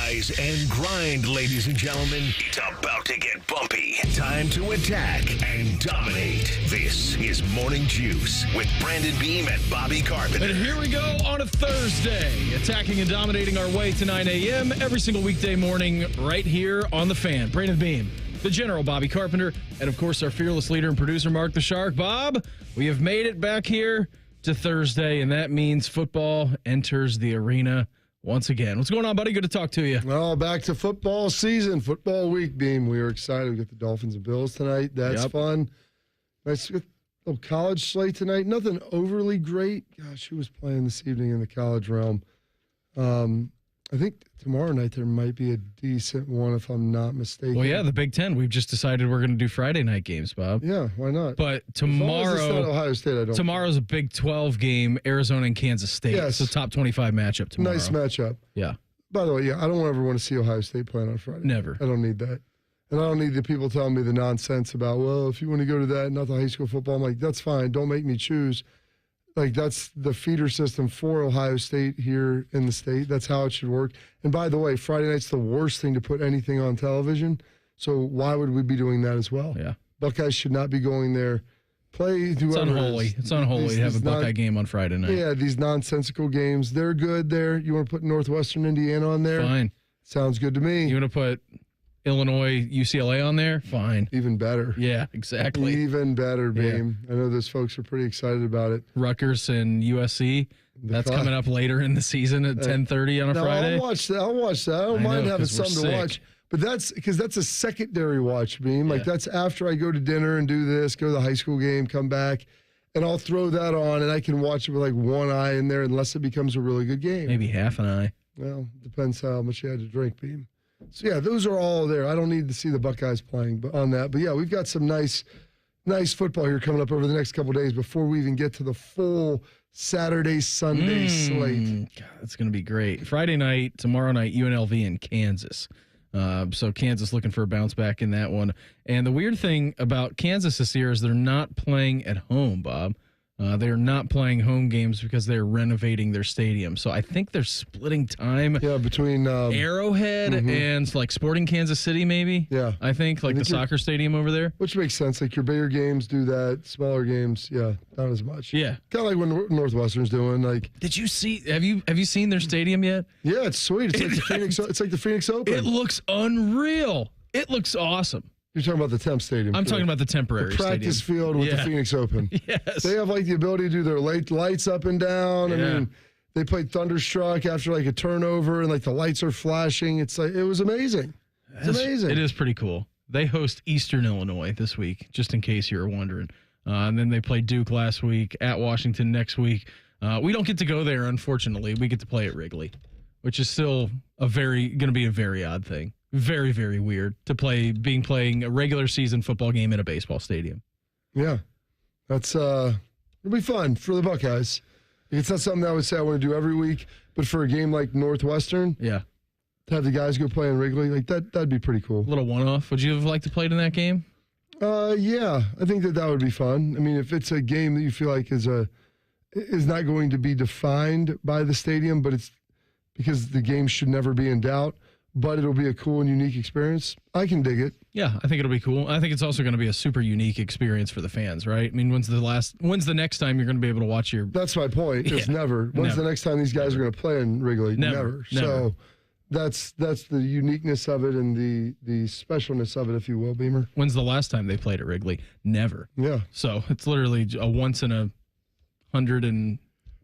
Rise and grind, ladies and gentlemen. It's about to get bumpy. Time to attack and dominate. This is Morning Juice with Brandon Beam and Bobby Carpenter. And here we go on a Thursday, attacking and dominating our way to 9 a.m. every single weekday morning right here on The Fan. Brandon Beam, the General Bobby Carpenter, and of course our fearless leader and producer Mark the Shark. Bob, we have made it back here to Thursday, and that means football enters the arena once again. What's going on, buddy? Good to talk to you. Well, back to football season, football week, Beam. We were excited. We got the Dolphins and Bills tonight. That's fun. Nice little college slate tonight. Nothing overly great. Gosh, who was playing this evening in the college realm? I think tomorrow night there might be a decent one, if I'm not mistaken. Well, yeah, the Big Ten. We've just decided we're going to do Friday night games, Bob. Yeah, why not? But As long as it's tomorrow, not Ohio State, I don't. tomorrow's a Big 12 game, Arizona and Kansas State. Yes. It's a top 25 matchup tomorrow. Nice matchup. Yeah. By the way, yeah, I don't ever want to see Ohio State playing on Friday. Never. I don't need that. And I don't need the people telling me the nonsense about, well, if you want to go to that, not the high school football. I'm like, that's fine. Don't make me choose. Like, that's the feeder system for Ohio State here in the state. That's how it should work. And by the way, Friday night's the worst thing to put anything on television. So why would we be doing that as well? Yeah. Buckeyes should not be going there. Play whoever. It's unholy. It's unholy to have a Buckeye non- game on Friday night. Yeah, these nonsensical games. They're good there. You want to put Northwestern Indiana on there? Fine. Sounds good to me. You want to put Illinois, UCLA on there? Fine. Even better. Yeah, exactly. Even better, Beam. I know those folks are pretty excited about it. Rutgers and USC. That's coming up later in the season at 10:30 on a Friday. I'll watch that. I don't mind having something to watch. But that's because that's a secondary watch, Beam. Like, that's after I go to dinner and do this, go to the high school game, come back, and I'll throw that on, and I can watch it with like one eye in there unless it becomes a really good game. Maybe half an eye. Well, depends how much you had to drink, Beam. So, yeah, those are all there. I don't need to see the Buckeyes playing on that. But, yeah, we've got some nice football here coming up over the next couple of days before we even get to the full Saturday, Sunday slate. God, that's going to be great. Friday night, tomorrow night, UNLV in Kansas. So Kansas looking for a bounce back in that one. And the weird thing about Kansas this year is they're not playing at home, Bob. They're not playing home games because they're renovating their stadium. So I think they're splitting time between Arrowhead and like Sporting Kansas City, maybe. Yeah. I think the soccer stadium over there. Which makes sense. Like your bigger games do that, smaller games, not as much. Yeah. Kind of like what Northwestern's doing. Like, did you see? Have you seen their stadium yet? Yeah, it's sweet. It's like the Phoenix. It's like the Phoenix Open. It looks unreal. It looks awesome. You're talking about the Temp Stadium. I'm talking about the temporary practice stadium. field with the Phoenix Open. Yes. They have like the ability to do their lights up and down. I mean, they played Thunderstruck after like a turnover and like the lights are flashing. It's like, it was amazing. It's amazing. It is pretty cool. They host Eastern Illinois this week, just in case you were wondering. And then they played Duke last week, at Washington next week. We don't get to go there, unfortunately. We get to play at Wrigley, which is still going to be a very odd thing. Very, very weird to playing a regular season football game in a baseball stadium. Yeah. That's it'll be fun for the Buckeyes. It's not something that I would say I want to do every week, but for a game like Northwestern, to have the guys go play in Wrigley, like that'd be pretty cool. A little one-off. Would you have liked to play in that game? Yeah, I think that would be fun. I mean, if it's a game that you feel like is not going to be defined by the stadium, but it's because the game should never be in doubt, but it'll be a cool and unique experience, I can dig it. Yeah, I think it'll be cool. I think it's also going to be a super unique experience for the fans, right? I mean, when's the next time you're going to be able to watch your... That's my point. It's never. When's the next time these guys are going to play in Wrigley? Never. So that's the uniqueness of it and the specialness of it, if you will, Beamer. When's the last time they played at Wrigley? Never. Yeah. So it's literally a once in a 100 and...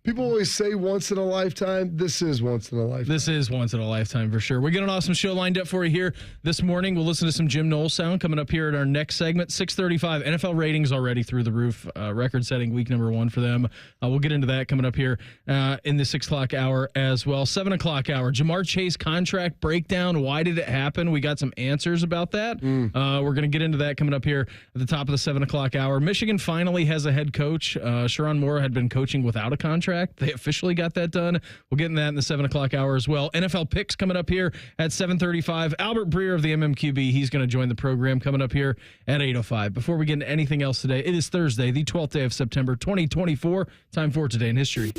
People always say once in a lifetime. This is once in a lifetime. This is once in a lifetime for sure. We got an awesome show lined up for you here this morning. We'll listen to some Jim Knowles sound coming up here at our next segment. 6:35. NFL ratings already through the roof. Record-setting week number 1 for them. We'll get into that coming up here in the 6 o'clock hour as well. 7 o'clock hour. Jamar Chase contract breakdown. Why did it happen? We got some answers about that. We're going to get into that coming up here at the top of the 7 o'clock hour. Michigan finally has a head coach. Sharon Moore had been coaching without a contract. They officially got that done. We'll get into that in the 7 o'clock hour as well. NFL picks coming up here at 7:35. Albert Breer of the MMQB, he's going to join the program coming up here at 8:05. Before we get into anything else today, it is Thursday, the 12th day of September, 2024. Time for Today in History.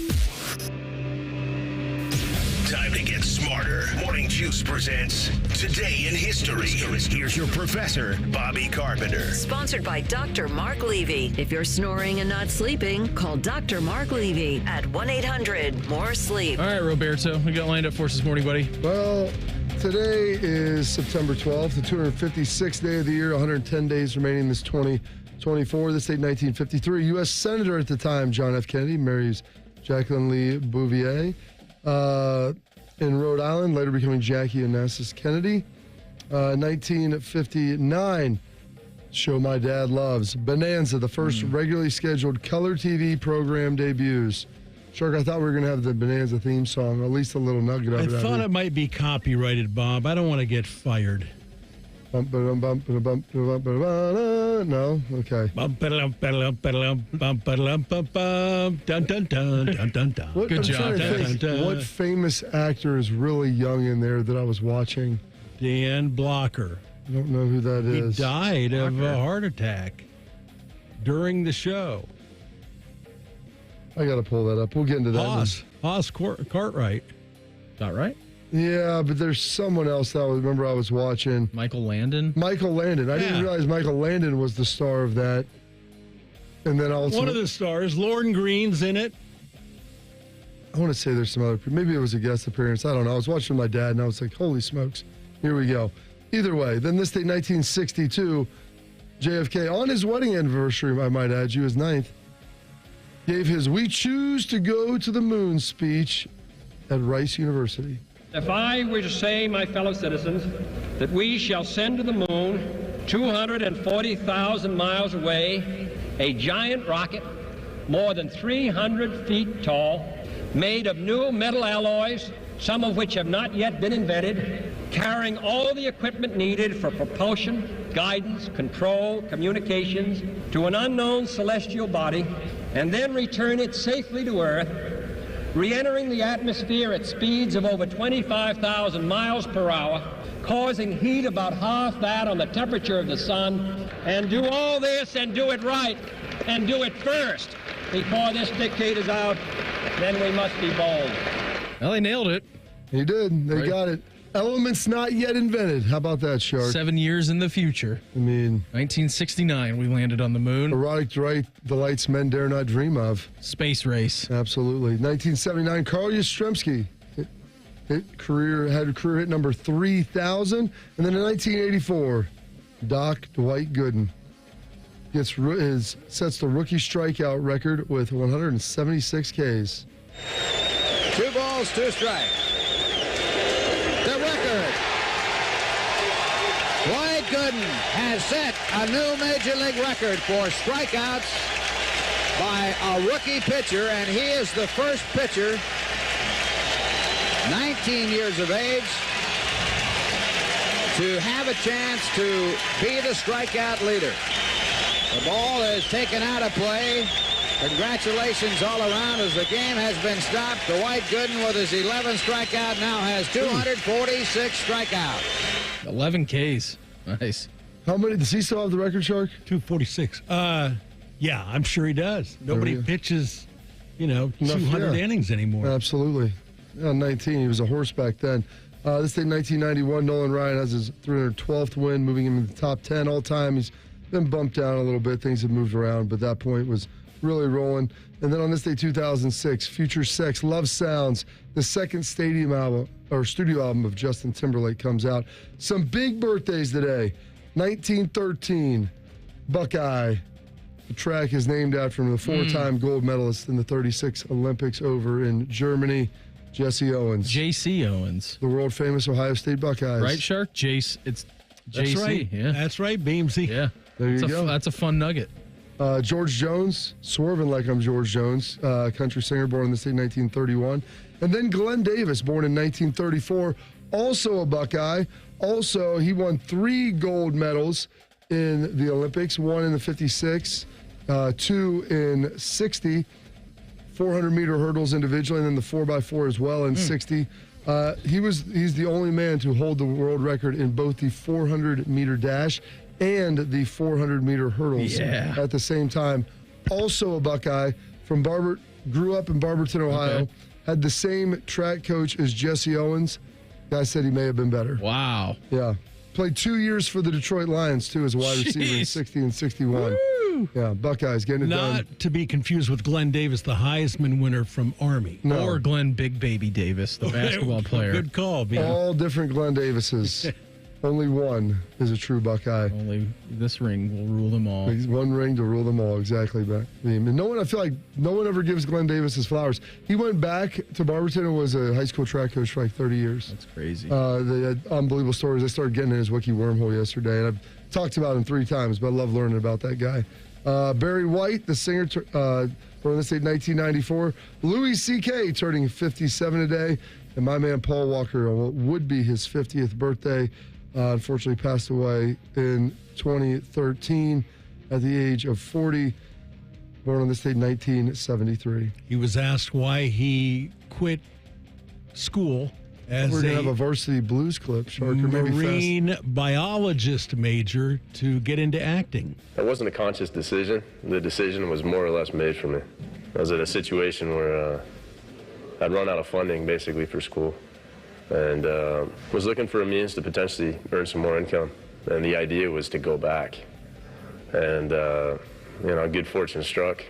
Time to get smarter. Morning Juice presents Today in History. Here's your professor, Bobby Carpenter. Sponsored by Dr. Mark Levy. If you're snoring and not sleeping, call Dr. Mark Levy at 1-800-MORE-SLEEP. All right, Roberto, we got lined up for us this morning, buddy. Well, today is September 12th, the 256th day of the year, 110 days remaining this 2024. This date, 1953. U.S. Senator at the time, John F. Kennedy, marries Jacqueline Lee Bouvier. In Rhode Island, later becoming Jackie Onassis Kennedy. 1959, show my dad loves. Bonanza, the first regularly scheduled color TV program debuts. Shark, I thought we were going to have the Bonanza theme song, or at least a little nugget of it. I thought it might be copyrighted, Bob. I don't want to get fired. No? Okay. Good job. What famous actor is really young in there that I was watching? Dan Blocker. I don't know who that He is. died of a heart attack during the show. I got to pull that up. We'll get into that. Haas Cartwright. Got right? Yeah, but there's someone else that I remember I was watching. Michael Landon. Michael Landon. I didn't realize Michael Landon was the star of that. And then also One of the stars. Lauren Green's in it. I want to say there's some other people. Maybe it was a guest appearance. I don't know. I was watching my dad and I was like, holy smokes. Here we go. Either way, then this date, 1962, JFK, on his wedding anniversary, I might add, his 9th, gave his "We Choose to Go to the Moon" speech at Rice University. If I were to say, my fellow citizens, that we shall send to the moon 240,000 miles away a giant rocket more than 300 feet tall, made of new metal alloys, some of which have not yet been invented, carrying all the equipment needed for propulsion, guidance, control, communications to an unknown celestial body, and then return it safely to Earth, re-entering the atmosphere at speeds of over 25,000 miles per hour, causing heat about half that on the temperature of the sun, and do all this and do it right, and do it first. Before this decade is out, then we must be bold. Well, they nailed it. He did. They got it. Elements not yet invented. How about that, Shark? 7 years in the future. I mean, 1969, we landed on the moon. erotic delights men dare not dream of. Space race. Absolutely. 1979, Carl Yastrzemski had career hit number 3,000. And then in 1984, Doc Dwight Gooden sets the rookie strikeout record with 176 Ks. 2 balls, 2 strikes. The record. Dwight Gooden has set a new Major League record for strikeouts by a rookie pitcher, and he is the first pitcher, 19 years of age, to have a chance to be the strikeout leader. The ball is taken out of play. Congratulations all around as the game has been stopped. Dwight Gooden with his 11th strikeout now has 246 strikeouts. 11 Ks. Nice. How many? Does he still have the record, Shark? 246. Yeah, I'm sure he does. Nobody pitches, 200 innings anymore. Absolutely. 19. He was a horse back then. This day, 1991, Nolan Ryan has his 312th win, moving him in the top 10 all time. He's been bumped down a little bit. Things have moved around, but that point was really rolling. And then on this day, 2006, Future Sex, Love Sounds, the second studio album of Justin Timberlake comes out. Some big birthdays today. 1913, Buckeye. The track is named after the 4-time gold medalist in the 36 Olympics over in Germany, Jesse Owens. J.C. Owens. The world famous Ohio State Buckeyes. Right, Shark? It's That's J.C. right. Yeah. That's right, Beamsy. Yeah. There you go. That's a fun nugget. George Jones, swerving like I'm George Jones, country singer born in the state in 1931. And then Glenn Davis, born in 1934, also a Buckeye. Also, he won 3 gold medals in the Olympics, 1 in the 56, 2 in 60, 400-meter hurdles individually, and then the 4x4 as well in 60. He's the only man to hold the world record in both the 400-meter dash and the 400-meter hurdles at the same time. Also a Buckeye grew up in Barberton, Ohio, had the same track coach as Jesse Owens, Guy said he may have been better. Wow. Yeah. Played 2 years for the Detroit Lions, too, as a wide receiver in 60 and 61. Woo! Yeah, Buckeyes getting it done. Not to be confused with Glenn Davis, the Heisman winner from Army. No. Or Glenn Big Baby Davis, the basketball player. Good call, man. All different Glenn Davises. Only one is a true Buckeye. Only this ring will rule them all. One ring to rule them all, exactly. And I feel like no one ever gives Glenn Davis his flowers. He went back to Barberton and was a high school track coach for like 30 years. That's crazy. They had unbelievable stories. I started getting in his wiki wormhole yesterday, and I've talked about him 3 times, but I love learning about that guy. Barry White, the singer, born this date 1994. Louis C.K. turning 57 today. And my man Paul Walker, on what would be his 50th birthday, unfortunately passed away in 2013 at the age of 40, born on this date 1973. He was asked why he quit school as We're going to have a varsity blues clip, Shark, or maybe marine biologist major to get into acting. It wasn't a conscious decision. The decision was more or less made for me. I was at a situation where I'd run out of funding basically for school, and was looking for a means to potentially earn some more income. And the idea was to go back. And, good fortune struck.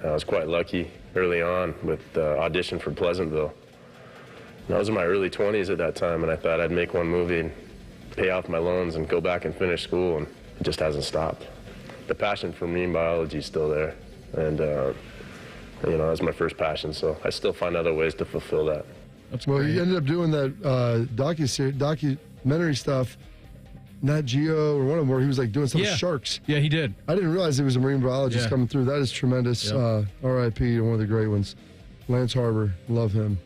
I was quite lucky early on with the audition for Pleasantville. And I was in my early 20s at that time, and I thought I'd make one movie and pay off my loans and go back and finish school, and it just hasn't stopped. The passion for marine biology is still there, and that's my first passion, so I still find other ways to fulfill that. That's Well, great. he ended up doing that documentary stuff, Nat Geo or one of them, where he was like doing some with sharks. Yeah, he did. I didn't realize he was a marine biologist coming through. That is tremendous. Yep. R.I.P. to one of the great ones. Lance Harbor, love him.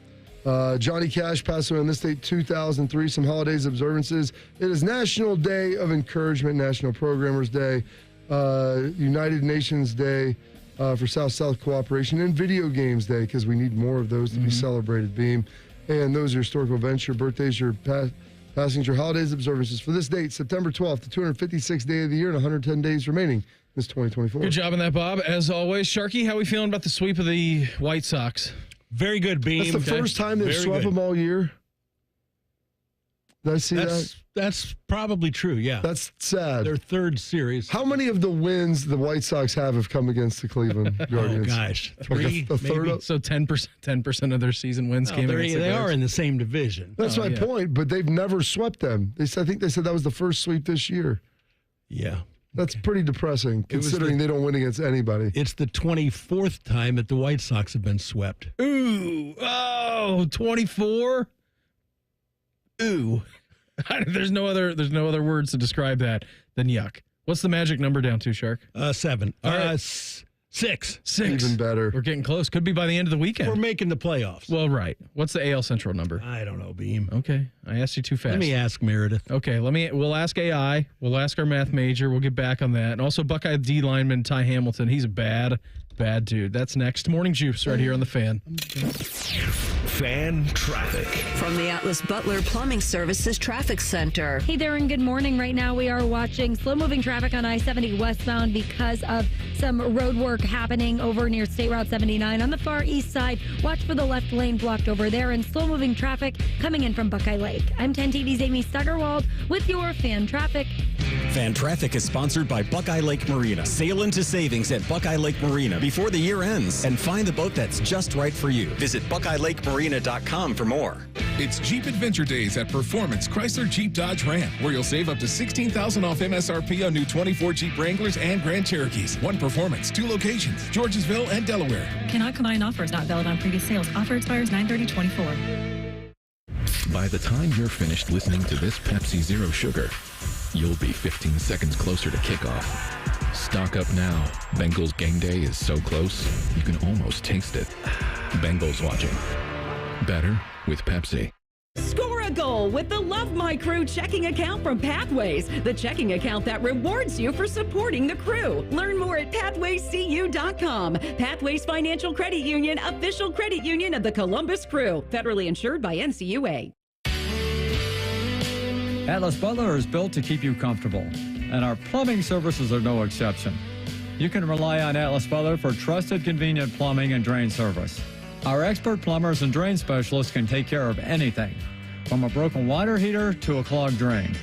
Johnny Cash passed away on this date, 2003. Some holidays, observances. It is National Day of Encouragement, National Programmers Day, United Nations Day for South-South Cooperation, and Video Games Day, because we need more of those to be celebrated, Beam. And those are historical events, your birthdays, your passings, your holidays, observances. For this date, September 12th, the 256th day of the year, and 110 days remaining. This 2024. Good job on that, Bob. As always, Sharky, how are we feeling about the sweep of the White Sox? Very good, Beam. That's the first time they've swept them all year. Did I see that? That's probably true, yeah. That's sad. Their third series. How many of the wins the White Sox have come against the Cleveland Guardians? Oh, gosh. Like 3, a third maybe? of, So 10% of their season wins came against the They Guards. are in the same division. That's my point, but they've never swept them. I think they said that was the first sweep this year. Yeah. That's pretty depressing, considering they don't win against anybody. It's the 24th time that the White Sox have been swept. Ooh. Oh, 24? Ooh. There's no other words to describe that than yuck. What's the magic number down to, Shark? 7. All right. 6. Even better. We're getting close. Could be by the end of the weekend. We're making the playoffs. Well, right. What's the AL Central number? I don't know, Beam. Okay. I asked you too fast. Let me ask Meredith. Okay, we'll ask AI. We'll ask our math major. We'll get back on that. And also Buckeye D lineman Ty Hamilton. He's a bad dude. That's next. Morning Juice right here on the Fan. Fan traffic. From the Atlas Butler Plumbing Services Traffic Center. Hey there, and good morning. Right now we are watching slow-moving traffic on I-70 westbound because of some road work happening over near State Route 79 on the far east side. Watch for the left lane blocked over there, and slow-moving traffic coming in from Buckeye Lake. I'm 10 TV's Amy Stuggerwald with your Fan Traffic. Fan Traffic is sponsored by Buckeye Lake Marina. Sail into savings at Buckeye Lake Marina before the year ends and find the boat that's just right for you. Visit BuckeyeLakeMarina.com for more. It's Jeep Adventure Days at Performance Chrysler Jeep Dodge Ram, where you'll save up to $16,000 off MSRP on new 24 Jeep Wranglers and Grand Cherokees. One Performance, 2 locations, Georgesville and Delaware. Cannot combine offers, not valid on previous sales. Offer expires 9/30/24. By the time you're finished listening to this Pepsi Zero Sugar, you'll be 15 seconds closer to kickoff. Stock up now. Bengals game day is so close, you can almost taste it. Bengals watching. Better with Pepsi. Score a goal with the Love My Crew checking account from Pathways, the checking account that rewards you for supporting the crew. Learn more at pathwayscu.com. Pathways Financial Credit Union, official credit union of the Columbus Crew, federally insured by NCUA. Atlas Butler is built to keep you comfortable, and our plumbing services are no exception. You can rely on Atlas Butler for trusted, convenient plumbing and drain service. Our expert plumbers and drain specialists can take care of anything, from a broken water heater to a clogged drain.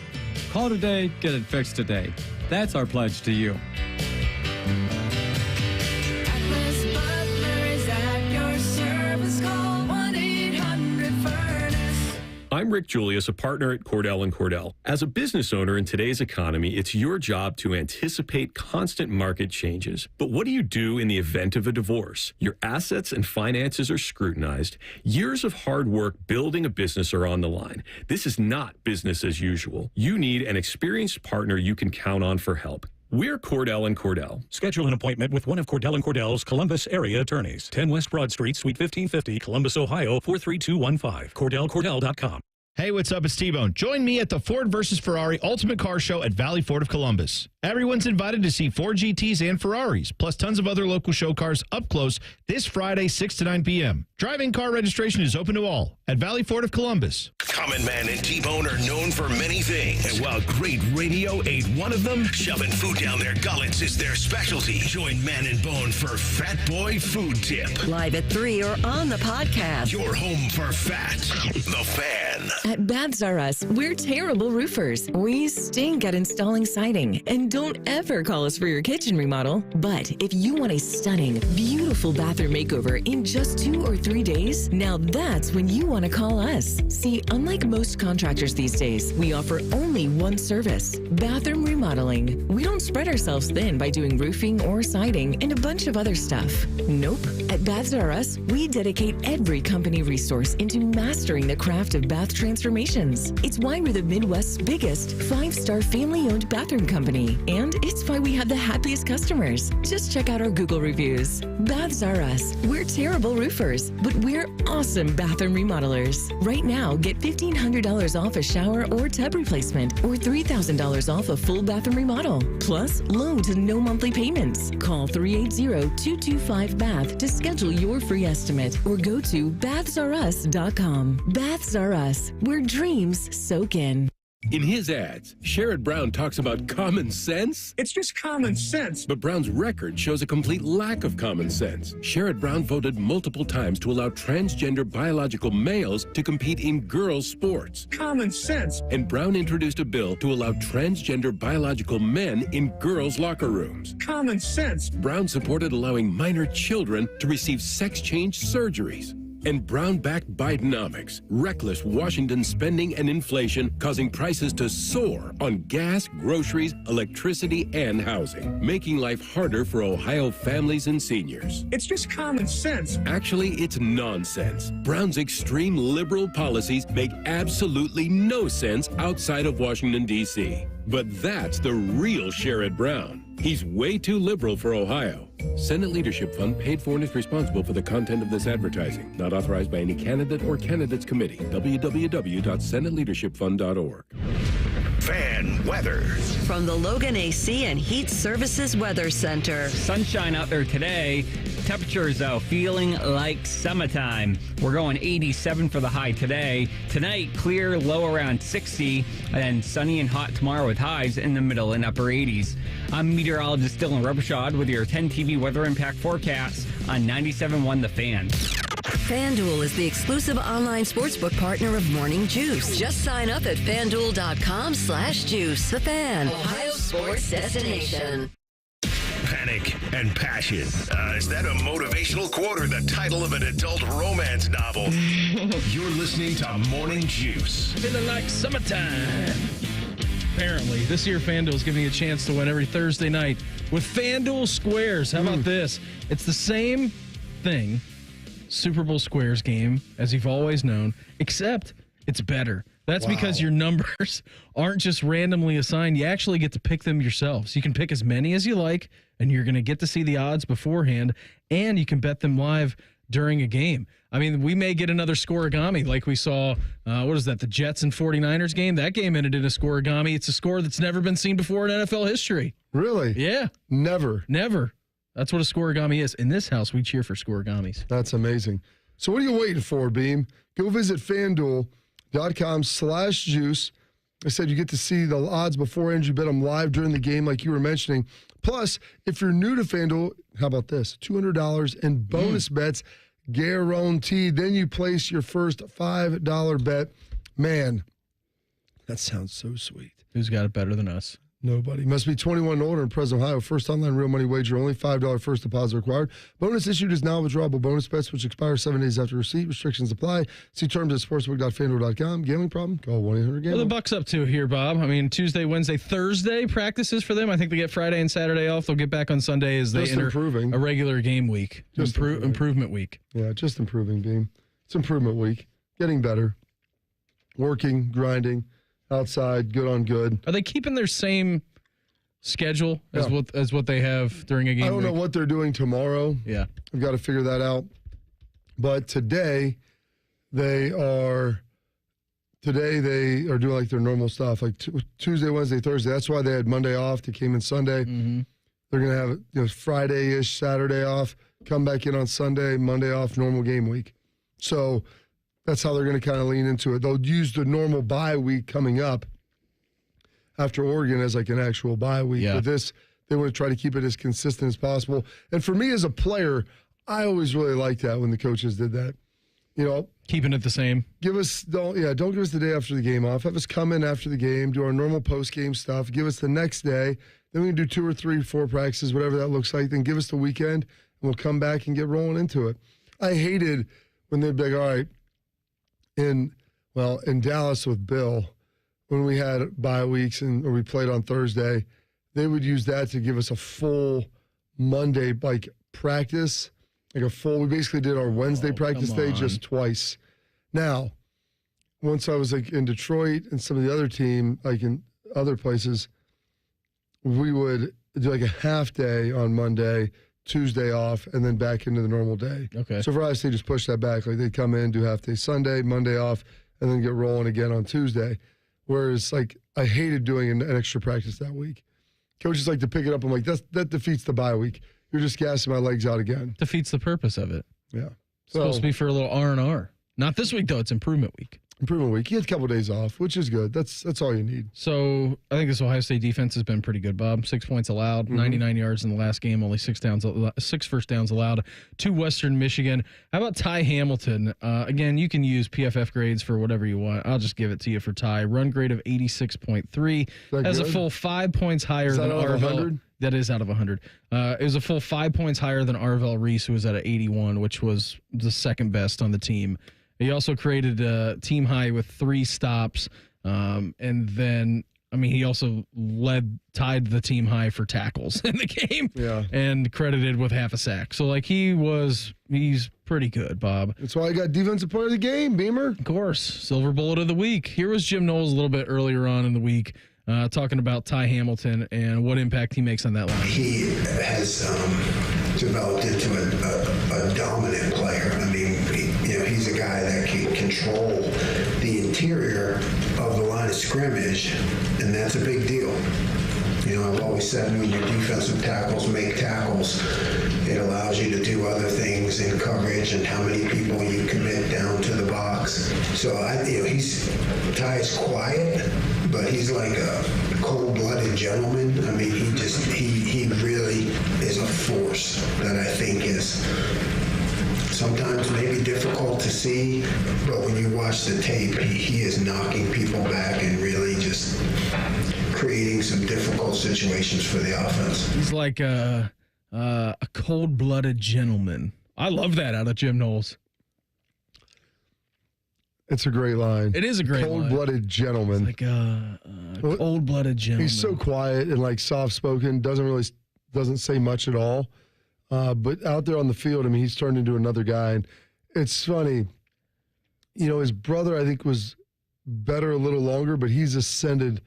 Call today, get it fixed today. That's our pledge to you. I'm Rick Julius, a partner at Cordell & Cordell. As a business owner in today's economy, it's your job to anticipate constant market changes. But what do you do in the event of a divorce? Your assets and finances are scrutinized. Years of hard work building a business are on the line. This is not business as usual. You need an experienced partner you can count on for help. We're Cordell & Cordell. Schedule an appointment with one of Cordell & Cordell's Columbus area attorneys. 10 West Broad Street, Suite 1550, Columbus, Ohio, 43215. CordellCordell.com. Hey, what's up? It's T-Bone. Join me at the Ford vs. Ferrari Ultimate Car Show at Valley Ford of Columbus. Everyone's invited to see Ford GTs and Ferraris, plus tons of other local show cars up close this Friday, 6 to 9 p.m. Driving car registration is open to all at Valley Ford of Columbus. Common Man and T-Bone are known for many things. And while great radio ain't one of them, shoving food down their gullets is their specialty. Join Man and Bone for Fat Boy Food Tip. Live at 3 or on the podcast. Your home for fat. The Fan. At Baths R Us, we're terrible roofers. We stink at installing siding. And don't ever call us for your kitchen remodel. But if you want a stunning, beautiful bathroom makeover in just 2 or 3 days, now that's when you want to call us. See, unlike most contractors these days, we offer only one service, bathroom remodeling. We don't spread ourselves thin by doing roofing or siding and a bunch of other stuff. Nope. At Baths R Us, we dedicate every company resource into mastering the craft of bath transformations. It's why we're the Midwest's biggest 5-star family-owned bathroom company. And it's why we have the happiest customers. Just check out our Google reviews. Baths R Us. We're terrible roofers, but we're awesome bathroom remodelers. Right now, get $1,500 off a shower or tub replacement or $3,000 off a full bathroom remodel. Plus, low to no monthly payments. Call 380-225-BATH to schedule your free estimate or go to bathsrus.com. Baths R Us, where dreams soak in. In his ads, Sherrod Brown talks about common sense. It's just common sense. But Brown's record shows a complete lack of common sense. Sherrod Brown voted multiple times to allow transgender biological males to compete in girls' sports. Common sense. And Brown introduced a bill to allow transgender biological men in girls' locker rooms. Common sense. Brown supported allowing minor children to receive sex change surgeries. And Brown backed Bidenomics, reckless Washington spending and inflation causing prices to soar on gas, groceries, electricity, and housing, making life harder for Ohio families and seniors. It's just common sense. Actually, it's nonsense. Brown's extreme liberal policies make absolutely no sense outside of Washington, D.C. But that's the real Sherrod Brown. He's way too liberal for Ohio. Senate Leadership Fund paid for and is responsible for the content of this advertising. Not authorized by any candidate or candidates committee. www.senateleadershipfund.org. Fan weather. From the Logan AC and Heat Services Weather Center. Sunshine out there today. Temperatures, though, feeling like summertime. We're going 87 for the high today. Tonight, clear, low around 60, and sunny and hot tomorrow with highs in the middle and upper 80s. I'm meteorologist Dylan Robichaud with your 10 TV weather impact forecast on 97.1 The Fan. FanDuel is the exclusive online sportsbook partner of Morning Juice. Just sign up at FanDuel.com/juice. The Fan, Ohio sports destination. Panic and passion. Is that a motivational quote or the title of an adult romance novel? You're listening to Morning Juice. Feeling like summertime. Apparently, this year FanDuel is giving you a chance to win every Thursday night with FanDuel Squares. How about this? It's the same thing, Super Bowl Squares game, as you've always known, except it's better. That's because your numbers aren't just randomly assigned. You actually get to pick them yourselves. You can pick as many as you like, and you're going to get to see the odds beforehand, and you can bet them live during a game. I mean, we may get another scoregami like we saw, the Jets and 49ers game? That game ended in a scoregami. It's a score that's never been seen before in NFL history. Really? Yeah. Never. That's what a scoregami is. In this house, we cheer for scoregamis. That's amazing. So what are you waiting for, Beam? Go visit FanDuel.com/juice. I said you get to see the odds beforehand. You bet them live during the game like you were mentioning. Plus, if you're new to FanDuel, how about this? $200 in bonus bets guaranteed. Then you place your first $5 bet Man, that sounds so sweet. Who's got it better than us? Nobody. Must be 21 and older in present Ohio. First online real money wager. Only $5 first deposit required. Bonus issued is now withdrawable bonus bets, which expire 7 days after receipt. Restrictions apply. See terms at sportsbook.fanduel.com. Gambling problem? Call 1-800-GAMBLER. What are the Bucks up to here, Bob? I mean, Tuesday, Wednesday, Thursday practices for them. I think they get Friday and Saturday off. They'll get back on Sunday as they enter a regular game week. Just improvement week. Yeah, just improving, Beam. It's improvement week. Getting better. Working, grinding, outside, good on good. Are they keeping their same schedule as what they have during a game? I don't know what they're doing tomorrow. Yeah. I've got to figure that out. But today they are doing like their normal stuff, like Tuesday, Wednesday, Thursday. That's why they had Monday off. They came in Sunday. Mm-hmm. They're going to have Friday-ish, Saturday off, come back in on Sunday, Monday off, normal game week. So that's how they're going to kind of lean into it. They'll use the normal bye week coming up after Oregon as like an actual bye week. Yeah. But this, they want to try to keep it as consistent as possible. And for me as a player, I always really liked that when the coaches did that. Keeping it the same. Don't give us the day after the game off. Have us come in after the game, do our normal post-game stuff. Give us the next day. Then we can do 2 or 3, 4 practices, whatever that looks like. Then give us the weekend, and we'll come back and get rolling into it. I hated when they'd be like, all right, in Dallas with Bill, when we had bye weeks or we played on Thursday, they would use that to give us a full Monday practice, we basically did our Wednesday practice day just twice. Now, once I was in Detroit and some of the other team, in other places, we would do a half day on Monday, Tuesday off, and then back into the normal day. Okay. So for us, they just push that back. They'd come in, do half day Sunday, Monday off, and then get rolling again on Tuesday. Whereas, I hated doing an extra practice that week. Coaches like to pick it up. I'm like, that defeats the bye week. You're just gassing my legs out again. Defeats the purpose of it. Yeah. It's supposed to be for a little R&R. Not this week, though. It's improvement week. Improvement week. You had a couple of days off, which is good. That's all you need. So I think this Ohio State defense has been pretty good, Bob. 6 points allowed, 99 yards in the last game, only 6 first downs allowed to Western Michigan. How about Ty Hamilton? Again, you can use PFF grades for whatever you want. I'll just give it to you for Ty. Run grade of 86.3. That's a full 5 points higher than Arvell. That is out of 100. It was a full 5 points higher than Arvell Reese, who was at 81, which was the second best on the team. He also created a team high with 3 stops. And then, he also tied the team high for tackles in the game. Yeah. And credited with half a sack. So, he's pretty good, Bob. That's why I got defensive player of the game, Beamer. Of course. Silver bullet of the week. Here was Jim Knowles a little bit earlier on in the week. Talking about Ty Hamilton and what impact he makes on that line. He has developed into a dominant player. He's a guy that can control the interior of the line of scrimmage, and that's a big deal. I've always said when your defensive tackles make tackles, it allows you to do other things in coverage and how many people you commit down to the box. So Ty's quiet, but he's like a cold-blooded gentleman. He really is a force that I think is sometimes maybe difficult to see, but when you watch the tape, he is knocking people back and really just creating some difficult situations for the offense. He's like a cold-blooded gentleman. I love that out of Jim Knowles. It's a great line. It is a great line. Cold-blooded gentleman. It's like a cold-blooded gentleman. He's so quiet and soft-spoken, doesn't say much at all. But out there on the field, he's turned into another guy. And it's funny, his brother, I think, was better a little longer, but he's ascended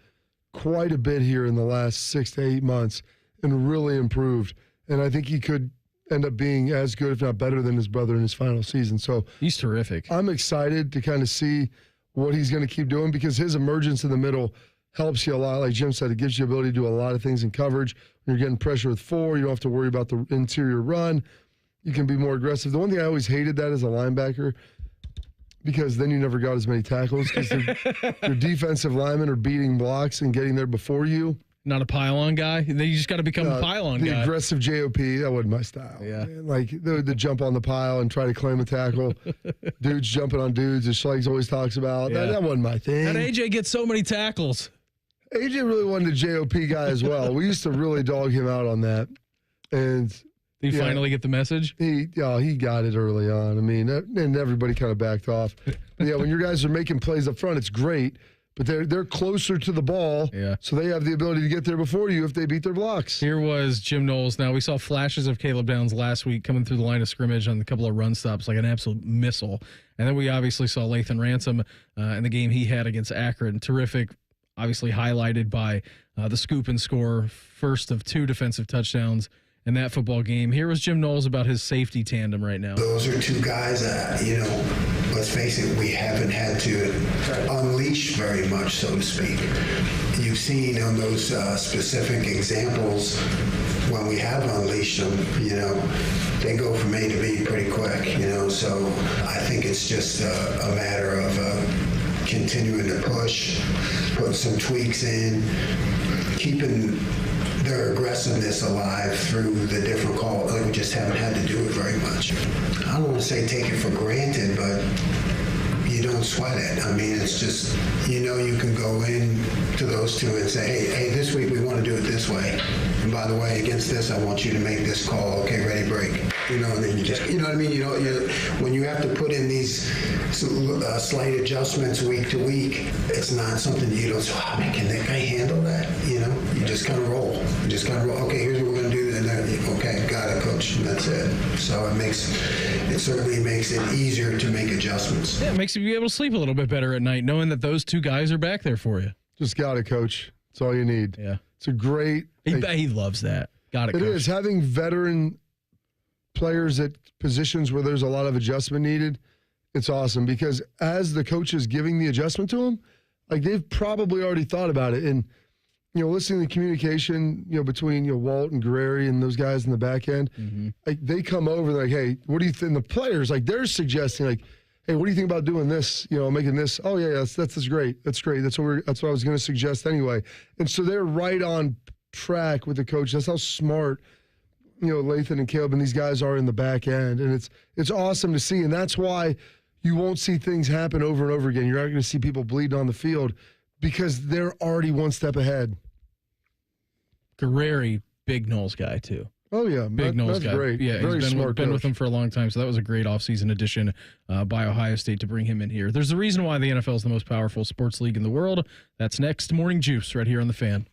quite a bit here in the last 6 to 8 months and really improved. And I think he could end up being as good, if not better, than his brother in his final season. So he's terrific. I'm excited to kind of see what he's going to keep doing because his emergence in the middle helps you a lot. Like Jim said, it gives you the ability to do a lot of things in coverage. When you're getting pressure with 4, you don't have to worry about the interior run. You can be more aggressive. The one thing I always hated that as a linebacker, because then you never got as many tackles because your defensive linemen are beating blocks and getting there before you. Not a pylon guy? Then you just got to become a pylon guy. The aggressive JOP, that wasn't my style. Yeah. Man. Like the jump on the pile and try to claim a tackle. Dudes jumping on dudes, as Schlegs always talks about. Yeah. That wasn't my thing. How'd AJ get so many tackles? AJ really wasn't a JOP guy as well. We used to really dog him out on that. And did he finally get the message? He got it early on. I mean, and everybody kind of backed off. Yeah, when your guys are making plays up front, it's great. But they're closer to the ball, so they have the ability to get there before you if they beat their blocks. Here was Jim Knowles. Now, we saw flashes of Caleb Downs last week coming through the line of scrimmage on a couple of run stops like an absolute missile. And then we obviously saw Lathan Ransom in the game he had against Akron. Terrific, obviously highlighted by the scoop and score, first of 2 defensive touchdowns in that football game. Here was Jim Knowles about his safety tandem right now. Those are 2 guys that, let's face it, we haven't had to unleash very much, so to speak. You've seen on those specific examples when we have unleashed them, they go from A to B pretty quick, so I think it's just a matter of continuing to push, putting some tweaks in, keeping their aggressiveness alive through the different calls. We just haven't had to do it very much. I don't want to say take it for granted, but you don't sweat it. I mean, it's just, you can go in to those 2 and say, hey, this week we want to do it this way. And by the way, against this, I want you to make this call. Okay, ready, break. And then you just, what I mean? When you have to put in these slight adjustments week to week, it's not something you don't say, oh, man, can that guy handle that? You just kind of roll. Okay, here's what we're going to do. And then, okay, got it, coach. And that's it. So it certainly makes it easier to make adjustments. Yeah, it makes you be able to sleep a little bit better at night, knowing that those 2 guys are back there for you. Just got it, coach. That's all you need. Yeah. It's a great... He loves that. Got it, coach. It is. Having veteran players at positions where there's a lot of adjustment needed, it's awesome because as the coach is giving the adjustment to them, like they've probably already thought about it. And, listening to the communication, between, Walt and Guerreri and those guys in the back end, like they come over and like, hey, what do you think? The players, like they're suggesting like, hey, what do you think about doing this? Making this. Oh yeah, that's great. That's great. That's what I was going to suggest anyway. And so they're right on track with the coach. That's how smart, Lathan and Caleb and these guys are in the back end. And it's awesome to see. And that's why you won't see things happen over and over again. You're not going to see people bleeding on the field because they're already one step ahead. Guerreri, big Knowles guy too. Oh yeah, big Knowles guy. Great. Yeah, very he's smart. Been with him for a long time, so that was a great offseason addition by Ohio State to bring him in here. There's a reason why the NFL is the most powerful sports league in the world. That's next. Morning Juice right here on the Fan.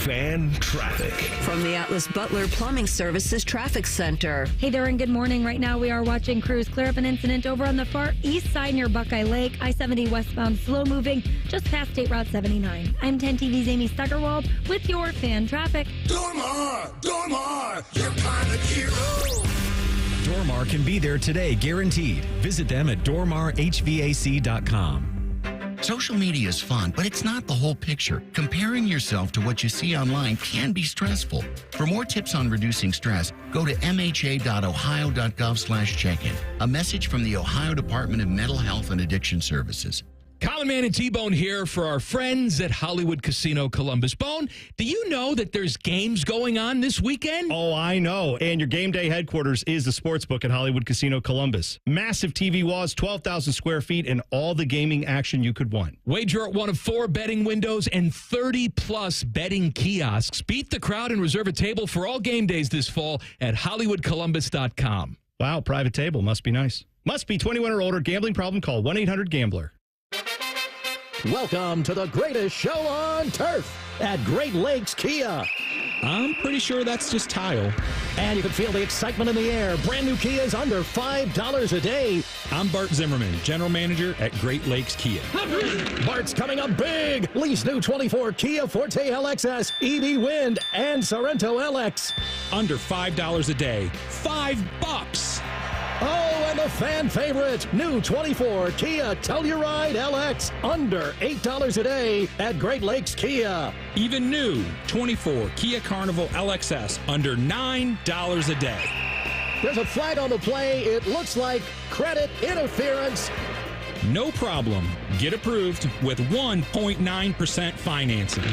Fan traffic from the Atlas Butler Plumbing Services Traffic Center. Hey there, and good morning. Right now we are watching crews clear up an incident over on the far east side near Buckeye Lake. I-70 westbound, slow moving, just past State Route 79. I'm 10 TV's Amy Stuggerwald with your fan traffic. Dormar, your pilot hero. Dormar can be there today, guaranteed. Visit them at dormarhvac.com. Social media is fun, but it's not the whole picture. Comparing yourself to what you see online can be stressful. For more tips on reducing stress, go to mha.ohio.gov/check-in. A message from the Ohio Department of Mental Health and Addiction Services. Colin Man and T-Bone here for our friends at Hollywood Casino Columbus. Bone, do you know that there's games going on this weekend? Oh, I know. And your game day headquarters is the sportsbook at Hollywood Casino Columbus. Massive TV walls, 12,000 square feet, and all the gaming action you could want. Wager at one of 4 betting windows and 30-plus betting kiosks. Beat the crowd and reserve a table for all game days this fall at HollywoodColumbus.com. Wow, private table. Must be nice. Must be 21 or older. Gambling problem? Call 1-800-GAMBLER. Welcome to the greatest show on turf at Great Lakes Kia. I'm pretty sure that's just tile. And you can feel the excitement in the air. Brand new Kias under $5 a day. I'm Bart Zimmerman, General Manager at Great Lakes Kia. Bart's coming up big. Lease new 24 Kia Forte LXS, EV Wind, and Sorrento LX. Under $5 a day. $5. Oh, and the fan favorite, new 24 Kia Telluride LX, under $8 a day at Great Lakes Kia. Even new 24 Kia Carnival LXS, under $9 a day. There's a flag on the play. It looks like credit interference. No problem. Get approved with 1.9% financing.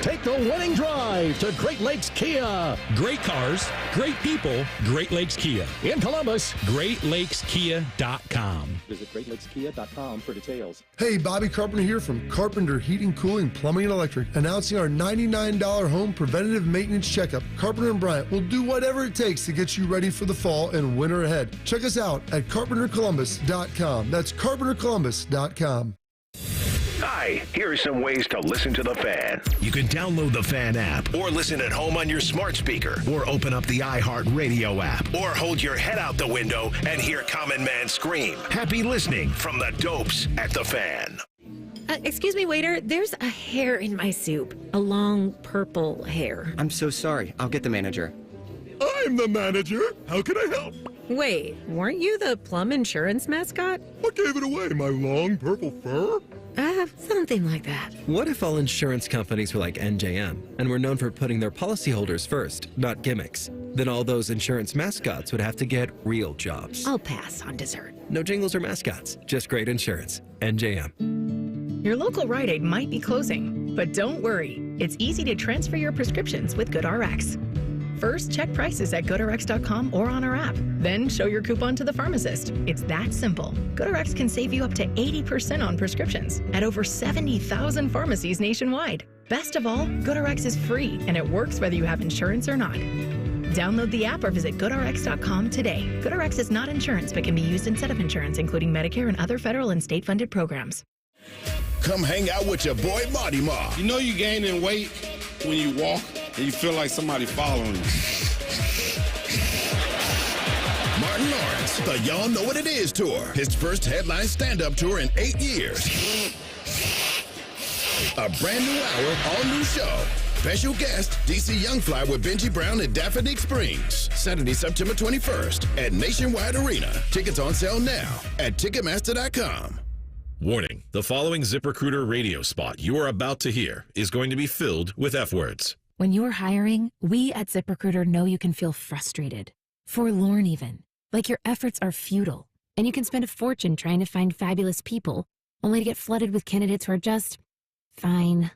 Take the winning drive to Great Lakes Kia. Great cars, great people, Great Lakes Kia. In Columbus, GreatLakesKia.com. Visit GreatLakesKia.com for details. Hey, Bobby Carpenter here from Carpenter Heating, Cooling, Plumbing, and Electric, announcing our $99 home preventative maintenance checkup. Carpenter and Bryant will do whatever it takes to get you ready for the fall and winter ahead. Check us out at CarpenterColumbus.com. That's CarpenterColumbus.com. Hi, here are some ways to listen to The Fan. You can download the Fan app or listen at home on your smart speaker or open up the iHeartRadio app or hold your head out the window and hear Common Man scream. Happy listening from the Dopes at The Fan. Excuse me, waiter. There's a hair in my soup. A long purple hair. I'm so sorry. I'll get the manager. I'm the manager. How can I help? Wait, weren't you the Plum Insurance mascot? What gave it away? My long purple fur? Something like that. What if all insurance companies were like NJM and were known for putting their policyholders first, not gimmicks? Then all those insurance mascots would have to get real jobs. I'll pass on dessert. No jingles or mascots, just great insurance. NJM. Your local Rite Aid might be closing, but don't worry. It's easy to transfer your prescriptions with GoodRx. First, check prices at GoodRx.com or on our app. Then show your coupon to the pharmacist. It's that simple. GoodRx can save you up to 80% on prescriptions at over 70,000 pharmacies nationwide. Best of all, GoodRx is free and it works whether you have insurance or not. Download the app or visit GoodRx.com today. GoodRx is not insurance but can be used instead of insurance, including Medicare and other federal and state-funded programs. Come hang out with your boy Marty Ma. You know you gaining weight when you walk and you feel like somebody following you. Martin Lawrence, the Y'all Know What It Is tour. His first headline stand-up tour in 8 years. A brand new hour, all new show. Special guest, DC Youngfly with Benji Brown at Daphne Springs. Saturday, September 21st at Nationwide Arena. Tickets on sale now at Ticketmaster.com. Warning, the following ZipRecruiter radio spot you are about to hear is going to be filled with F words. When you're hiring, we at ZipRecruiter know you can feel frustrated, forlorn even, like your efforts are futile, and you can spend a fortune trying to find fabulous people, only to get flooded with candidates who are just fine.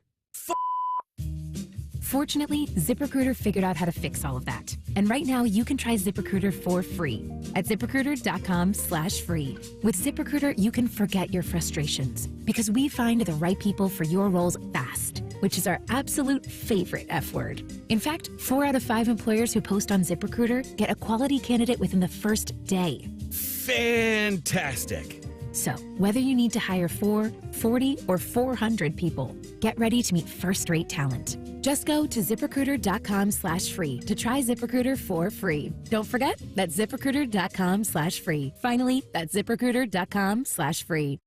Fortunately, ZipRecruiter figured out how to fix all of that. And right now, you can try ZipRecruiter for free at ZipRecruiter.com/free. With ZipRecruiter, you can forget your frustrations because we find the right people for your roles fast, which is our absolute favorite F word. In fact, 4 out of 5 employers who post on ZipRecruiter get a quality candidate within the first day. Fantastic. So, whether you need to hire 4, 40, or 400 people, get ready to meet first-rate talent. Just go to ZipRecruiter.com/free to try ZipRecruiter for free. Don't forget, that's ZipRecruiter.com/free. Finally, that's ZipRecruiter.com/free.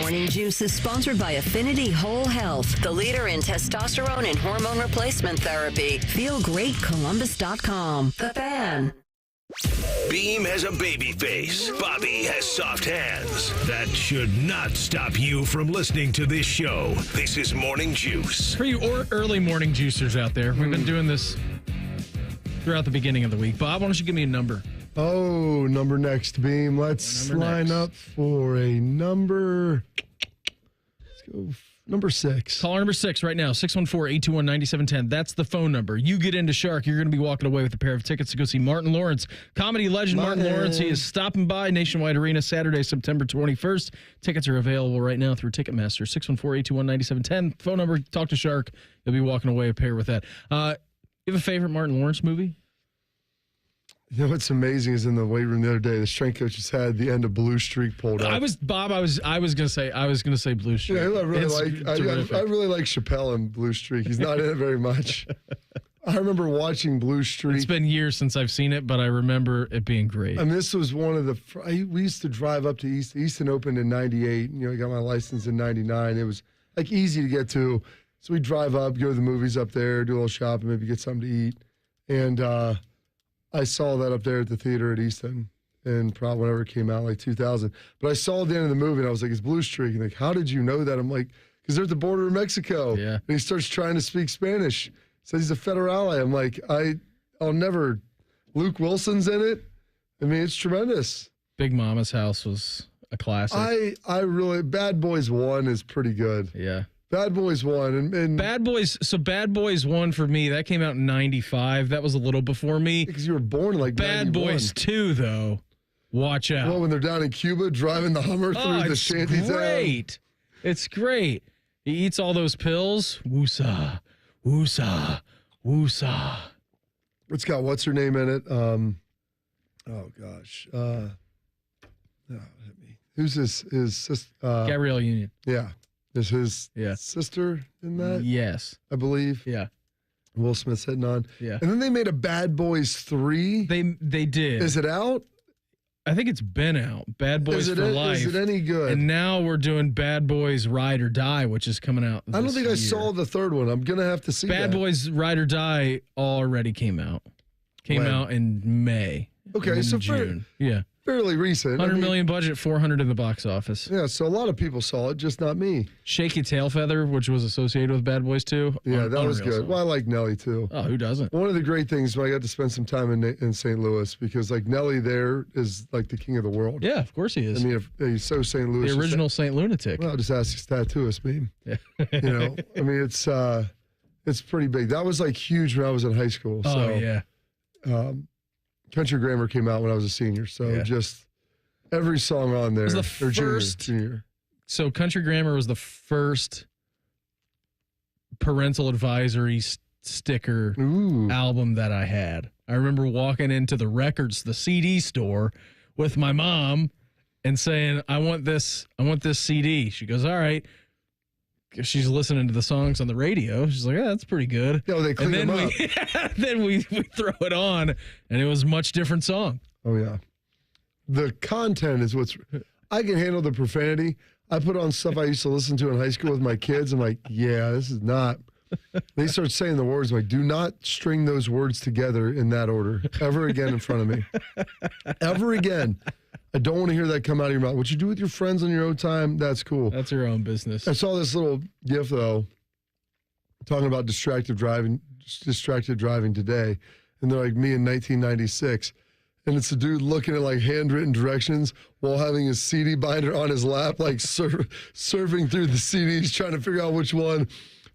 Morning Juice is sponsored by Affinity Whole Health, the leader in testosterone and hormone replacement therapy. FeelGreatColumbus.com. The Fan. Beam has a baby face. Bobby has soft hands. That should not stop you from listening to this show. This is Morning Juice. For you early morning juicers out there, we've been doing this throughout the beginning of the week. Bob, why don't you give me a number? Oh, number next, Beam. Let's line up for a number. Let's go number 6. Caller number 6 right now, 614-821-9710. That's the phone number. You get into Shark, you're going to be walking away with a pair of tickets to go see Martin Lawrence. Comedy legend Martin Lawrence. He is stopping by Nationwide Arena Saturday, September 21st. Tickets are available right now through Ticketmaster, 614-821-9710. Phone number, talk to Shark. You'll be walking away a pair with that. You have a favorite Martin Lawrence movie? You know what's amazing is in the weight room the other day, the strength coaches had the end of Blue Streak pulled up. I was gonna say Blue Streak. Yeah, I really like Chappelle in Blue Streak. He's not in it very much. I remember watching Blue Streak. It's been years since I've seen it, but I remember it being great. And this was one of the. We used to drive up to Easton. Easton opened in '98. You know, I got my license in '99. It was like easy to get to, so we drive up, go to the movies up there, do a little shopping, maybe get something to eat, and. I saw that up there at the theater at Easton, and probably whenever it came out, like 2000. But I saw at the end of the movie, and I was like, it's Blue Streak. And like, how did you know that? I'm like, because they're at the border of Mexico. Yeah. And he starts trying to speak Spanish. Says he's a federal ally. I'm like, I'll never. Luke Wilson's in it. I mean, it's tremendous. Big Mama's House was a classic. I really, Bad Boys 1 is pretty good. Yeah. Bad Boys 1. And Bad Boys 1 for me, that came out in 95. That was a little before me. Because you were born like Bad 91. Boys 2, though. Watch out. Well, when they're down in Cuba driving the Hummer through the shanty town. Great. It's great. He eats all those pills. Woosah, woosah, woosah. It's got what's her name in it? Oh gosh. Hit me. Who's his sister? Gabrielle Union. Yeah. Is his sister in that? Yes. I believe. Yeah. Will Smith's hitting on. Yeah. And then they made a Bad Boys 3. They did. Is it out? I think it's been out. Bad Boys for Life. Is it any good? And now we're doing Bad Boys Ride or Die, which is coming out I don't think I saw the third one. I'm going to have to see Bad that. Boys Ride or Die already came out. Came out in May. Okay, so June. Fairly recent. $100 million budget, 400 in the box office. Yeah, so a lot of people saw it, just not me. Shake Your Tail Feather, which was associated with Bad Boys 2. Yeah, that was good. Song. Well, I like Nelly too. Oh, who doesn't? One of the great things when I got to spend some time in St. Louis, because like Nelly there is like the king of the world. Yeah, of course he is. I mean, he's so St. Louis. The original St. Lunatic. Well, just ask his tattooist, man. Yeah. You know, I mean, it's pretty big. That was like huge when I was in high school. Oh, so, yeah. Country Grammar came out when I was a senior, so just every song on there. It was the or first. junior. So Country Grammar was the first parental advisory sticker album that I had. I remember walking into the CD store with my mom and saying, I want this CD. She goes, all right. She's listening to the songs on the radio. She's like, yeah, that's pretty good. No, they clean them up. Then we throw it on, and it was a much different song. Oh, yeah. The content is what's... I can handle the profanity. I put on stuff I used to listen to in high school with my kids. I'm like, yeah, this is not... They start saying the words. I'm like, do not string those words together in that order ever again in front of me. Ever again. I don't want to hear that come out of your mouth. What you do with your friends on your own time, that's cool. That's your own business. I saw this little gif, though, talking about distracted driving today. And they're like me in 1996. And it's a dude looking at like handwritten directions while having his CD binder on his lap, like surfing through the CDs, trying to figure out which one.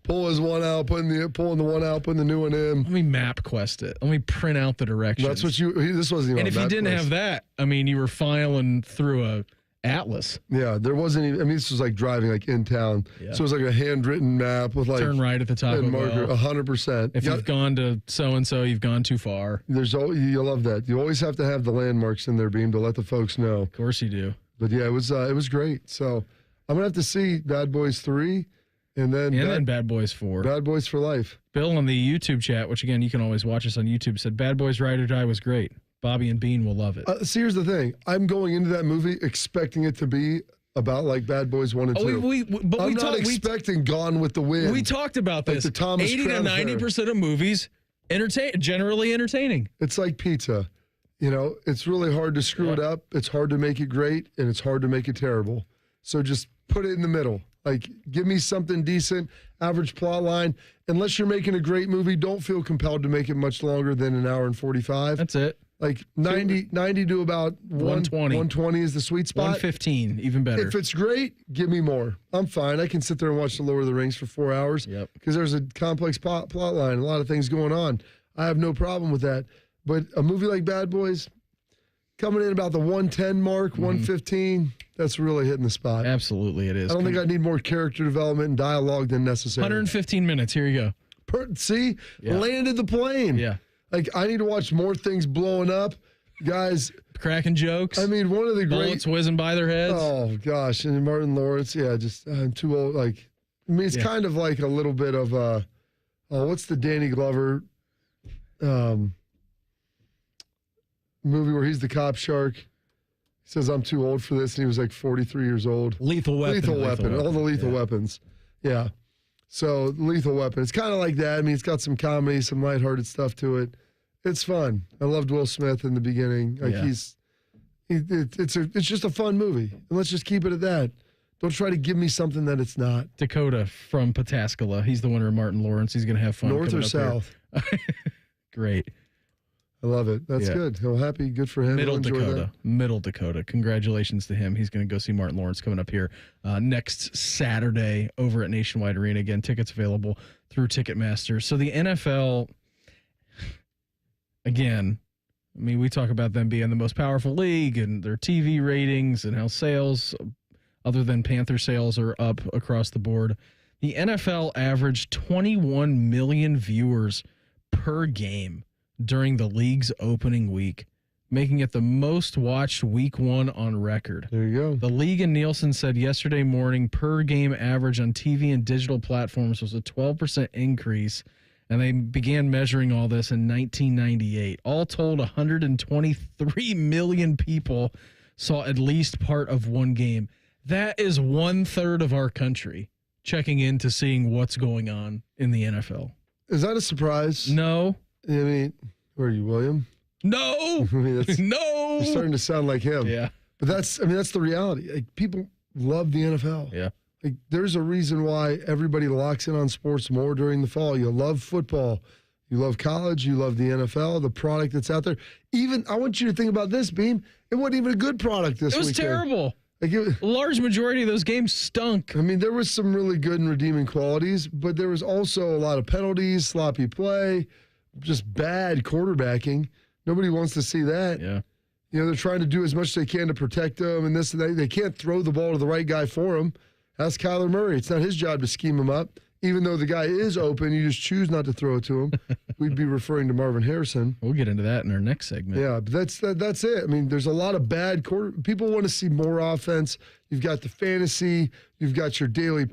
Pull his one out, pulling the one out, putting the new one in. Let me map quest it. Let me print out the directions. That's what this wasn't even. And if you didn't have that, I mean, you were filing through a atlas. Yeah, there wasn't even. I mean, this was like driving like in town. Yeah. So it was like a handwritten map with like turn right at the top of marker. 100%. If you've gone to so and so, you've gone too far. You love that. You always have to have the landmarks in there, Beam, to let the folks know. Of course you do. But yeah, it was great. So I'm gonna have to see Bad Boys 3. And then Bad Boys 4. Bad Boys for Life. Bill on the YouTube chat, which again, you can always watch us on YouTube, said Bad Boys Ride or Die was great. Bobby and Bean will love it. See, here's the thing. I'm going into that movie expecting it to be about like Bad Boys 1 and 2. I'm not expecting Gone with the Wind. We talked about this. Like the Thomas 80 to 90% of movies generally entertaining. It's like pizza. You know, it's really hard to screw it up. It's hard to make it great, and it's hard to make it terrible. So just put it in the middle. Like, give me something decent, average plot line. Unless you're making a great movie, don't feel compelled to make it much longer than an hour and 45. That's it. Like 90 to about 120. 120 is the sweet spot. 115, even better. If it's great, give me more. I'm fine. I can sit there and watch The Lord of the Rings for 4 hours. Yep. Because there's a complex plot line, a lot of things going on. I have no problem with that. But a movie like Bad Boys, coming in about the 110 mark, 115, that's really hitting the spot. Absolutely, it is. I don't think I need more character development and dialogue than necessary. 115 minutes. Here you go. Landed the plane. Yeah. Like, I need to watch more things blowing up. Guys. Cracking jokes. I mean, one of the bullets whizzing by their heads. Oh, gosh. And Martin Lawrence, I'm too old. Like, I mean, it's kind of like a little bit of what's the Danny Glover movie where he's the cop shark? He says, I'm too old for this, and he was like 43 years old. Lethal Weapon. All the lethal weapons. Yeah. So, Lethal Weapon. It's kind of like that. I mean, it's got some comedy, some lighthearted stuff to it. It's fun. I loved Will Smith in the beginning. Like it's just a fun movie. And let's just keep it at that. Don't try to give me something that it's not. Dakota from Pataskala. He's the winner of Martin Lawrence. He's going to have fun. North or south? Great. I love it. That's good. He'll happy. Good for him. Middle Dakota. Congratulations to him. He's going to go see Martin Lawrence coming up here next Saturday over at Nationwide Arena. Again, tickets available through Ticketmaster. So the NFL, again, I mean, we talk about them being the most powerful league and their TV ratings and how sales, other than Panther sales, are up across the board. The NFL averaged 21 million viewers per game during the league's opening week, making it the most watched week one on record. There you go. The league and Nielsen said yesterday morning per game average on TV and digital platforms was a 12% increase, and they began measuring all this in 1998. All told, 123 million people saw at least part of one game. That is 1/3 of our country checking in to seeing what's going on in the NFL. Is that a surprise? No. I mean, where are you, William? No. I mean, No. You're starting to sound like him. Yeah. But that's the reality. Like, people love the NFL. Yeah. Like, there's a reason why everybody locks in on sports more during the fall. You love football. You love college. You love the NFL, the product that's out there. Even, I want you to think about this, Beam. It wasn't even a good product this weekend. It was terrible. Like, a large majority of those games stunk. I mean, there was some really good and redeeming qualities, but there was also a lot of penalties, sloppy play, just bad quarterbacking. Nobody wants to see that. Yeah. You know, they're trying to do as much as they can to protect them and this and that. They can't throw the ball to the right guy for them. Ask Kyler Murray. It's not his job to scheme him up. Even though the guy is open, you just choose not to throw it to him. We'd be referring to Marvin Harrison. We'll get into that in our next segment. Yeah, but that's it. I mean, there's a lot of bad people want to see more offense. You've got the fantasy. You've got your daily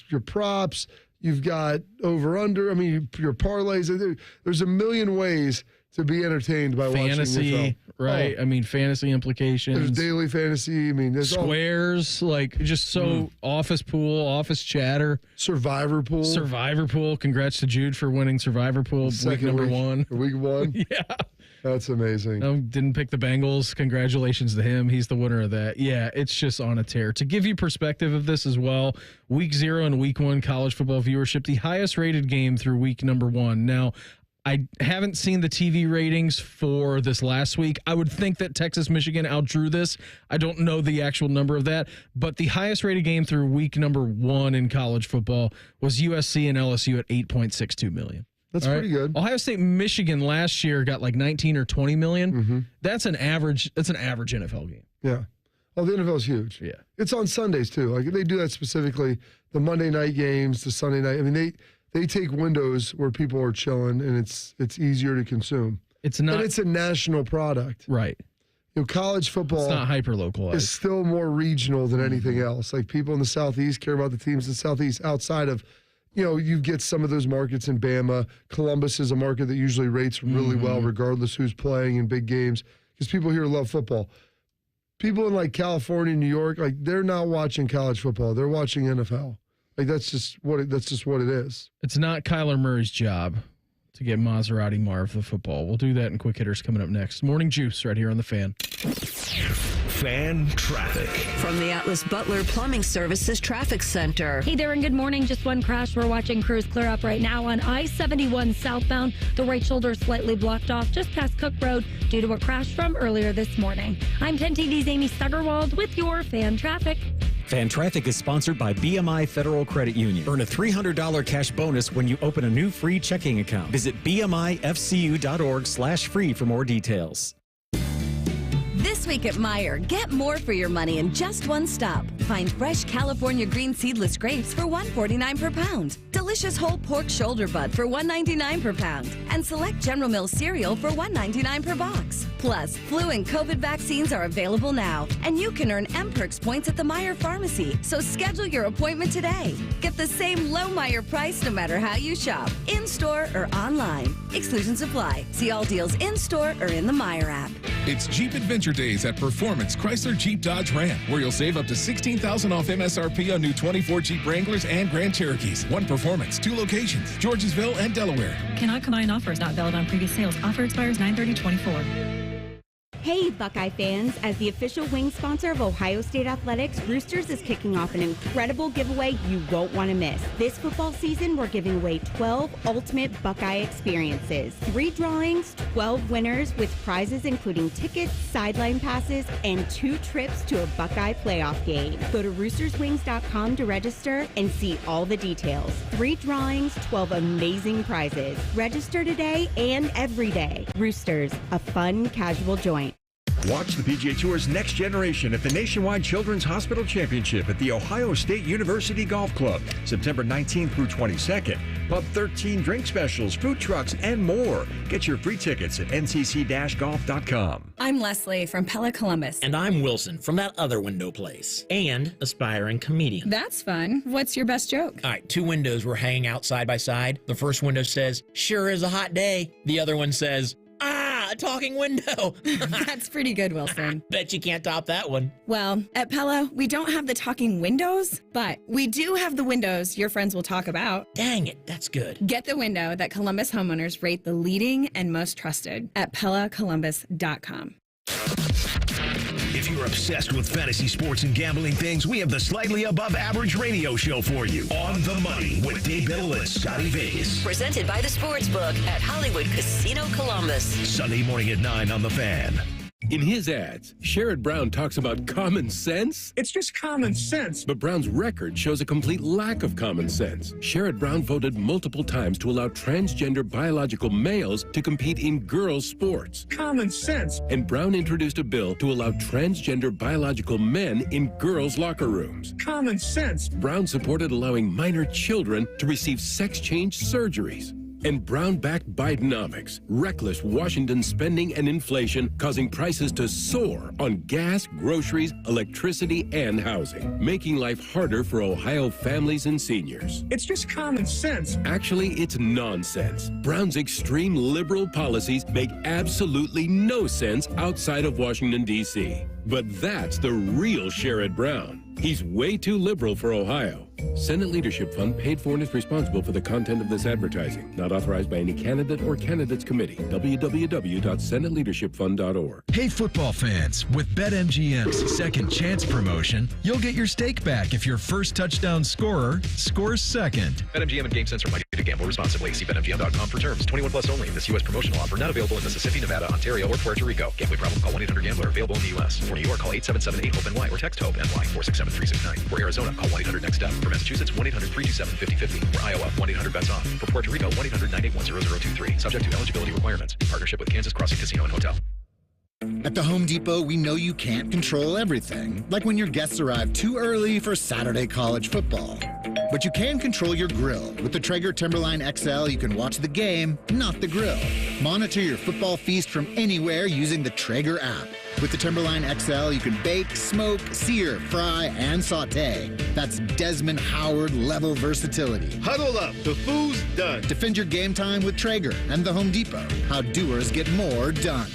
your props. You've got over-under. I mean, your parlays. There's a million ways to be entertained by fantasy, watching NFL. Right? I mean, fantasy implications. There's daily fantasy. I mean, there's squares, just office pool, office chatter. Survivor pool. Congrats to Jude for winning Survivor pool week number 1. Week 1? Yeah. That's amazing. Didn't pick the Bengals. Congratulations to him. He's the winner of that. Yeah, it's just on a tear. To give you perspective of this as well, week 0 and week 1 college football viewership, the highest rated game through week number 1. Now, I haven't seen the TV ratings for this last week. I would think that Texas-Michigan outdrew this. I don't know the actual number of that, but the highest rated game through week number 1 in college football was USC and LSU at 8.62 million. That's pretty good. Ohio State, Michigan last year got like 19 or 20 million. Mm-hmm. That's an average NFL game. Yeah. Oh, the NFL is huge. Yeah. It's on Sundays too. Like, they do that specifically. The Monday night games, the Sunday night. I mean, they take windows where people are chilling and it's easier to consume. It's not. And it's a national product. Right. You know, college football. It's not hyper localized. Is still more regional than anything else. Like, people in the Southeast care about the teams in the Southeast outside of, you get some of those markets in Bama. Columbus is a market that usually rates really well, regardless who's playing in big games, because people here love football. People in like California, New York, like, they're not watching college football. They're watching NFL. Like, that's just what it is. It's not Kyler Murray's job to get Maserati Marv the football. We'll do that in Quick Hitters coming up next. Morning Juice right here on the Fan. Fan traffic. From the Atlas Butler Plumbing Services Traffic Center. Hey there and good morning. Just one crash. We're watching crews clear up right now on I-71 southbound. The right shoulder is slightly blocked off just past Cook Road due to a crash from earlier this morning. I'm 10 TV's Amy Stuggerwald with your Fan Traffic. Fan Traffic is sponsored by BMI Federal Credit Union. Earn a $300 cash bonus when you open a new free checking account. Visit bmifcu.org/free for more details. This week at Meijer, get more for your money in just one stop. Find fresh California green seedless grapes for $1.49 per pound. Delicious whole pork shoulder butt for $1.99 per pound. And select General Mills cereal for $1.99 per box. Plus, flu and COVID vaccines are available now. And you can earn M-Perks points at the Meijer Pharmacy. So schedule your appointment today. Get the same low Meijer price no matter how you shop, in-store or online. Exclusions apply. See all deals in-store or in the Meijer app. It's Jeep Adventure Days at Performance Chrysler Jeep Dodge Ram, where you'll save up to $16,000 off MSRP on new 24 Jeep Wranglers and Grand Cherokees. One Performance, 2 locations, Georgesville and Delaware. Cannot combine offers not valid on previous sales. Offer expires 9/30/24. Hey, Buckeye fans. As the official wing sponsor of Ohio State Athletics, Roosters is kicking off an incredible giveaway you won't want to miss. This football season, we're giving away 12 ultimate Buckeye experiences. 3 drawings, 12 winners with prizes including tickets, sideline passes, and 2 trips to a Buckeye playoff game. Go to roosterswings.com to register and see all the details. 3 drawings, 12 amazing prizes. Register today and every day. Roosters, a fun, casual joint. Watch the PGA Tour's Next Generation at the Nationwide Children's Hospital Championship at the Ohio State University Golf Club, September 19th through 22nd. Pub 13 drink specials, food trucks, and more. Get your free tickets at ncc-golf.com. I'm Leslie from Pella Columbus. And I'm Wilson from that other window place. And aspiring comedian. That's fun. What's your best joke? All right, 2 windows were hanging out side by side. The first window says, "Sure is a hot day." The other one says, "Ah, a talking window." That's pretty good, Wilson. Bet you can't top that one. Well, at Pella, we don't have the talking windows, but we do have the windows your friends will talk about. Dang it, that's good. Get the window that Columbus homeowners rate the leading and most trusted at PellaColumbus.com. If you're obsessed with fantasy sports and gambling things, we have the slightly above average radio show for you. On the Money with Dave Biddle and Scotty Vegas. Presented by the Sportsbook at Hollywood Casino Columbus. Sunday morning at 9 on The Fan. In his ads, Sherrod Brown talks about common sense. It's just common sense. But Brown's record shows a complete lack of common sense. Sherrod Brown voted multiple times to allow transgender biological males to compete in girls' sports. Common sense. And Brown introduced a bill to allow transgender biological men in girls' locker rooms. Common sense. Brown supported allowing minor children to receive sex change surgeries. And Brown backed Bidenomics, reckless Washington spending and inflation causing prices to soar on gas, groceries, electricity, and housing, making life harder for Ohio families and seniors. It's just common sense. Actually, it's nonsense. Brown's extreme liberal policies make absolutely no sense outside of Washington, D.C. But that's the real Sherrod Brown. He's way too liberal for Ohio. Senate Leadership Fund paid for and is responsible for the content of this advertising. Not authorized by any candidate or candidates committee. www.senateleadershipfund.org. Hey football fans, with BetMGM's Second Chance promotion, you'll get your stake back if your first touchdown scorer scores second. BetMGM and GameSense remind you to gamble responsibly. See BetMGM.com for terms. 21 plus only. This U.S. promotional offer not available in Mississippi, Nevada, Ontario, or Puerto Rico. Gambling problem? Call 1-800-GAMBLER. Available in the U.S. For New York, call 877-8-HOPE-NY or text HOPE-NY 467-369. For Arizona, call 1-800-NEXT-STEP. For Massachusetts, 1-800-327-5050. For Iowa, 1-800-BETS-OFF. For Puerto Rico, 1-800-981-0023. Subject to eligibility requirements. In partnership with Kansas Crossing Casino and Hotel. At the Home Depot, we know you can't control everything, like when your guests arrive too early for Saturday college football. But you can control your grill. With the Traeger Timberline XL, you can watch the game, not the grill. Monitor your football feast from anywhere using the Traeger app. With the Timberline XL, you can bake, smoke, sear, fry, and saute. That's Desmond Howard level versatility. Huddle up, the food's done. Defend your game time with Traeger and the Home Depot. How doers get more done.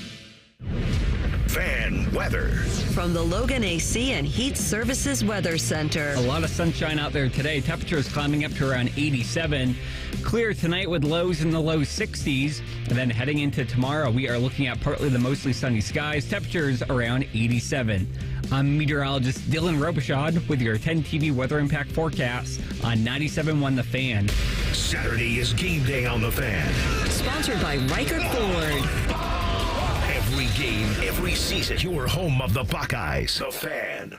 Fan weather. From the Logan AC and Heat Services Weather Center. A lot of sunshine out there today. Temperatures climbing up to around 87. Clear tonight with lows in the low 60s. And then heading into tomorrow, we are looking at partly to mostly sunny skies. Temperatures around 87. I'm meteorologist Dylan Robichaud with your 10 TV weather impact forecast on 97.1 The Fan. Saturday is game day on The Fan. Sponsored by Riker Ford. Every game, every season, your home of the Buckeyes. The Fan.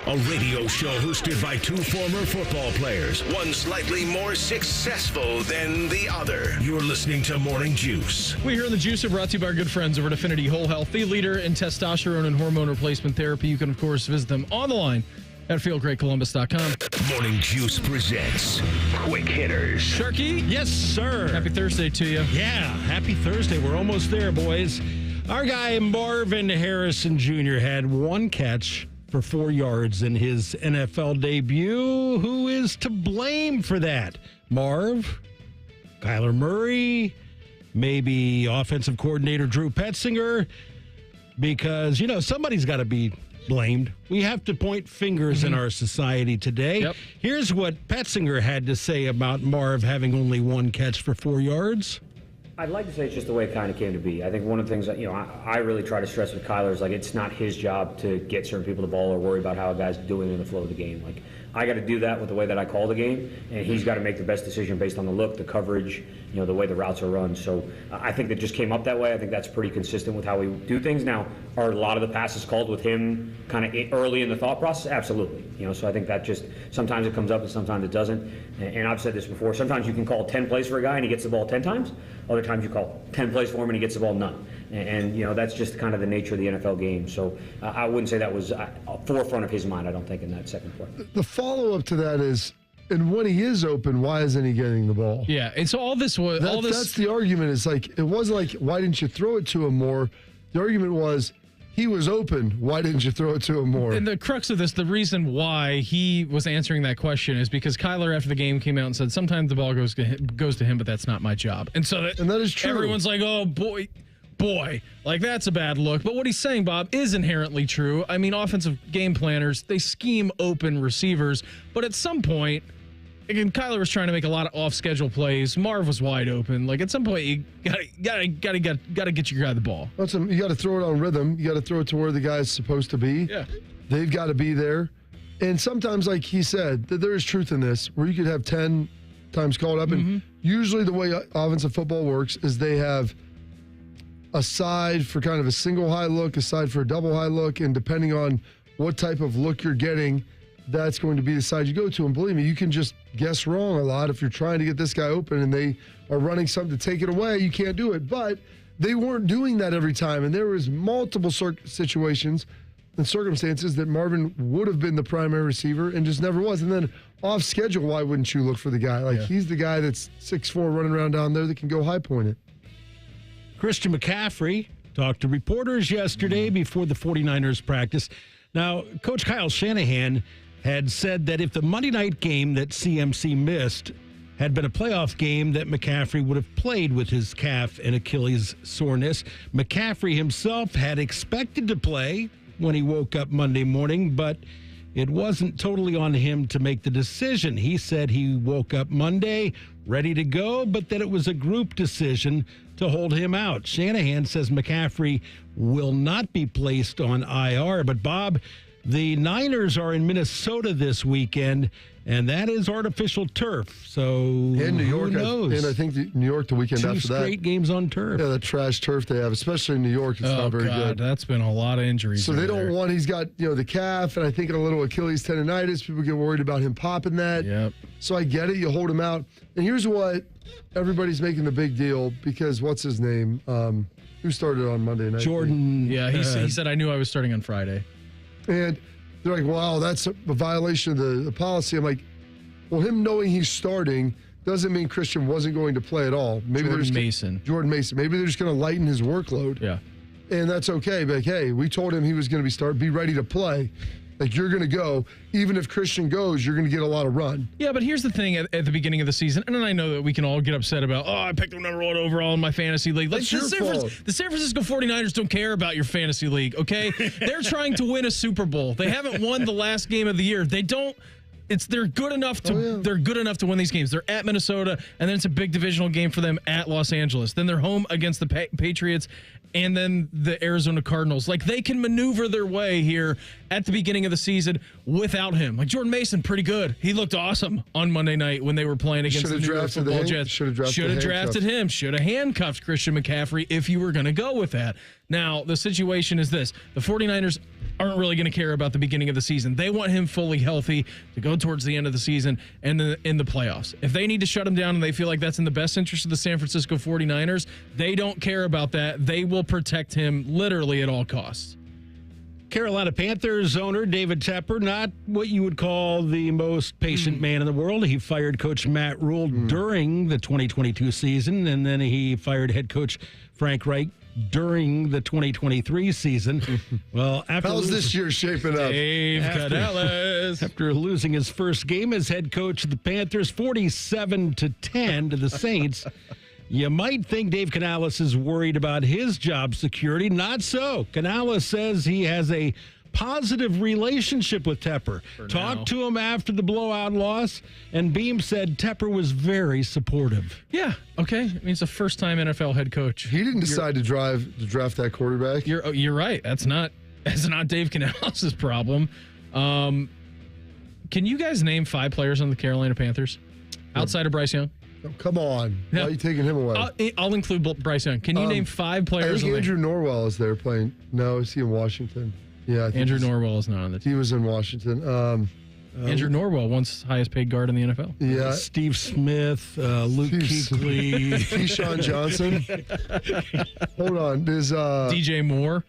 A radio show hosted by 2 former football players, one slightly more successful than the other. You're listening to Morning Juice. We here in the Juice are brought to you by our good friends over at Affinity Whole Health, the leader in testosterone and hormone replacement therapy. You can, of course, visit them on the line at feelgreatcolumbus.com. Morning Juice presents Quick Hitters. Sharky? Yes, sir. Happy Thursday to you. Yeah, happy Thursday. We're almost there, boys. Our guy Marvin Harrison Jr. had 1 catch for 4 yards in his NFL debut. Who is to blame for that? Marv? Kyler Murray? Maybe offensive coordinator Drew Petzinger? Because, somebody's got to be blamed. We have to point fingers in our society today. Yep. Here's what Petzinger had to say about Marv having only 1 catch for 4 yards. I'd like to say it's just the way it kind of came to be. I think one of the things that, I really try to stress with Kyler is, like, it's not his job to get certain people the ball or worry about how a guy's doing in the flow of the game. Like, I got to do that with the way that I call the game, and he's got to make the best decision based on the look, the coverage, the way the routes are run. So I think that just came up that way. I think that's pretty consistent with how we do things. Now, are a lot of the passes called with him kind of early in the thought process? Absolutely. So I think that just sometimes it comes up and sometimes it doesn't. And I've said this before. Sometimes you can call 10 plays for a guy and he gets the ball 10 times. Other times you call 10 plays for him and he gets the ball none. And that's just kind of the nature of the NFL game. So I wouldn't say that was forefront of his mind, I don't think, in that second play. The follow-up to that is, and when he is open, why isn't he getting the ball? Yeah, and so all this was... That's the argument. It's like, it wasn't like, why didn't you throw it to him more? The argument was, he was open. Why didn't you throw it to him more? And the crux of this, the reason why he was answering that question is because Kyler, after the game, came out and said, sometimes the ball goes to him, but that's not my job. And so that is true. Everyone's like, oh, boy, like that's a bad look. But what he's saying, Bob, is inherently true. I mean, offensive game planners, they scheme open receivers, but at some point, again, Kyler was trying to make a lot of off-schedule plays. Marv was wide open. Like, at some point, you gotta get your guy the ball. You got to throw it on rhythm. You got to throw it to where the guy's supposed to be. Yeah, they've got to be there. And sometimes, like he said, there is truth in this, where you could have 10 times called up. And usually, the way offensive football works is they have a side for kind of a single high look, a side for a double high look, and depending on what type of look you're getting, that's going to be the side you go to. And believe me, you can just guess wrong a lot. If you're trying to get this guy open and they are running something to take it away, you can't do it. But they weren't doing that every time. And there was multiple situations and circumstances that Marvin would have been the primary receiver and just never was. And then off schedule, why wouldn't you look for the guy? Like, he's the guy that's 6'4", running around down there that can go high point it. Christian McCaffrey talked to reporters yesterday before the 49ers practice. Now, Coach Kyle Shanahan had said that if the Monday night game that CMC missed had been a playoff game, that McCaffrey would have played with his calf and Achilles soreness. McCaffrey himself had expected to play when he woke up Monday morning, but it wasn't totally on him to make the decision. He said he woke up Monday ready to go, but that it was a group decision to hold him out. Shanahan says McCaffrey will not be placed on IR. But, Bob, the Niners are in Minnesota this weekend, and that is artificial turf. So, in New York, who knows? And I think New York the weekend after that. 2 straight games on turf. Yeah, the trash turf they have, especially in New York, it's not very good. That's been a lot of injuries. So they don't want, he's got, the calf, and I think a little Achilles tendonitis. People get worried about him popping that. Yep. So I get it. You hold him out. And here's what everybody's making the big deal, because what's his name? Who started on Monday night? Jordan. Yeah, he said, I knew I was starting on Friday. And they're like, wow, that's a violation of the policy. I'm like, well, him knowing he's starting doesn't mean Christian wasn't going to play at all. Maybe Jordan Mason. Maybe they're just going to lighten his workload. Yeah. And that's okay. But, like, hey, we told him he was going to be ready to play. Like, you're going to go. Even if Christian goes, you're going to get a lot of run. Yeah, but here's the thing at the beginning of the season, and I know that we can all get upset about, I picked him number 1 overall in my fantasy league. Like, the San Francisco 49ers don't care about your fantasy league, okay? They're trying to win a Super Bowl. They haven't won the last game of the year. They're good enough to win these games. They're at Minnesota, and then it's a big divisional game for them at Los Angeles. Then they're home against the Patriots, and then the Arizona Cardinals. Like, they can maneuver their way here at the beginning of the season without him. Like, Jordan Mason, pretty good. He looked awesome on Monday night when they were playing against the New York Football Jets. Should have drafted him. Should have handcuffed Christian McCaffrey if you were going to go with that. Now, the situation is this. The 49ers aren't really going to care about the beginning of the season. They want him fully healthy to go towards the end of the season and then in the playoffs. If they need to shut him down and they feel like that's in the best interest of the San Francisco 49ers, they don't care about that. They will protect him literally at all costs. Carolina Panthers owner David Tepper, not what you would call the most patient man in the world. He fired Coach Matt Rule during the 2022 season, and then he fired head coach Frank Reich during the 2023 season. Well, how's this year shaping up? Dave Canales. After losing his first game as head coach of the Panthers, 47-10 to the Saints, you might think Dave Canales is worried about his job security. Not so. Canales says he has a positive relationship with Tepper. Talked to him after the blowout loss, and Beam said Tepper was very supportive. Yeah, okay. I mean, it's a first-time NFL head coach. He didn't decide to draft that quarterback. You're right. That's not Dave Canales' problem. Can you guys name 5 players on the Carolina Panthers outside of Bryce Young? Oh, come on. Why are you taking him away? I'll include Bryce Young. Can you name 5 players? I think Andrew Norwell is there playing. No, is he in Washington? Yeah, I think Andrew Norwell is not on the team. He was in Washington. Andrew Norwell, once highest paid guard in the NFL. Yeah. Steve Smith, Luke Kuechly. Keyshawn Johnson. Hold on. There's DJ Moore.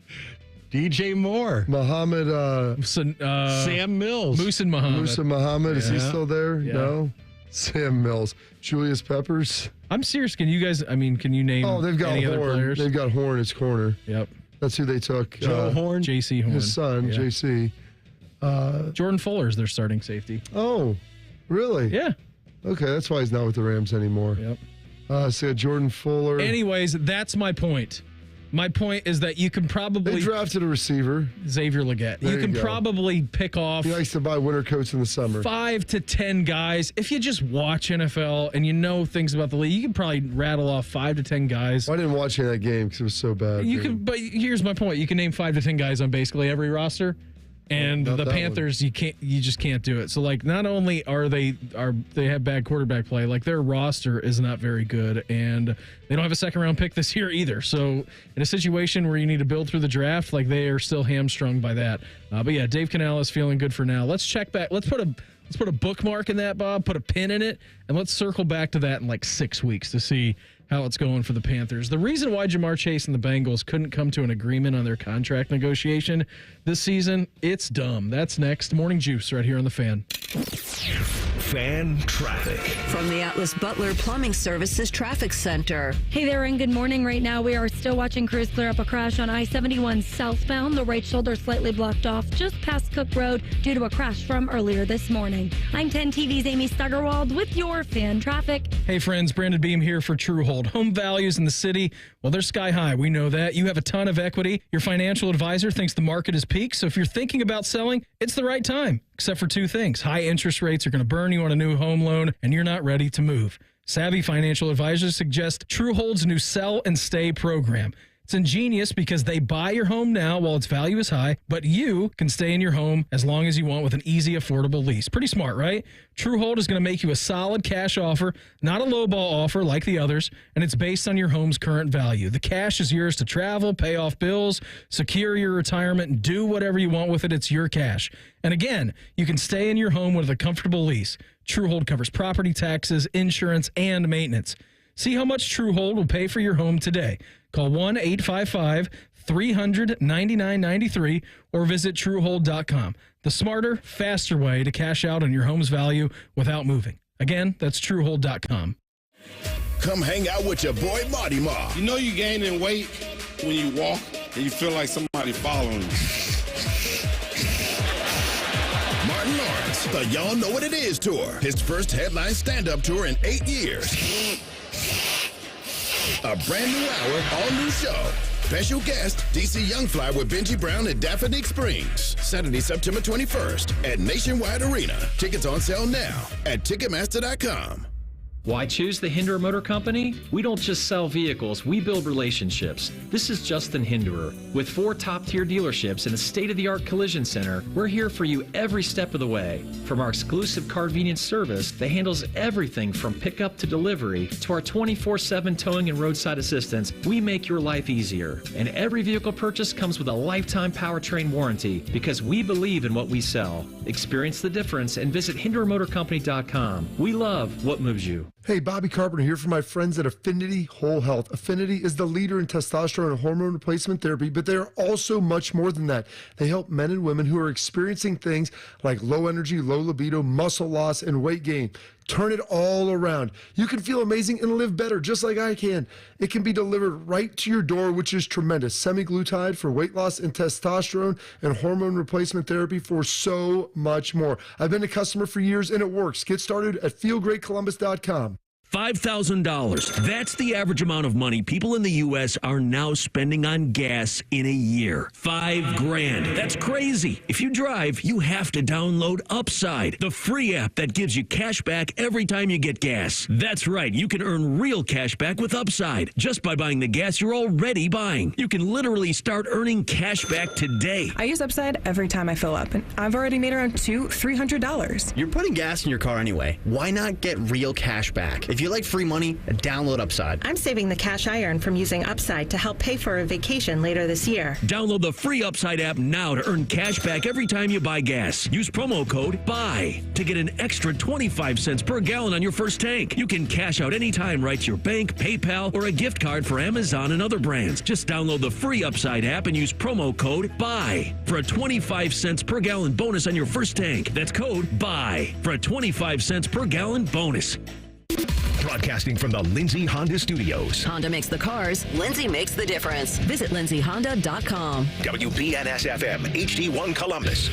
Muhammad. Sam Mills. Musa Muhammad. Is he still there? Yeah. No. Sam Mills. Julius Peppers. I'm serious. Can you name they've got any other Horn. players? They've got Horn as corner. Yep. That's who they took. Joe Horn. J.C. Horn. His son, yeah. J.C. Jordan Fuller is their starting safety. Oh, really? Yeah. Okay, that's why he's not with the Rams anymore. Yep. So Jordan Fuller. Anyways, that's my point. My point is that you can probably... They drafted a receiver. Xavier Legette. There You can you go. probably pick off... He likes to buy winter coats in the summer. 5 to 10 guys. If you just watch NFL and you know things about the league, you can probably rattle off 5 to 10 guys. I didn't watch any of that game because it was so bad. But here's my point. You can name 5 to 10 guys on basically every roster. And Not the that Panthers, you just can't do it. So like, not only they have bad quarterback play, like their roster is not very good, and they don't have a second round pick this year either. So in a situation where you need to build through the draft, like they are still hamstrung by that. But yeah, Dave Canales feeling good for now. Let's check back. Let's put a bookmark in that, Bob. Put a pin in it, and let's circle back to that in like 6 weeks to see how it's going for the Panthers. The reason why Jamar Chase and the Bengals couldn't come to an agreement on their contract negotiation this season, it's dumb. That's next. Morning Juice right here on The Fan. Fan traffic. From the Atlas Butler Plumbing Services Traffic Center. Hey there, and good morning. Right now, we are still watching crews clear up a crash on I-71 southbound. The right shoulder slightly blocked off just past Cook Road due to a crash from earlier this morning. I'm 10 TV's Amy Stuggerwald with your fan traffic. Hey friends, Brandon Beam here for Truehold. Home values in the city, well, they're sky high. We know that. You have a ton of equity. Your financial advisor thinks the market is peaked. So if you're thinking about selling, it's the right time. Except for 2 things. High interest rates are going to burn you on a new home loan, and you're not ready to move. Savvy financial advisors suggest Truehold's new Sell and Stay program. It's ingenious because they buy your home now while its value is high, but you can stay in your home as long as you want with an easy, affordable lease. Pretty smart, right? Truehold is going to make you a solid cash offer, not a lowball offer like the others, and it's based on your home's current value. The cash is yours to travel, pay off bills, secure your retirement, and do whatever you want with it. It's your cash. And again, you can stay in your home with a comfortable lease. Truehold covers property taxes, insurance, and maintenance. See how much Truehold will pay for your home today. Call 1-855-300-9993 or visit Truehold.com. The smarter, faster way to cash out on your home's value without moving. Again, that's Truehold.com. Come hang out with your boy Marty Ma. You know you gaining weight when you walk and you feel like somebody following you. Martin Lawrence, the Y'all Know What It Is tour. His first headline stand-up tour in 8 years. A brand new hour, all new show. Special guest, DC Young Fly with Benji Brown at Daphne Springs. Saturday, September 21st at Nationwide Arena. Tickets on sale now at Ticketmaster.com. Why choose the Hinderer Motor Company? We don't just sell vehicles, we build relationships. This is Justin Hinderer. With 4 top-tier dealerships and a state-of-the-art collision center, we're here for you every step of the way. From our exclusive convenience service that handles everything from pickup to delivery, to our 24/7 towing and roadside assistance, we make your life easier. And every vehicle purchase comes with a lifetime powertrain warranty because we believe in what we sell. Experience the difference and visit HindererMotorCompany.com. We love what moves you. Hey, Bobby Carpenter here for my friends at Affinity Whole Health. Affinity is the leader in testosterone and hormone replacement therapy, but they are also much more than that. They help men and women who are experiencing things like low energy, low libido, muscle loss, and weight gain. Turn it all around. You can feel amazing and live better, just like I can. It can be delivered right to your door, which is tremendous. Semaglutide for weight loss and testosterone and hormone replacement therapy for so much more. I've been a customer for years, and it works. Get started at feelgreatcolumbus.com. $5,000. That's the average amount of money people in the U.S. are now spending on gas in a year. $5,000. That's crazy. If you drive, you have to download Upside, the free app that gives you cash back every time you get gas. That's right. You can earn real cash back with Upside just by buying the gas you're already buying. You can literally start earning cash back today. I use Upside every time I fill up, and I've already made around $300. You're putting gas in your car anyway. Why not get real cash back? If you like free money, download Upside. I'm saving the cash I earn from using Upside to help pay for a vacation later this year. Download the free Upside app now to earn cash back every time you buy gas. Use promo code BUY to get an extra 25 cents per gallon on your first tank. You can cash out anytime right to your bank, PayPal, or a gift card for Amazon and other brands. Just download the free Upside app and use promo code BUY for a 25 cents per gallon bonus on your first tank. That's code BUY for a 25 cents per gallon bonus. Broadcasting from the Lindsay Honda Studios. Honda makes the cars. Lindsay makes the difference. Visit lindsayhonda.com. WBNS-FM, HD1 Columbus.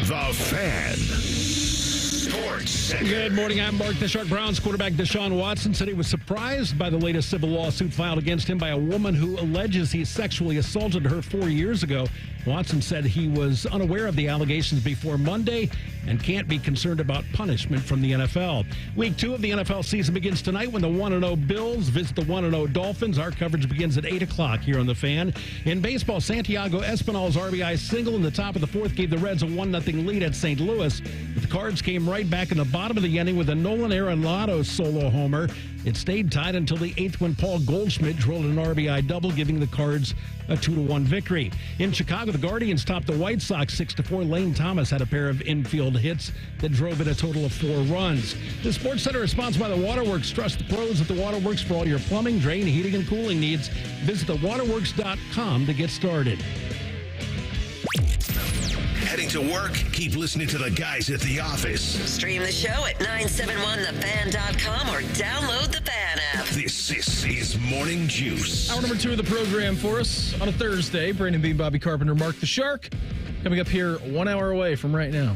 The Fan. Sports Center. Good morning. I'm Mark. The Shark Browns quarterback Deshaun Watson said he was surprised by the latest civil lawsuit filed against him by a woman who alleges he sexually assaulted her 4 years ago. Watson said he was unaware of the allegations before Monday and can't be concerned about punishment from the NFL. Week 2 of the NFL season begins tonight when the 1-0 Bills visit the 1-0 Dolphins. Our coverage begins at 8 o'clock here on The Fan. In baseball, Santiago Espinal's RBI single in the top of the fourth gave the Reds a 1-0 lead at St. Louis. But the Cards came right back in the bottom of the inning with a Nolan Arenado solo homer. It stayed tied until the 8th when Paul Goldschmidt drilled an RBI double, giving the Cards a 2-1 victory. In Chicago, the Guardians topped the White Sox 6-4. Lane Thomas had a pair of infield hits that drove in a total of 4 runs. The Sports Center is sponsored by the Waterworks. Trust the pros at the Waterworks for all your plumbing, drain, heating, and cooling needs. Visit thewaterworks.com to get started. Heading to work? Keep listening to the guys at the office. Stream the show at 971thefan.com or download the Fan app. This is Morning Juice. Hour number 2 of the program for us on a Thursday. Brandon Bean, Bobby Carpenter, Mark the Shark. Coming up here 1 hour away from right now,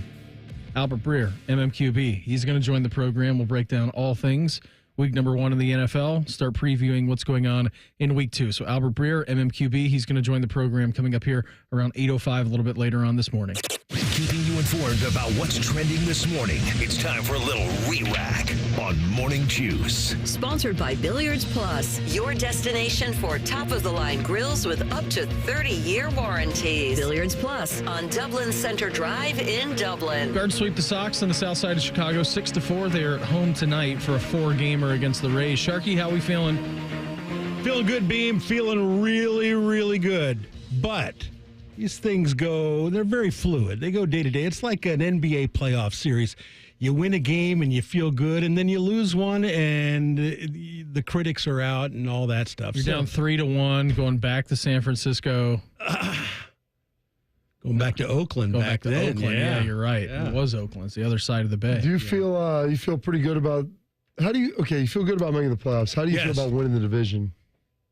Albert Breer, MMQB. He's going to join the program. We'll break down all things week number 1 in the NFL, start previewing what's going on in week 2. So Albert Breer, MMQB, he's going to join the program coming up here around 8:05 a little bit later on this morning. Keeping you informed about what's trending this morning. It's time for a little re-rack on Morning Juice. Sponsored by Billiards Plus, your destination for top-of-the-line grills with up to 30-year warranties. Billiards Plus on Dublin Center Drive in Dublin. Guards sweep the Sox on the south side of Chicago 6-4. They are at home tonight for a 4-gamer against the Rays. Sharky, how we feeling? Feeling good, Beam. Feeling really, really good. But these things they're very fluid. They go day to day. It's like an NBA playoff series. You win a game and you feel good, and then you lose one and the critics are out and all that stuff. You're down 3-1, going back to San Francisco. Going back to Oakland back then. Oakland. Yeah, you're right. Yeah. It was Oakland. It's the other side of the bay. Do you feel you feel pretty good about you feel good about making the playoffs. How do you feel about winning the division?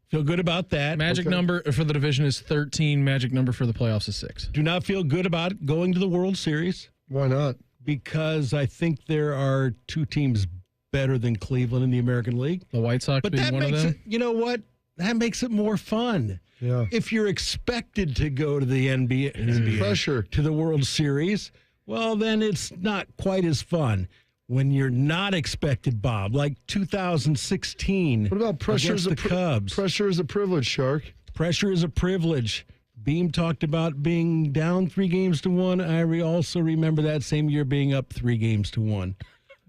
Feel good about that. Magic number for the division is 13. Magic number for the playoffs is 6. Do not feel good about going to the World Series. Why not? Because I think there are 2 teams better than Cleveland in the American League. The White Sox being one of them? You know what? That makes it more fun. Yeah. If you're expected to go to the NBA pressure to the World Series, well, then it's not quite as fun. When you're not expected, Bob, like 2016. What about pressure against the Cubs? Pressure is a privilege, Shark. Pressure is a privilege. Beam talked about being down 3-1. I also remember that same year being up 3-1.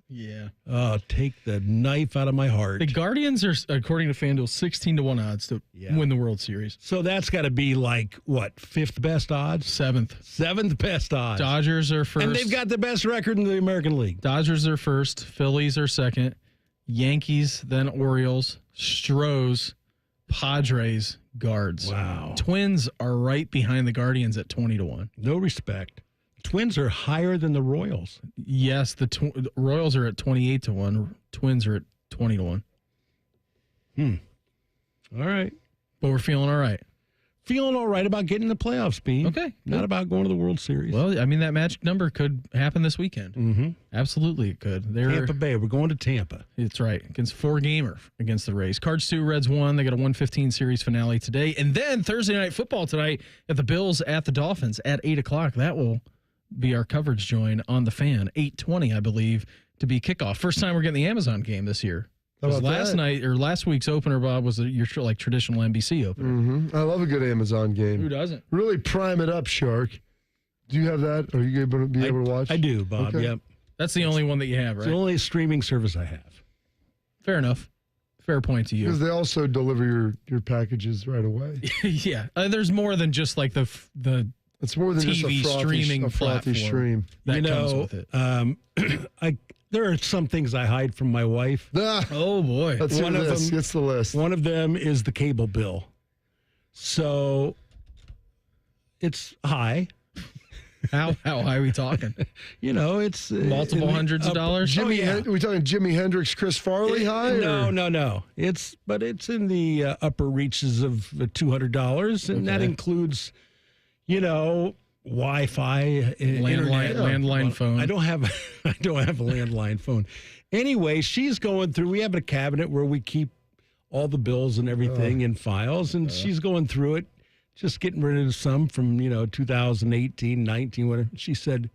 Yeah. Oh, take the knife out of my heart. The Guardians are, according to FanDuel, 16-1 odds to win the World Series. So that's got to be like, what, 5th best odds? 7th. 7th best odds. Dodgers are first. And they've got the best record in the American League. Dodgers are first. Phillies are second. Yankees, then Orioles. Stros, Padres, Guards. Wow. Twins are right behind the Guardians at 20-1. No respect. Twins are higher than the Royals. Yes, the Royals are at 28-1. Twins are at 20-1. All right. But we're feeling all right. feeling all right about getting in the playoffs, Bean. Okay. Not about going to the World Series. Well, I mean, that magic number could happen this weekend. Mm-hmm. Absolutely, it could. Tampa Bay. We're going to Tampa. It's right. Against 4-gamer against the Rays. Cards 2, Reds 1. They got a 1:15 series finale today. And then Thursday Night Football tonight at the Bills at the Dolphins at 8 o'clock. That will be our coverage join on the Fan. 8:20, I believe, to be kickoff. First time we're getting the Amazon game this year. Because last week's opener, Bob, was your traditional NBC opener. Mm-hmm. I love a good Amazon game. Who doesn't? Really prime it up, Shark. Do you have that? Are you able to be able to watch? I do, Bob. Okay. Yep. That's the only one that you have, right? It's the only streaming service I have. Fair enough. Fair point to you. Because they also deliver your packages right away. Yeah. There's more than just like the it's more than TV just a streaming frothy stream. that comes with it. There are some things I hide from my wife. Oh, boy. Let's hear this. It's the list. One of them is the cable bill. So it's high. How high are we talking? It's multiple hundreds of dollars. Are we talking Jimi Hendrix, Chris Farley high? No. It's in the upper reaches of $200, and that includes, Wi-Fi, landline phone. I don't have a landline phone. Anyway, she's going through. We have a cabinet where we keep all the bills and everything in files, and she's going through it, just getting rid of some from 2018, 19, whatever. She said,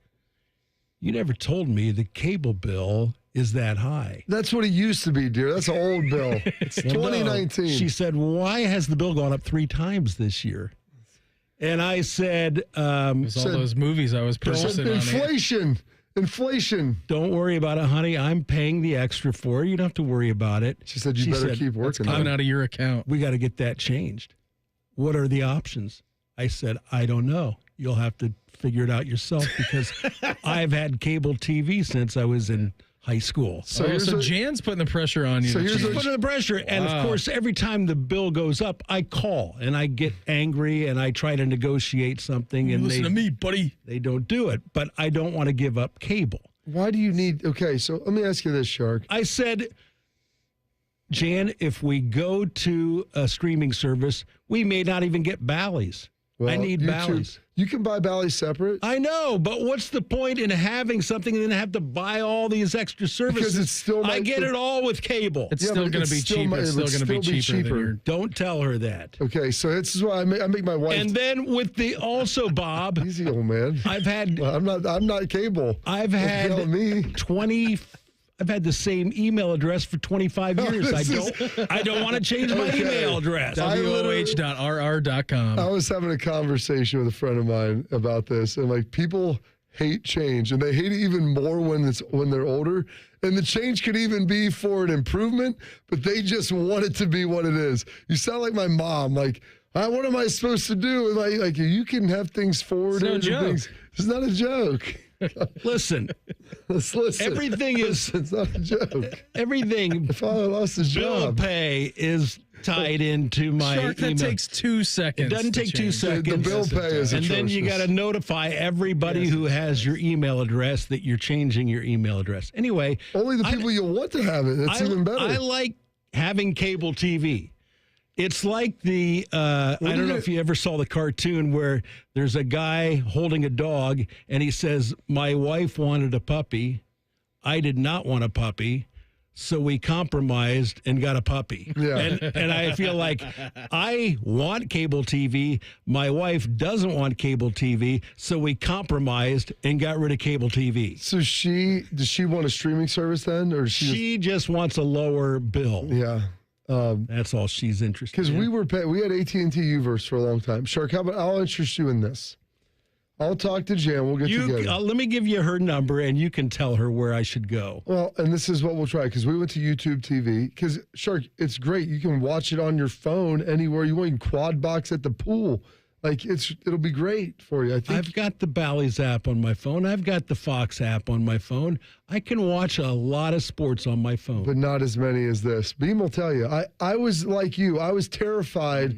"You never told me the cable bill is that high." That's what it used to be, dear. That's an old bill. It's 2019. She said, "Why has the bill gone up 3 times this year?" And I said, all those movies I was purchasing. Inflation. Don't worry about it, honey. I'm paying the extra for it. You don't have to worry about it. She said, you better keep working. Coming out of your account. We got to get that changed. What are the options? I said, I don't know. You'll have to figure it out yourself because I've had cable TV since I was in high school. So Jan's putting the pressure on you. She's putting the pressure. And of course, every time the bill goes up, I call and I get angry and I try to negotiate something. And listen to me, buddy. They don't do it. But I don't want to give up cable. Why do you need... Okay, so let me ask you this, Shark. I said, Jan, if we go to a streaming service, we may not even get Bally's. I need Bally's. You can buy Bally's separate. I know, but what's the point in having something and then have to buy all these extra services? Because it's still... I get it all with cable. It's still going to be cheaper. It's still going to be cheaper. Don't tell her that. Okay, so this is why I make my wife... And then with the... Also, Bob... Easy, old man. I've had... Well, I'm not cable. I've had 20... I've had the same email address for 25 years. I don't want to change my email address. WOH.RR.com. I was having a conversation with a friend of mine about this, and people hate change, and they hate it even more when they're older. And the change could even be for an improvement, but they just want it to be what it is. You sound like my mom. What am I supposed to do? Like you can have things forwarded. It's no joke. It's not a joke. Listen. Everything is... It's not a joke. Everything... If I lost his bill job. pay is tied into my Shark, that email. takes 2 seconds. It doesn't take 2 seconds. The bill pay is And then you got to notify everybody who has your email address that you're changing your email address. Anyway. Only the people you'll want to have it. That's even better. I like having cable TV. It's like the, I don't know if you ever saw the cartoon where there's a guy holding a dog and he says, my wife wanted a puppy. I did not want a puppy. So we compromised and got a puppy. Yeah. And I feel like I want cable TV. My wife doesn't want cable TV. So we compromised and got rid of cable TV. So does she want a streaming service then? Or she just wants a lower bill. Yeah. That's all she's interested in. Because we had AT&T Uverse for a long time. Shark, how about I'll interest you in this. I'll talk to Jan. We'll get together. Let me give you her number, and you can tell her where I should go. Well, and this is what we'll try, because we went to YouTube TV. Because, Shark, it's great. You can watch it on your phone anywhere you want. You can quad box at the pool. It'll be great for you. I think I've got the Bally's app on my phone. I've got the Fox app on my phone. I can watch a lot of sports on my phone. But not as many as this. Beam will tell you. I was like you. I was terrified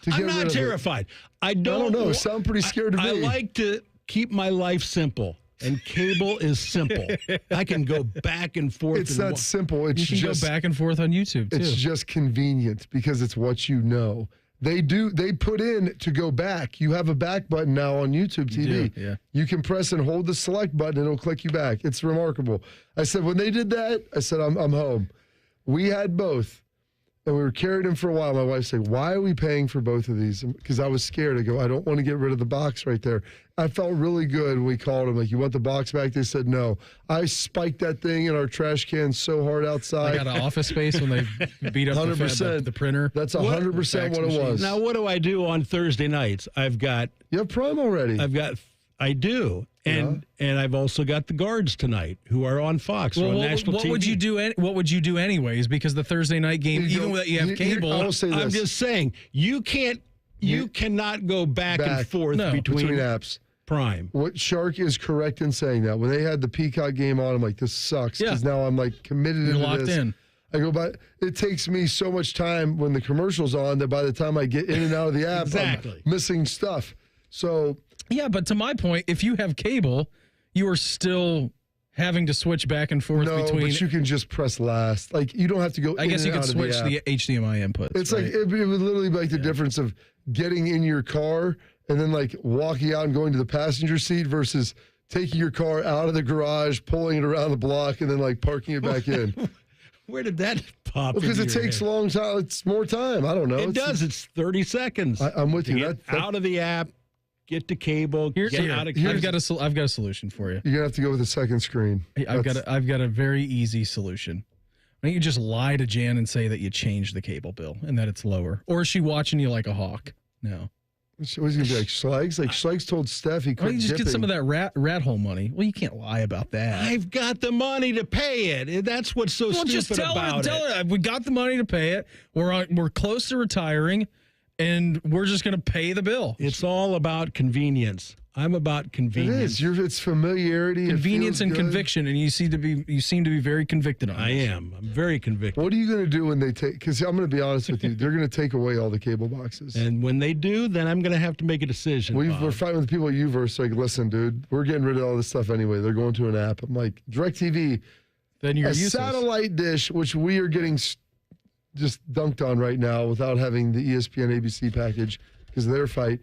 to get rid of it. I'm not terrified. I don't know. Sound pretty scared to me. I like to keep my life simple. And cable is simple. I can go back and forth. It's not simple. You can go back and forth on YouTube, too. It's just convenient because it's what you know. They put in to go back. You have a back button now on YouTube TV. Yeah. You can press and hold the select button and it'll click you back. It's remarkable. I said, when they did that, I said, I'm home. We had both. And we were carrying them for a while. My wife said, why are we paying for both of these? Because I was scared. I go, I don't want to get rid of the box right there. I felt really good when we called them. Like, you want the box back? They said, no. I spiked that thing in our trash can so hard outside. I got an Office Space when they beat up 100%. The printer. That's 100% what it was. Now, what do I do on Thursday nights? You have Prime already. I do. And I've also got the Guards tonight, who are on Fox on national TV. What would you do anyways? Because the Thursday night game, even though you have cable, I will say this. I'm just saying, you cannot go back and forth between apps. Prime. What Shark is correct in saying that. When they had the Peacock game on, I'm like, this sucks. Because now I'm like committed You're into locked this. in. I go by. It takes me so much time when the commercial's on that by the time I get in and out of the app, I'm missing stuff. So yeah, but to my point, if you have cable, you are still having to switch back and forth between. But you can just press last. Like, you don't have to go. I guess you could switch the HDMI inputs. It's like it would literally be like the difference of getting in your car and then like walking out and going to the passenger seat versus taking your car out of the garage, pulling it around the block, and then like parking it back in. Where did that pop? Because it takes a long time. It's more time. I don't know. It does. It's 30 seconds. I'm with you. Get out of the app. Get to cable. Get out of cable. I've got a solution for you. You're gonna have to go with a second screen. I've got a very easy solution. Why don't you just lie to Jan and say that you changed the cable bill and that it's lower? Or is she watching you like a hawk? No. What's he gonna be like, Schlegs? Like Schlegs told Steph he couldn't. Why don't you just get some of that rat hole money? Well, you can't lie about that. I've got the money to pay it. That's what's so stupid just tell about her, we got the money to pay it. We're close to retiring, and we're just going to pay the bill. It's all about convenience. I'm about convenience. It is. It's familiarity, convenience, and good. Conviction, and you seem to be very convicted on this. I am. I'm very convicted. What are you going to do when they take? Because I'm going to be honest with you, they're going to take away all the cable boxes. And when they do, then I'm going to have to make a decision. We're fighting with the people at Uverse. Like, listen, dude, we're getting rid of all this stuff anyway. They're going to an app. I'm like, DirecTV, then you're useless. Satellite dish, which we are getting just dunked on right now without having the ESPN ABC package because of their fight.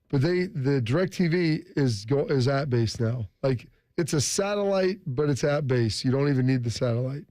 But the DirecTV is app based now. Like, it's a satellite, but it's app based. You don't even need the satellite.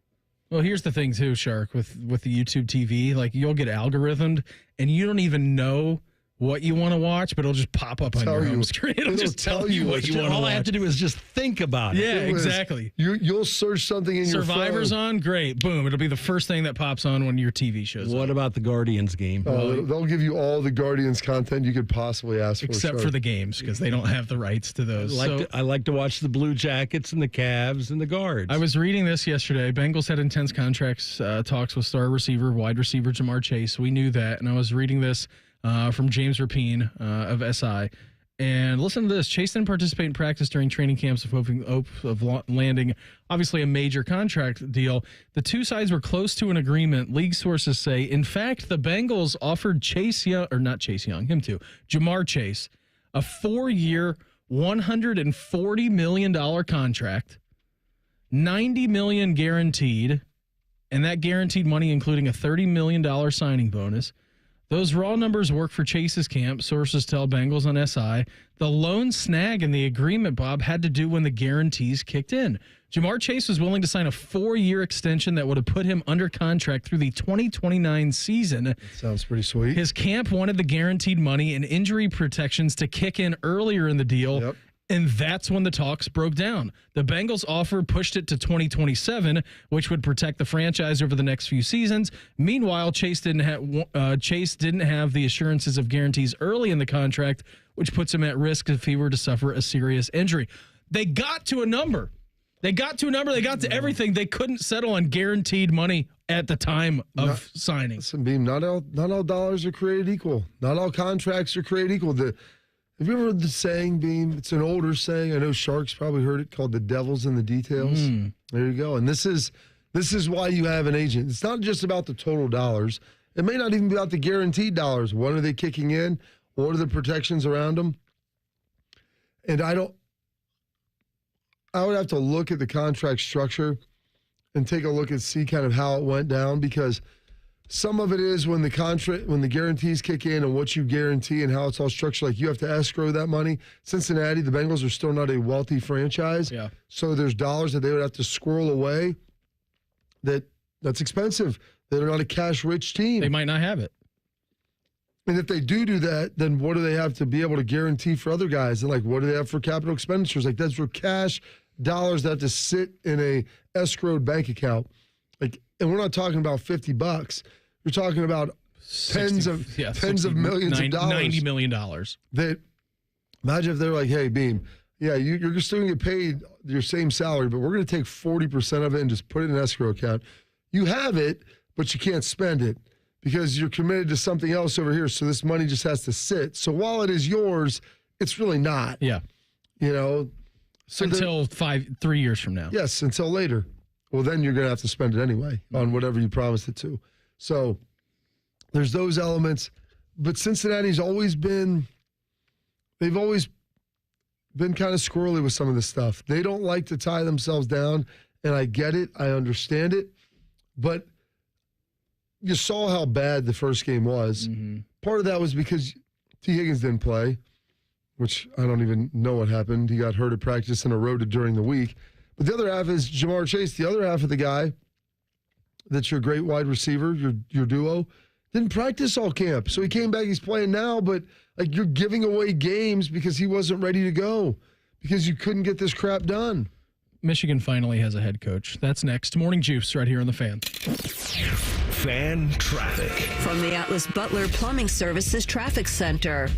Well, here's the thing too, Shark, with the YouTube TV, like you'll get algorithmed and you don't even know what you want to watch, but it'll just pop up on your home screen. It'll just tell you what you want to watch. All I have to do is just think about it. Yeah, exactly. You'll search something in Survivor's your phone. on, great. Boom. It'll be the first thing that pops on when your TV shows What about the Guardians game? They'll give you all the Guardians content you could possibly ask for. Except for the games, because they don't have the rights to those. I like to watch the Blue Jackets and the Cavs and the Guards. I was reading this yesterday. Bengals had intense contracts talks with wide receiver Jamar Chase. We knew that. And I was reading this from James Rapine of SI. And listen to this. Chase didn't participate in practice during training camps of landing, obviously, a major contract deal. The two sides were close to an agreement, league sources say. In fact, the Bengals offered Jamar Chase, a 4-year, $140 million contract, $90 million guaranteed, and that guaranteed money including a $30 million signing bonus. Those raw numbers work for Chase's camp, sources tell Bengals on SI. The lone snag in the agreement, Bob, had to do when the guarantees kicked in. Jamar Chase was willing to sign a 4-year extension that would have put him under contract through the 2029 season. That sounds pretty sweet. His camp wanted the guaranteed money and injury protections to kick in earlier in the deal. Yep. And that's when the talks broke down. The Bengals offer pushed it to 2027, which would protect the franchise over the next few seasons. Meanwhile, Chase didn't have the assurances of guarantees early in the contract, which puts him at risk if he were to suffer a serious injury. They got to a number. They got to everything. They couldn't settle on guaranteed money at the time of signing. Listen, Beam, not all dollars are created equal. Not all contracts are created equal. Have you ever heard the saying, Beam? It's an older saying. I know Sharks probably heard it, called the devil's in the details. There you go. And this is why you have an agent. It's not just about the total dollars. It may not even be about the guaranteed dollars. When are they kicking in? What are the protections around them? And I would have to look at the contract structure and take a look and see kind of how it went down, because Some of it is when the contract, when the guarantees kick in and what you guarantee and how it's all structured. Like you have to escrow that money. Cincinnati, the Bengals are still not a wealthy franchise. Yeah. So there's dollars that they would have to squirrel away. That's expensive. They're not a cash-rich team. They might not have it. And if they do that, then what do they have to be able to guarantee for other guys? And like, what do they have for capital expenditures? Like that's for cash dollars that have to sit in a escrowed bank account. Like, and we're not talking about $50. We're talking about tens of millions of dollars. $90 million. That imagine if they're like, hey, Beam, yeah, you're still going to get paid your same salary, but we're going to take 40% of it and just put it in an escrow account. You have it, but you can't spend it because you're committed to something else over here. So this money just has to sit. So while it is yours, it's really not. Yeah. You know? So until 3 years from now. Yes, until later. Well, then you're going to have to spend it anyway on whatever you promised it to. So there's those elements. But Cincinnati's always been, they've always been kind of squirrely with some of this stuff. They don't like to tie themselves down, and I get it. I understand it. But you saw how bad the first game was. Mm-hmm. Part of that was because T. Higgins didn't play, which I don't even know what happened. He got hurt at practice and eroded during the week. But the other half is Jamar Chase. The other half of the guy that's your great wide receiver, your duo, didn't practice all camp. So he came back, he's playing now, but like you're giving away games because he wasn't ready to go because you couldn't get this crap done. Michigan finally has a head coach. That's next. Morning Juice right here on The Fan. Fan traffic. From the Atlas Butler Plumbing Services Traffic Center.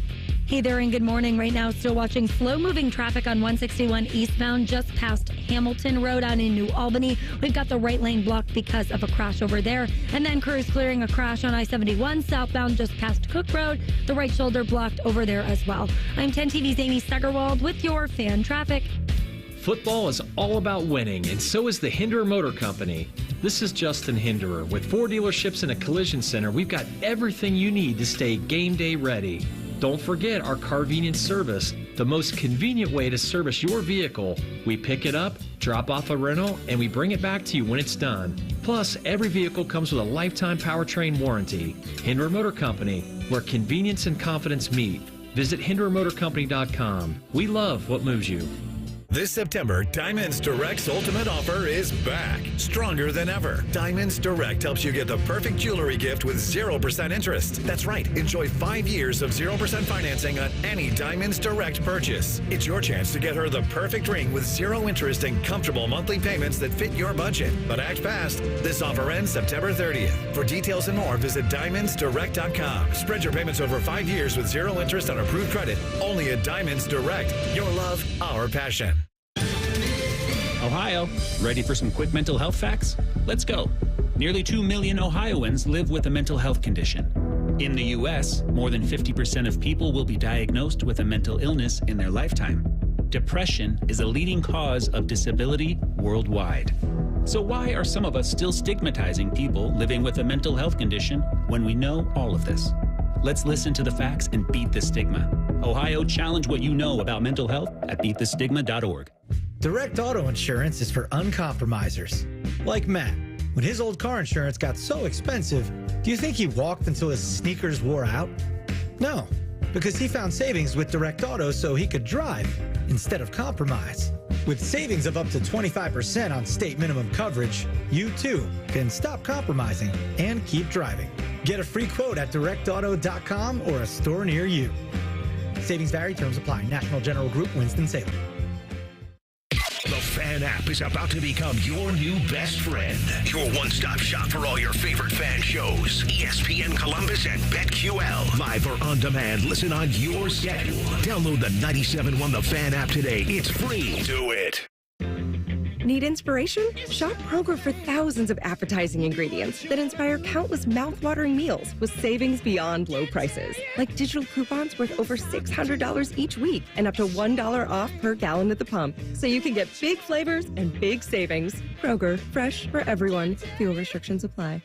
Hey there, and good morning. Right now, still watching slow-moving traffic on 161 eastbound just past Hamilton Road out in New Albany. We've got the right lane blocked because of a crash over there. And then crews clearing a crash on I-71 southbound just past Cook Road. The right shoulder blocked over there as well. I'm 10 TV's Amy Steigerwald with your fan traffic. Football is all about winning, and so is the Hinderer Motor Company. This is Justin Hinderer. With 4 dealerships and a collision center, we've got everything you need to stay game day ready. Don't forget our Carvenience service, the most convenient way to service your vehicle. We pick it up, drop off a rental, and we bring it back to you when it's done. Plus, every vehicle comes with a lifetime powertrain warranty. Hinderer Motor Company, where convenience and confidence meet. Visit HindererMotorCompany.com. We love what moves you. This September, Diamonds Direct's ultimate offer is back, stronger than ever. Diamonds Direct helps you get the perfect jewelry gift with 0% interest. That's right, enjoy 5 years of 0% financing on any Diamonds Direct purchase. It's your chance to get her the perfect ring with 0 interest and comfortable monthly payments that fit your budget. But act fast. This offer ends September 30th. For details and more, visit DiamondsDirect.com. Spread your payments over 5 years with 0 interest on approved credit. Only at Diamonds Direct. Your love, our passion. Ohio, ready for some quick mental health facts? Let's go. Nearly 2 million Ohioans live with a mental health condition. In the U.S., more than 50% of people will be diagnosed with a mental illness in their lifetime. Depression is a leading cause of disability worldwide. So why are some of us still stigmatizing people living with a mental health condition when we know all of this? Let's listen to the facts and beat the stigma. Ohio, challenge what you know about mental health at beatthestigma.org. Direct auto insurance is for uncompromisers. Like Matt. When his old car insurance got so expensive, do you think he walked until his sneakers wore out? No, because he found savings with Direct Auto so he could drive instead of compromise. With savings of up to 25% on state minimum coverage, you too can stop compromising and keep driving. Get a free quote at directauto.com or a store near you. Savings vary, terms apply. National General Group, Winston-Salem. The Fan app is about to become your new best friend. Your one-stop shop for all your favorite fan shows. ESPN Columbus and BetQL. Live or on demand, listen on your schedule. Download the 97.1 The Fan app today. It's free. Do it. Need inspiration? Shop Kroger for thousands of appetizing ingredients that inspire countless mouth-watering meals with savings beyond low prices. Like digital coupons worth over $600 each week and up to $1 off per gallon at the pump. So you can get big flavors and big savings. Kroger, fresh for everyone. Fuel restrictions apply.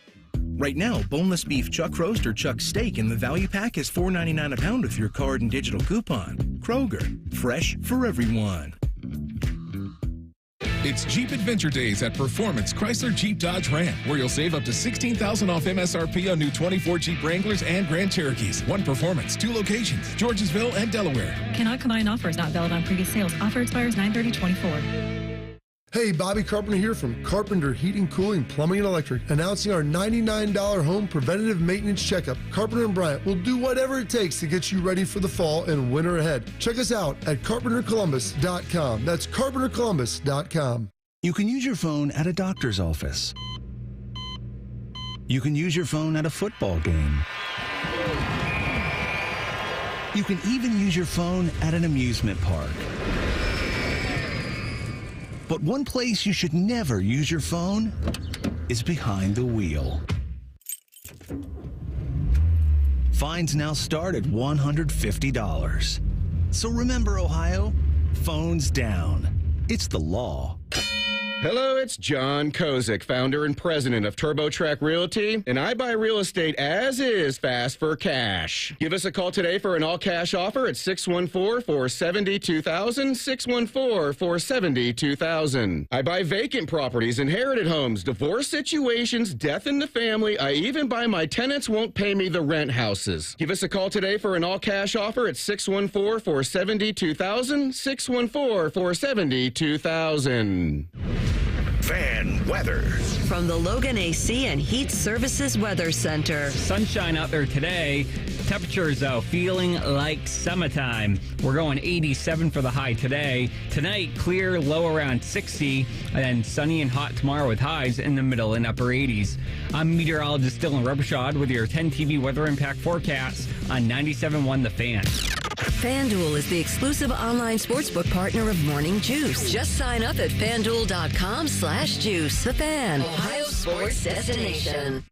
Right now, boneless beef chuck roast or chuck steak in the value pack is $4.99 a pound with your card and digital coupon. Kroger, fresh for everyone. It's Jeep Adventure Days at Performance Chrysler Jeep Dodge Ram, where you'll save up to $16,000 off MSRP on new 24 Jeep Wranglers and Grand Cherokees. One Performance, 2 locations, Georgesville and Delaware. Cannot combine offers, not valid on previous sales. Offer expires 9/30/24. Hey, Bobby Carpenter here from Carpenter Heating, Cooling, Plumbing, and Electric, announcing our $99 home preventative maintenance checkup. Carpenter and Bryant will do whatever it takes to get you ready for the fall and winter ahead. Check us out at carpentercolumbus.com. That's carpentercolumbus.com. You can use your phone at a doctor's office. You can use your phone at a football game. You can even use your phone at an amusement park. But one place you should never use your phone is behind the wheel. Fines now start at $150. So remember, Ohio, phones down. It's the law. Hello, it's John Kozik, founder and president of TurboTrack Realty, and I buy real estate as is, fast for cash. Give us a call today for an all-cash offer at 614-470-2000, 614-470-2000. I buy vacant properties, inherited homes, divorce situations, death in the family. I even buy my tenants won't pay me the rent houses. Give us a call today for an all-cash offer at 614-470-2000, 614-470-2000. Fan weather. From the Logan AC and Heat Services Weather Center. Sunshine out there today. Temperatures, though, feeling like summertime. We're going 87 for the high today. Tonight, clear, low around 60, and then sunny and hot tomorrow with highs in the middle and upper 80s. I'm meteorologist Dylan Robichaud with your 10 TV weather impact forecast on 97.1 The Fan. FanDuel is the exclusive online sportsbook partner of Morning Juice. Just sign up at FanDuel.com/juice. The Fan, Ohio sports destination.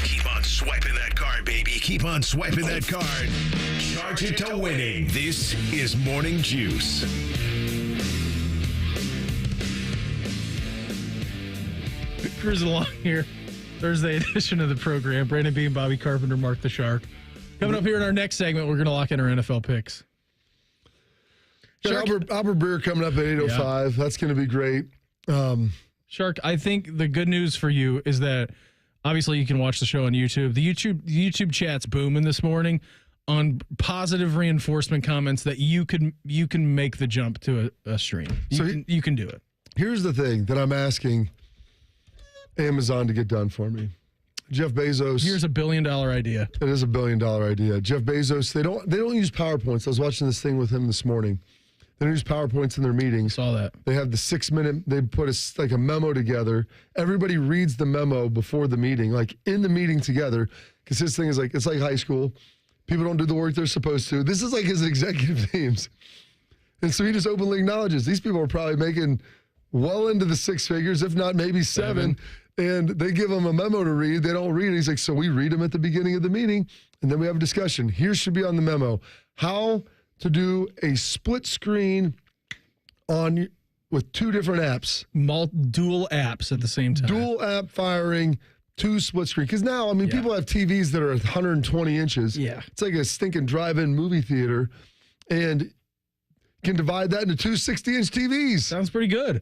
Keep on swiping that card, baby. Keep on swiping that card. Charge it to winning. This is Morning Juice. Cruising along here. Thursday edition of the program. Brandon Beam, Bobby Carpenter, Mark the Shark. Coming up here in our next segment, we're going to lock in our NFL picks. Albert Breer coming up at 8:05. Yeah. That's going to be great. Shark, I think the good news for you is that obviously you can watch the show on YouTube. The YouTube chat's booming this morning on positive reinforcement comments that you can make the jump to a stream. You can do it. Here's the thing that I'm asking Amazon to get done for me. Jeff Bezos. Here's $1 billion idea. It is $1 billion idea. Jeff Bezos. They don't use PowerPoints. I was watching this thing with him this morning. They don't use PowerPoints in their meetings. Saw that. They have the 6-minute. They put a memo together. Everybody reads the memo before the meeting, like in the meeting together. Because his thing is it's like high school. People don't do the work they're supposed to. This is like his executive teams, and so he just openly acknowledges these people are probably making well into the 6 figures, if not maybe 7. And they give them a memo to read. They don't read it. He's like, so we read them at the beginning of the meeting, and then we have a discussion. Here should be on the memo how to do a split screen with 2 different apps. Dual apps at the same time. Dual app firing, 2 split screen. Because now, people have TVs that are 120 inches. Yeah. It's like a stinking drive-in movie theater. And you can divide that into 2 60-inch TVs. Sounds pretty good.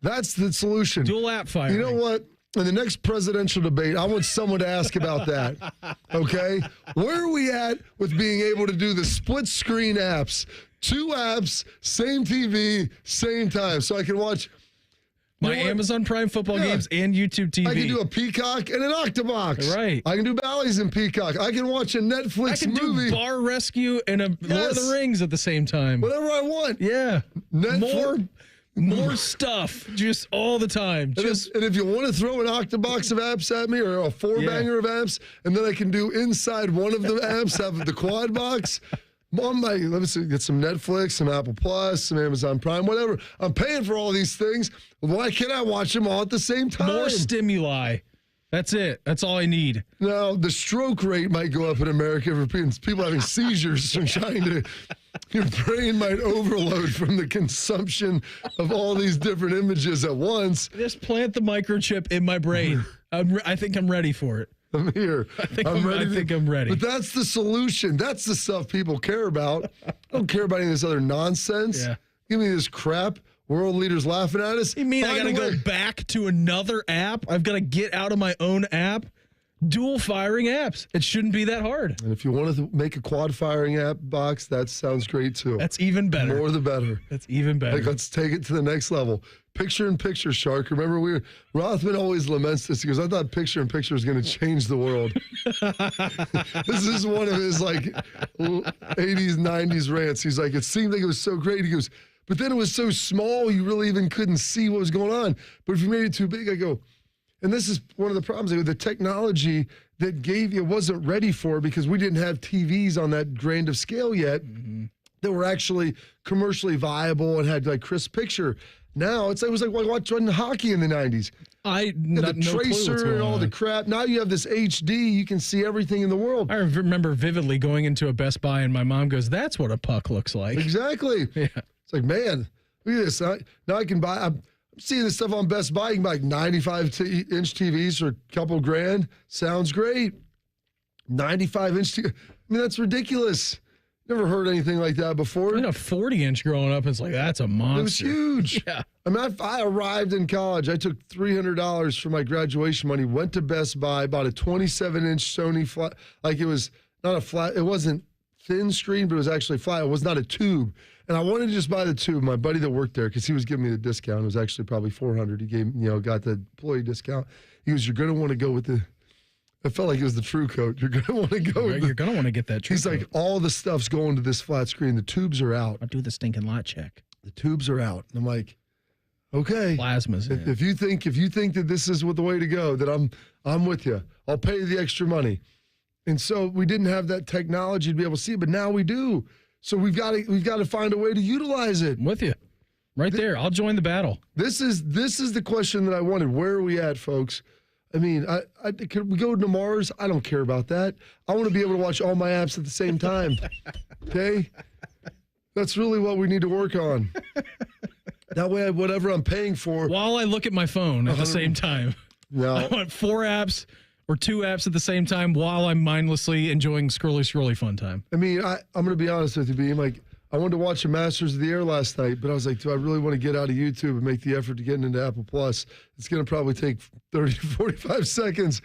That's the solution. Dual app firing. You know what? In the next presidential debate, I want someone to ask about that. Okay? Where are we at with being able to do the split screen apps? 2 apps, same TV, same time. So I can watch my Amazon Prime football games and YouTube TV. I can do a Peacock and an Octobox. Right. I can do Bally's and Peacock. I can watch a Netflix movie. I can do Bar Rescue and a Lord of the Rings at the same time. Whatever I want. Yeah. More stuff, just all the time. And if you want to throw an Octobox of apps at me or a 4-banger of apps, and then I can do inside one of the apps, have the quad box. Let me see, get some Netflix, some Apple Plus, some Amazon Prime, whatever. I'm paying for all these things. Why can't I watch them all at the same time? More stimuli. That's it. That's all I need. Now, the stroke rate might go up in America for people having seizures from trying to... Your brain might overload from the consumption of all these different images at once. Just plant the microchip in my brain. I think I'm ready for it. I'm here. I think I'm ready. But that's the solution. That's the stuff people care about. I don't care about any of this other nonsense. Yeah. Give me this crap. world leaders laughing at us. You mean I got to go back to another app? I've got to get out of my own app? Dual firing apps. It shouldn't be that hard. And if you want to make a quad firing app box, that sounds great too. That's even better. More the better. That's even better. Like, let's take it to the next level. Picture-in-picture, Shark. Remember, Rothman always laments this. He goes, I thought picture-in-picture was going to change the world. This is one of his, 80s, 90s rants. He's like, it seemed like it was so great. He goes, but then it was so small, you really even couldn't see what was going on. But if you made it too big, I go, and this is one of the problems. The technology that gave you wasn't ready for it because we didn't have TVs on that grand of scale yet that were actually commercially viable and had crisp picture. Now it was like watching hockey in the 90s. The tracer and all the crap. Now you have this HD. You can see everything in the world. I remember vividly going into a Best Buy and my mom goes, "That's what a puck looks like." Exactly. Yeah. It's like, man, look at this. Now I can buy. I'm seeing this stuff on Best Buy. You can buy 95-inch TVs for a couple grand. Sounds great. 95-inch TV. I mean, that's ridiculous. Never heard anything like that before. I mean, a 40-inch growing up, it's like, that's a monster. It was huge. Yeah. I mean, I arrived in college. I took $300 for my graduation money, went to Best Buy, bought a 27-inch Sony flat. It was not a flat. It wasn't thin screen, but it was actually flat. It was not a tube. And I wanted to just buy the tube. My buddy that worked there, because he was giving me the discount, it was actually probably $400. He gave, got the employee discount. He goes, you're going to want to go with the, I felt like it was the True Coat. You're going to want to go with You're going to want to get that True Coat. He's like, all the stuff's going to this flat screen. The tubes are out. I'll do the stinking lot check. The tubes are out. And I'm like, okay. Plasma's in. If you think that this is the way to go, that I'm with you. I'll pay you the extra money. And so we didn't have that technology to be able to see it, but now we do. So we've got to find a way to utilize it. I'm with you. Right there. I'll join the battle. This is the question that I wanted. Where are we at, folks? I mean, can we go to Mars? I don't care about that. I want to be able to watch all my apps at the same time. Okay? That's really what we need to work on. That way, whatever I'm paying for. While I look at my phone at the same time. No. I want 4 apps or 2 apps at the same time while I'm mindlessly enjoying scrolly fun time. I mean, I'm going to be honest with you, Beam. I wanted to watch the Masters of the Air last night, but I was like, do I really want to get out of YouTube and make the effort to get into Apple Plus? It's going to probably take 30 to 45 seconds.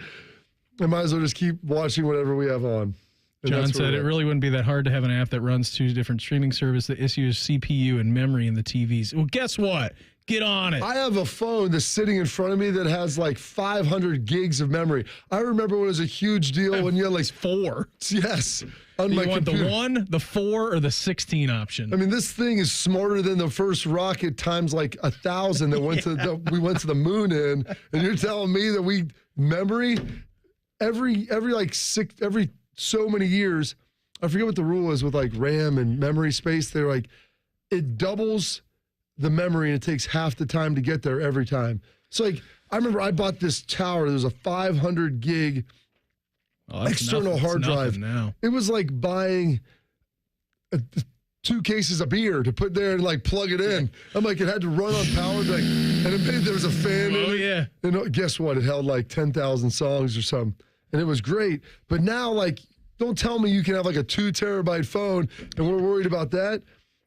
I might as well just keep watching whatever we have on. And John said it really wouldn't be that hard to have an app that runs 2 different streaming services that issues CPU and memory in the TVs. Well, guess what? Get on it. I have a phone that's sitting in front of me that has 500 gigs of memory. I remember when it was a huge deal when you had 4. Yes. On you my want computer. the 1, the 4, or the 16 option? I mean, this thing is smarter than the first rocket times 1,000 that went we went to the moon in. And you're telling me that memory every so many years, I forget what the rule is with RAM and memory space. They're it doubles the memory and it takes half the time to get there every time. So I remember I bought this tower. There was a 500 gig external hard drive. Now. It was like buying 2 cases of beer to put there and plug it in. I'm like, it had to run on power. And there was a fan in it. Yeah. And guess what? It held 10,000 songs or something. And it was great. But now, don't tell me you can have a 2 terabyte phone and we're worried about that.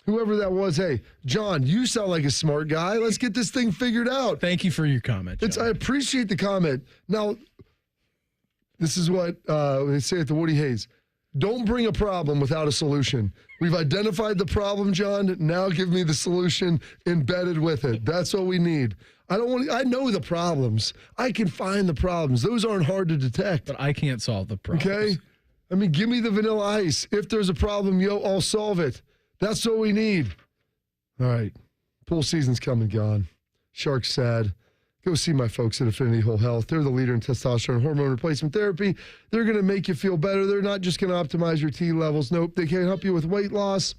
Whoever that was, hey, John, you sound like a smart guy. Let's get this thing figured out. Thank you for your comment, John. I appreciate the comment. Now, this is what they say at the Woody Hayes. Don't bring a problem without a solution. We've identified the problem, John. Now give me the solution embedded with it. That's what we need. I know the problems. I can find the problems. Those aren't hard to detect. But I can't solve the problems. Okay? I mean, give me the vanilla ice. If there's a problem, I'll solve it. That's what we need. All right. Pool season's come and gone. Shark's sad. Go see my folks at Affinity Whole Health. They're the leader in testosterone hormone replacement therapy. They're going to make you feel better. They're not just going to optimize your T levels. Nope. They can help you with weight loss.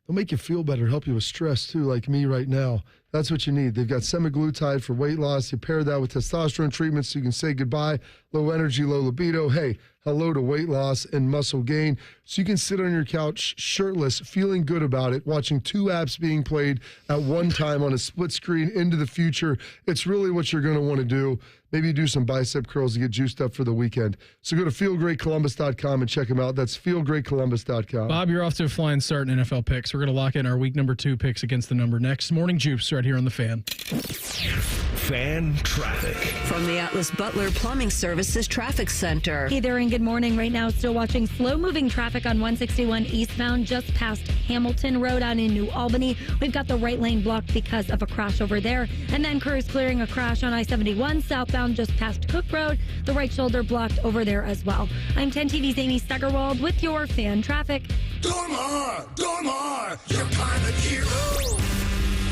They'll make you feel better, help you with stress too, like me right now. That's what you need. They've got semaglutide for weight loss. You pair that with testosterone treatments so you can say goodbye. Low energy, low libido. Hey, hello to weight loss and muscle gain. So you can sit on your couch shirtless, feeling good about it, watching 2 apps being played at one time on a split screen into the future. It's really what you're going to want to do. Maybe do some bicep curls to get juiced up for the weekend. So go to feelgreatcolumbus.com and check them out. That's feelgreatcolumbus.com. Bob, you're off to a flying start in NFL picks. We're going to lock in our week number 2 picks against the number next. Morning Juice right here on The Fan. Fan traffic. From the Atlas Butler Plumbing Services Traffic Center. Hey there and good morning. Right now, still watching slow-moving traffic on 161 eastbound just past Hamilton Road out in New Albany. We've got the right lane blocked because of a crash over there. And then crews clearing a crash on I-71 southbound just past Cook Road. The right shoulder blocked over there as well. I'm 10 TV's Amy Steckerwald with your fan traffic. Dormar, your pilot hero.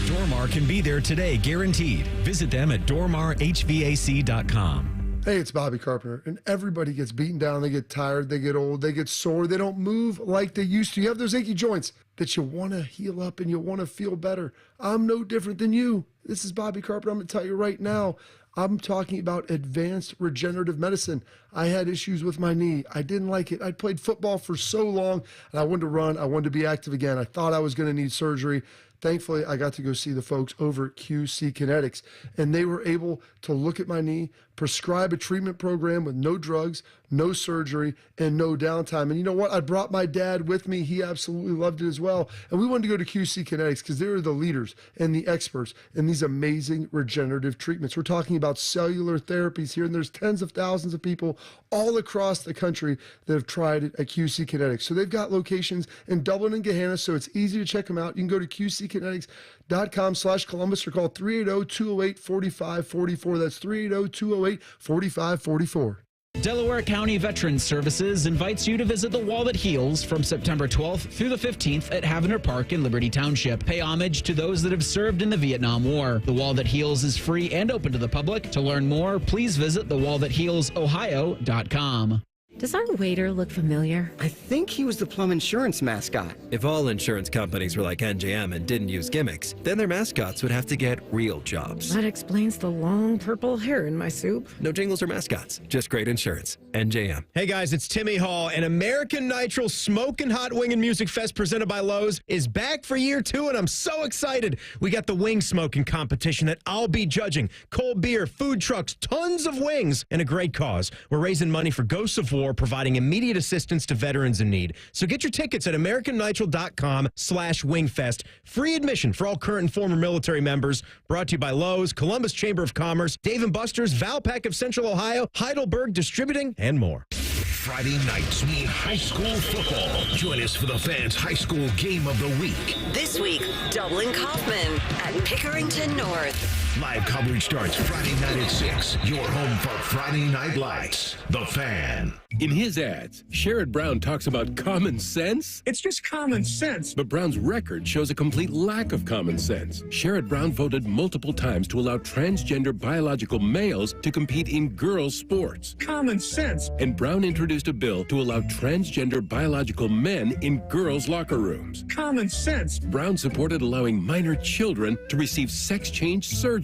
Dormar can be there today, guaranteed. Visit them at dormarhvac.com. Hey, it's Bobby Carpenter, and everybody gets beaten down. They get tired, they get old, they get sore, they don't move like they used to. You have those achy joints that you want to heal up and you want to feel better. I'm no different than you. This is Bobby Carpenter. I'm going to tell you right now, I'm talking about advanced regenerative medicine. I had issues with my knee. I didn't like it. I played football for so long, and I wanted to run. I wanted to be active again. I thought I was going to need surgery. Thankfully, I got to go see the folks over at QC Kinetics, and they were able to look at my knee, prescribe a treatment program with no drugs, no surgery, and no downtime. And you know what? I brought my dad with me. He absolutely loved it as well. And we wanted to go to QC Kinetics because they're the leaders and the experts in these amazing regenerative treatments. We're talking about cellular therapies here, and there's tens of thousands of people all across the country that have tried it at QC Kinetics. So they've got locations in Dublin and Gahanna, so it's easy to check them out. You can go to QCkinetics.com/Columbus or call 380-208-4544. That's 380-208-4544. Delaware County Veterans Services invites you to visit The Wall That Heals from September 12th through the 15th at Havner Park in Liberty Township. Pay homage to those that have served in the Vietnam War. The Wall That Heals is free and open to the public. To learn more, please visit thewallthathealsohio.com. Does our waiter look familiar? I think he was the Plum Insurance mascot. If all insurance companies were like NJM and didn't use gimmicks, then their mascots would have to get real jobs. That explains the long purple hair in my soup. No jingles or mascots, just great insurance. NJM. Hey guys, it's Timmy Hall, and American Nitro Smokin' Hot Wing and Music Fest presented by Lowe's is back for year 2, and I'm so excited. We got the wing smoking competition that I'll be judging, cold beer, food trucks, tons of wings, and a great cause. We're raising money for Ghosts of War, providing immediate assistance to veterans in need. So get your tickets at americannitro.com/wingfest. Free admission for all current and former military members. Brought to you by Lowe's, Columbus Chamber of Commerce, Dave & Buster's, Valpak of Central Ohio, Heidelberg Distributing, and more. Friday nights mean high school football. Join us for the Fans High School Game of the Week. This week, Dublin Kaufman at Pickerington North. Live coverage starts Friday night at 6. Your home for Friday Night Lights. The Fan. In his ads, Sherrod Brown talks about common sense. It's just common sense. But Brown's record shows a complete lack of common sense. Sherrod Brown voted multiple times to allow transgender biological males to compete in girls' sports. Common sense. And Brown introduced a bill to allow transgender biological men in girls' locker rooms. Common sense. Brown supported allowing minor children to receive sex change surgeries.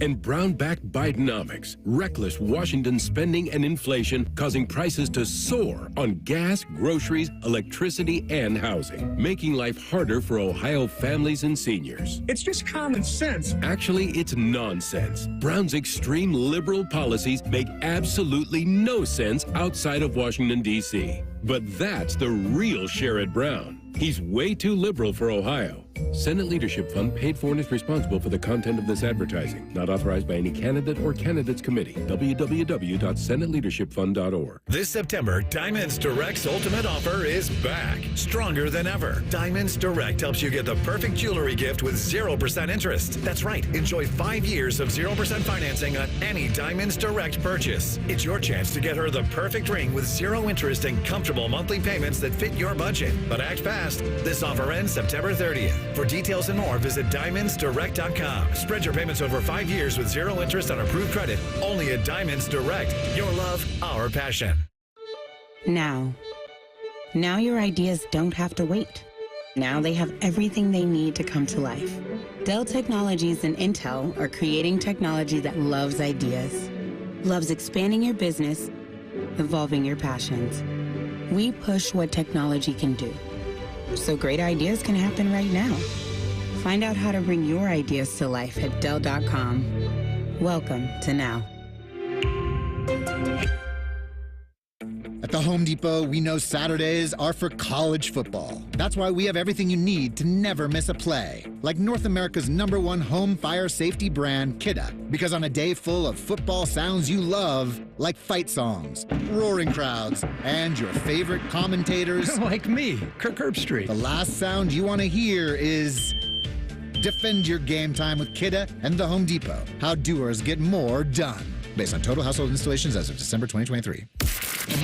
And Brown backed Bidenomics, reckless Washington spending and inflation causing prices to soar on gas, groceries, electricity, and housing, making life harder for Ohio families and seniors. It's just common sense. Actually, it's nonsense. Brown's extreme liberal policies make absolutely no sense outside of Washington, D.C. But that's the real Sherrod Brown. He's way too liberal for Ohio. Senate Leadership Fund paid for and is responsible for the content of this advertising. Not authorized by any candidate or candidates committee. www.senateleadershipfund.org. This September, Diamonds Direct's ultimate offer is back. Stronger than ever. Diamonds Direct helps you get the perfect jewelry gift with 0% interest. That's right. Enjoy 5 years of 0% financing on any Diamonds Direct purchase. It's your chance to get her the perfect ring with 0 interest and comfortable monthly payments that fit your budget. But act fast. This offer ends September 30th. For details and more, visit diamondsdirect.com. Spread your payments over 5 years with 0 interest on approved credit. Only at Diamonds Direct. Your love, our passion. Now your ideas don't have to wait. Now they have everything they need to come to life. Dell Technologies and Intel are creating technology that loves ideas, loves expanding your business, evolving your passions. We push what technology can do, so great ideas can happen right now. Find out how to bring your ideas to life at Dell.com. Welcome to Now. At the Home Depot, we know Saturdays are for college football. That's why we have everything you need to never miss a play. Like North America's #1 home fire safety brand, Kidda. Because on a day full of football sounds you love, like fight songs, roaring crowds, and your favorite commentators. Like me, Kirk Herbstreit. The last sound you want to hear is... Defend your game time with Kidda and the Home Depot. How doers get more done. Based on total household installations as of December 2023.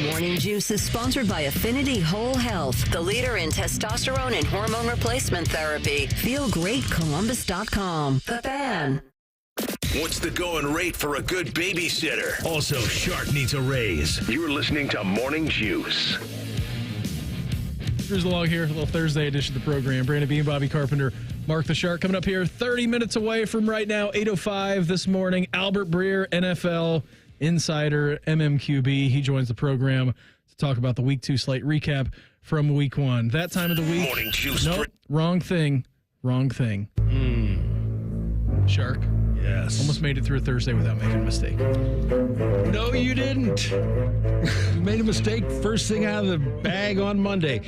Morning Juice is sponsored by Affinity Whole Health, the leader in testosterone and hormone replacement therapy. FeelGreatColumbus.com. The Fan. What's the going rate for a good babysitter? Also, Shark needs a raise. You're listening to Morning Juice. Here's along here, a little Thursday edition of the program. Brandon Bean, Bobby Carpenter, Mark the Shark coming up here 30 minutes away from right now, 8:05 this morning. Albert Breer, NFL insider, MMQB. He joins the program to talk about the Week 2 slate recap from Week 1. That time of the week. Morning Juice. Nope, wrong thing. Wrong thing. Shark. Yes. Almost made it through a Thursday without making a mistake. No, you didn't. You made a mistake first thing out of the bag on Monday.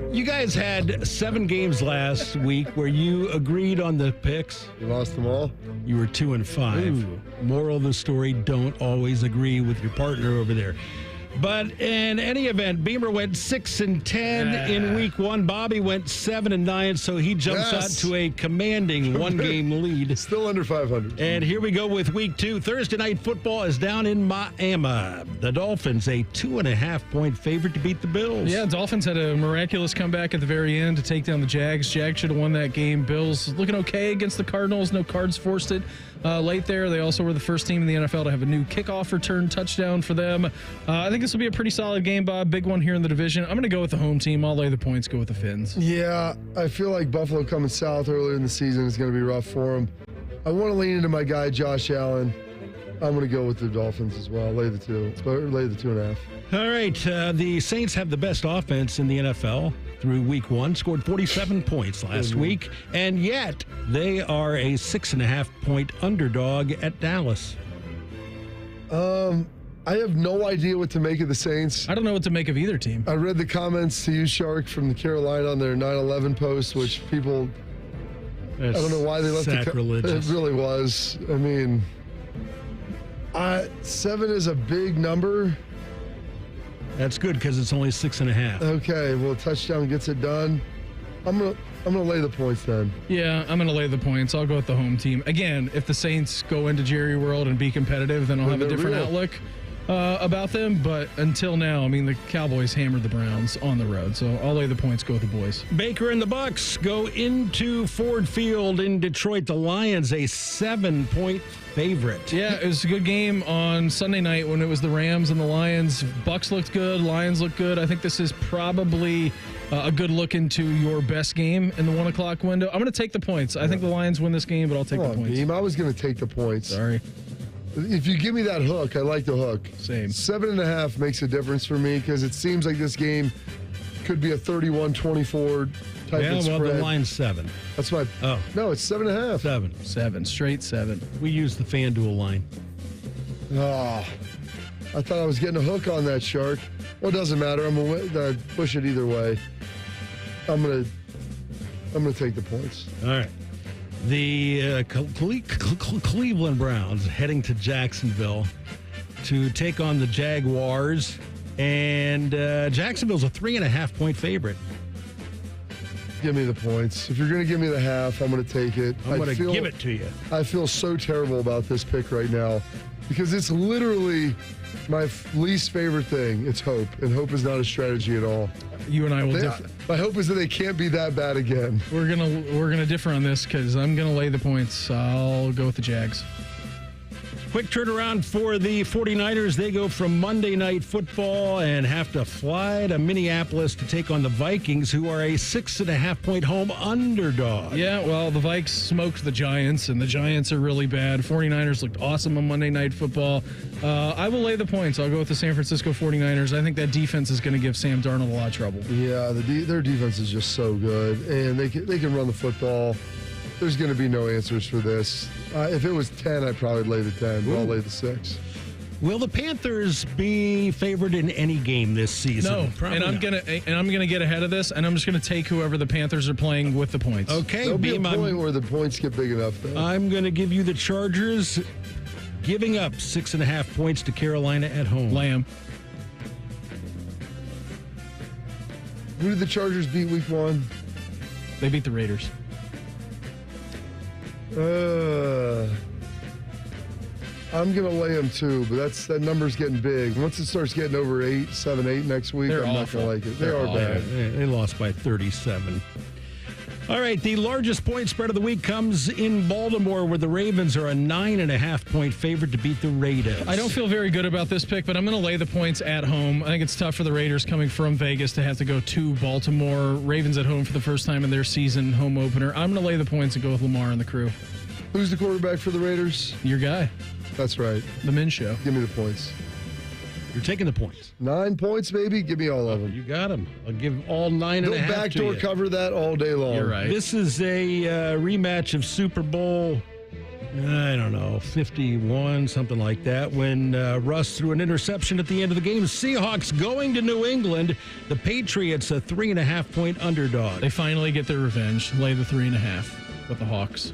You guys had 7 games last week where you agreed on the picks. You lost them all? You were 2-5. Moral of the story, don't always agree with your partner over there. But in any event, Beamer went 6-10 in Week 1. Bobby went 7-9, so he jumps out to a commanding 1-game lead. Still under 500. And here we go with Week 2. Thursday Night Football is down in Miami. The Dolphins, a 2.5-point favorite to beat the Bills. Yeah, Dolphins had a miraculous comeback at the very end to take down the Jags. Jags should have won that game. Bills looking okay against the Cardinals. No cards forced it late there. They also were the first team in the NFL to have a new kickoff return touchdown for them. I think this will be a pretty solid game, Bob. Big one here in the division. I'm going to go with the home team. I'll lay the points, go with the Fins. Yeah, I feel like Buffalo coming south earlier in the season is going to be rough for them. I want to lean into my guy, Josh Allen. I'm going to go with the Dolphins as well. Lay the 2.5. All right. The Saints have the best offense in the NFL through Week 1. Scored 47 points last week. And yet, they are a 6.5-point underdog at Dallas. I have no idea what to make of the Saints. I don't know what to make of either team. I read the comments to you, Shark, from the Carolina on their 9/11 post, which people, I don't know why they left sacrilegious. It really was. I mean, 7 is a big number. That's good because it's only 6.5. Okay, well, touchdown gets it done. I'm gonna lay the points then. Yeah, I'm gonna lay the points. I'll go with the home team. Again, if the Saints go into Jerry World and be competitive, then I'll have a different outlook about them. But until now, I mean, the Cowboys hammered the Browns on the road, so I'll lay the points, go with the boys. Baker and the Bucks go into Ford Field in Detroit. The Lions, a 7-point favorite. Yeah, it was a good game on Sunday night when it was the Rams and the Lions. Bucks looked good, Lions looked good. I think this is probably a good look into your best game in the 1 o'clock window. I'm going to take the points. I think the Lions win this game, but I'll take the points. Beam. I was going to take the points. Sorry. If you give me that hook, I like the hook. Same. 7.5 makes a difference for me because it seems like this game could be a 31-24 type of spread. The line's 7. That's my. Oh. No, it's 7.5. 7. Straight 7. We use the FanDuel line. Oh, I thought I was getting a hook on that, Shark. Well, it doesn't matter. I'm gonna push it either way. I'm gonna take the points. All right. The Cleveland Browns heading to Jacksonville to take on the Jaguars, and Jacksonville's a 3.5-point favorite. Give me the points. If you're going to give me the half, I'm going to take it. I'm going to give it to you. I feel so terrible about this pick right now because it's literally my least favorite thing. It's hope, and hope is not a strategy at all. You and I will differ. My hope is that they can't be that bad again. We're gonna differ on this because I'm gonna lay the points. I'll go with the Jags. Quick turnaround for the 49ers. They go from Monday Night Football and have to fly to Minneapolis to take on the Vikings, who are a 6.5-point home underdog. Yeah, well, the Vikes smoked the Giants, and the Giants are really bad. 49ers looked awesome on Monday Night Football. I will lay the points. I'll go with the San Francisco 49ers. I think that defense is going to give Sam Darnold a lot of trouble. Yeah, their defense is just so good, and they can run the football. There's going to be no answers for this. If it was 10, I'd probably lay the 10, but I'll lay the 6. Will the Panthers be favored in any game this season? No, Probably I'm gonna get ahead of this, and I'm just gonna take whoever the Panthers are playing with the points. Okay, there'll be a point where the points get big enough, though. I'm going to give you the Chargers, giving up 6.5 points to Carolina at home. Lamb. Who did the Chargers beat week 1? They beat the Raiders. I'm going to lay them too, but that number's getting big. Once it starts getting over 7, 8 next week, I'm not going to like it. They are bad. They lost by 37. All right, the largest point spread of the week comes in Baltimore, where the Ravens are a 9.5-point favorite to beat the Raiders. I don't feel very good about this pick, but I'm going to lay the points at home. I think it's tough for the Raiders coming from Vegas to have to go to Baltimore. Ravens at home for the first time in their season home opener. I'm going to lay the points and go with Lamar and the crew. Who's the quarterback for the Raiders? Your guy. That's right. The Min Show. Give me the points. You're taking the points. 9 points, baby. Give me all of them. You got them. I'll give all 9.5 They'll to you. backdoor cover that all day long. You're right. This is a rematch of Super Bowl, I don't know, 51, something like that, when Russ threw an interception at the end of the game. Seahawks going to New England. The Patriots a 3.5-point underdog. They finally get their revenge. Lay the 3.5 with the Hawks.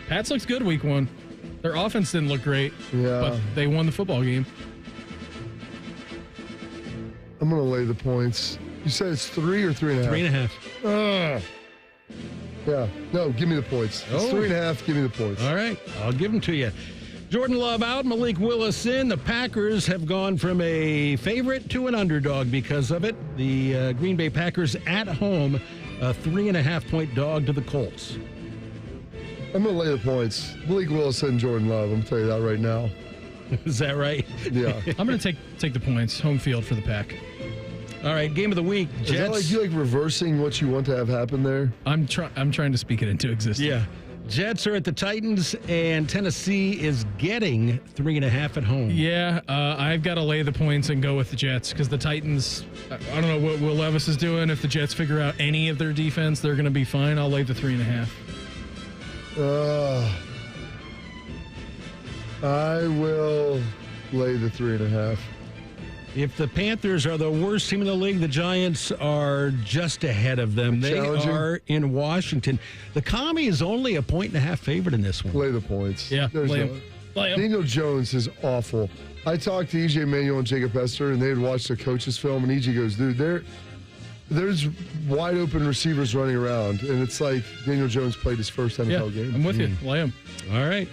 Pats looks good week 1. Their offense didn't look great, but they won the football game. I'm going to lay the points. You said it's 3 or 3.5? 3.5. Yeah. No, give me the points. It's 3.5. Give me the points. All right. I'll give them to you. Jordan Love out, Malik Willis in. The Packers have gone from a favorite to an underdog because of it. The Green Bay Packers at home, a 3.5-point dog to the Colts. I'm going to lay the points. Malik Willis and Jordan Love. I'm going to tell you that right now. Is that right? Yeah. I'm going to take the points. Home field for the Pack. All right, game of the week. Jets. Is that like you reversing what you want to have happen there? I'm trying to speak it into existence. Yeah. Jets are at the Titans, and Tennessee is getting 3.5 at home. Yeah, I've got to lay the points and go with the Jets because the Titans, I don't know what Will Levis is doing. If the Jets figure out any of their defense, they're going to be fine. I'll lay the 3.5. I will lay the 3.5. If the Panthers are the worst team in the league, the Giants are just ahead of them. They are in Washington. The Commie is only a 1.5 favorite in this one. Lay the points. Yeah, lay them. Daniel Jones is awful. I talked to EJ Manuel and Jacob Hester, and they had watched the coach's film, and EJ goes, dude, there's wide open receivers running around, and it's like Daniel Jones played his first NFL game. I'm with you. Lay him. All right.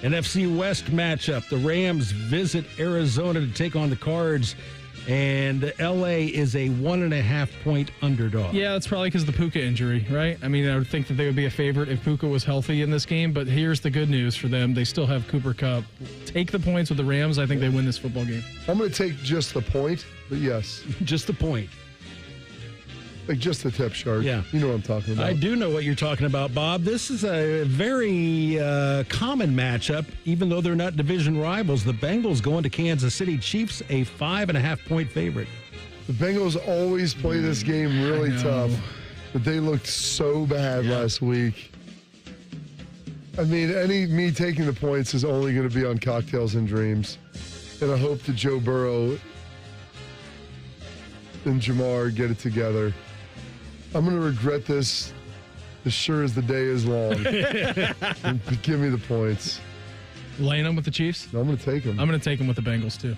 NFC West matchup. The Rams visit Arizona to take on the Cards, and L.A. is a 1.5-point underdog. Yeah, that's probably because of the Puka injury, right? I mean, I would think that they would be a favorite if Puka was healthy in this game, but here's the good news for them. They still have Cooper Kupp. Take the points with the Rams. I think they win this football game. I'm going to take just the point, but yes. Just the point. Like just the tip, Shark. Yeah. You know what I'm talking about. I do know what you're talking about, Bob. This is a very common matchup, even though they're not division rivals. The Bengals going to Kansas City. Chiefs a 5.5-point favorite. The Bengals always play this game really tough, but they looked so bad last week. I mean, me taking the points is only going to be on cocktails and dreams. And I hope that Joe Burrow and Jamar get it together. I'm going to regret this as sure as the day is long. Give me the points. Laying them with the Chiefs? No, I'm going to take them. I'm going to take them with the Bengals, too.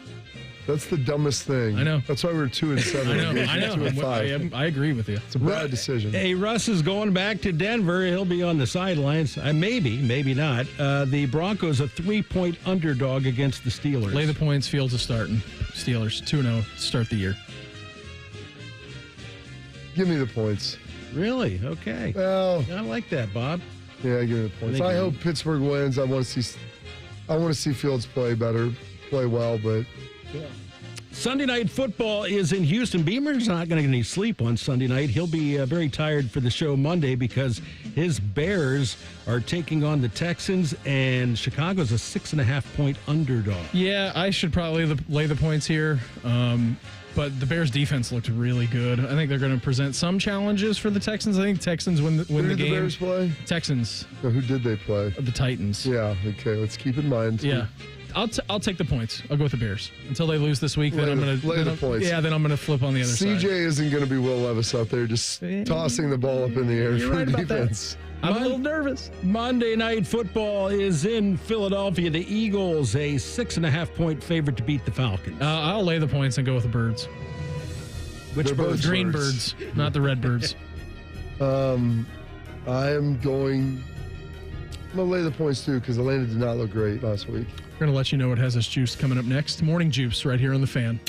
That's the dumbest thing. I know. That's why we were 2-7. I know. 2-5. I agree with you. It's a bad decision. Hey, Russ is going back to Denver. He'll be on the sidelines. Maybe not. The Broncos a 3-point underdog against the Steelers. Lay the points, Fields is starting. Steelers 2-0 start the year. Give me the points. Really? Okay. Well, I like that, Bob. Yeah, give me the points. I hope Pittsburgh wins. I want to see Fields play well, but yeah. Sunday Night Football is in Houston. Beamer's not going to get any sleep on Sunday night. He'll be very tired for the show Monday because his Bears are taking on the Texans, and Chicago's a 6.5-point underdog. Yeah, I should probably lay the points here. But the Bears' defense looked really good. I think they're going to present some challenges for the Texans. I think Texans win the game. Who did the Bears play? Texans. So who did they play? The Titans. Yeah, okay. Let's keep in mind. Yeah. I'll take the points. I'll go with the Bears until they lose this week. Then I'm going to lay the points. Yeah, then I'm going to flip on the other side. CJ isn't going to be Will Levis out there just tossing the ball up in the air for the defense. I'm a little nervous. Monday Night Football is in Philadelphia. The Eagles, a 6.5-point favorite to beat the Falcons. I'll lay the points and go with the Birds. Which birds? Green birds, not the red birds. I'm going to lay the points too because Atlanta did not look great last week. We're going to let you know what has us juiced coming up next. Morning Juice right here on The Fan.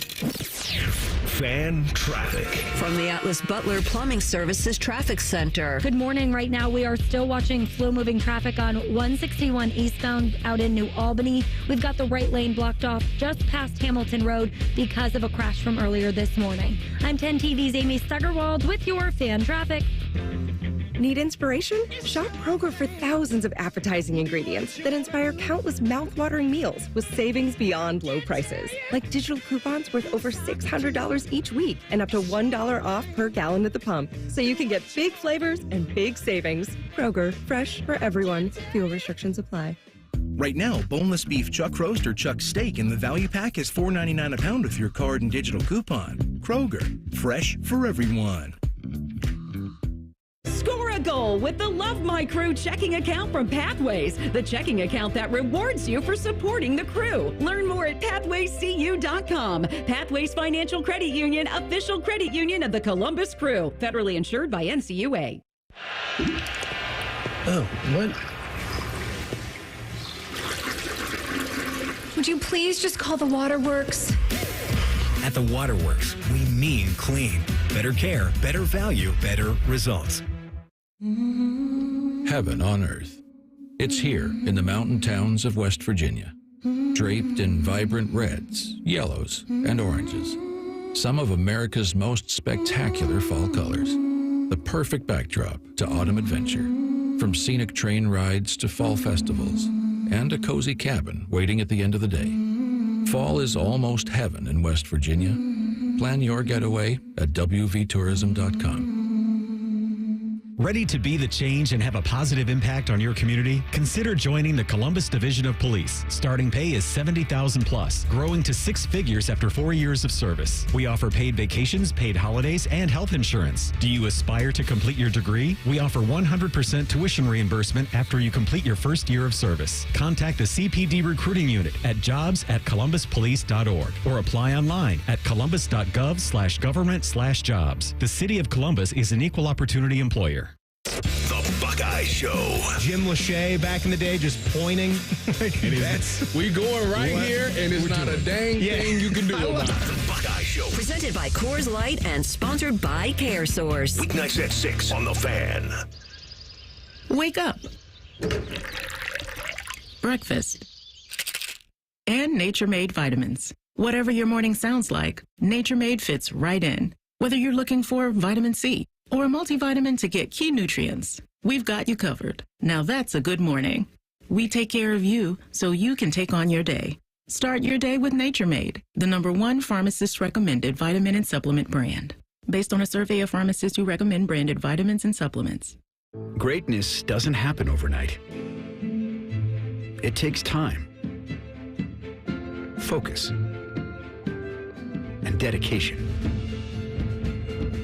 Fan traffic. From the Atlas Butler Plumbing Services Traffic Center. Good morning. Right now, we are still watching slow-moving traffic on 161 eastbound out in New Albany. We've got the right lane blocked off just past Hamilton Road because of a crash from earlier this morning. I'm 10 TV's Amy Stuggerwald with your fan traffic. Need inspiration? Shop Kroger for thousands of appetizing ingredients that inspire countless mouth-watering meals with savings beyond low prices. Like digital coupons worth over $600 each week and up to $1 off per gallon at the pump. So you can get big flavors and big savings. Kroger, fresh for everyone. Fuel restrictions apply. Right now, boneless beef chuck roast or chuck steak in the value pack is $4.99 a pound with your card and digital coupon. Kroger, fresh for everyone. Score a goal with the Love My Crew checking account from Pathways, the checking account that rewards you for supporting the crew. Learn more at pathwayscu.com. Pathways Financial Credit Union, official credit union of the Columbus Crew, federally insured by NCUA. Oh, what? Would you please just call the Waterworks? At the Waterworks, we mean clean. Better care, better value, better results. Heaven on earth. It's here in the mountain towns of West Virginia, draped in vibrant reds, yellows, and oranges. Some of America's most spectacular fall colors. The perfect backdrop to autumn adventure. From scenic train rides to fall festivals, and a cozy cabin waiting at the end of the day. Fall is almost heaven in West Virginia. Plan your getaway at wvtourism.com. Ready to be the change and have a positive impact on your community? Consider joining the Columbus Division of Police. Starting pay is $70,000 plus, growing to 6 figures after 4 years of service. We offer paid vacations, paid holidays, and health insurance. Do you aspire to complete your degree? We offer 100% tuition reimbursement after you complete your first year of service. Contact the CPD recruiting unit at jobs@columbuspolice.org or apply online at columbus.gov/government/jobs. The City of Columbus is an equal opportunity employer. The Buckeye Show. Jim Lachey back in the day just pointing. We going right here, and it's not a dang thing you can do about it. The Buckeye Show. Presented by Coors Light and sponsored by CareSource. Weeknights at 6 on The Fan. Wake up. Breakfast. And Nature Made vitamins. Whatever your morning sounds like, Nature Made fits right in. Whether you're looking for vitamin C or a multivitamin to get key nutrients, we've got you covered. Now that's a good morning. We take care of you so you can take on your day. Start your day with Nature Made, the #1 pharmacist-recommended vitamin and supplement brand. Based on a survey of pharmacists who recommend branded vitamins and supplements. Greatness doesn't happen overnight. It takes time, focus, and dedication.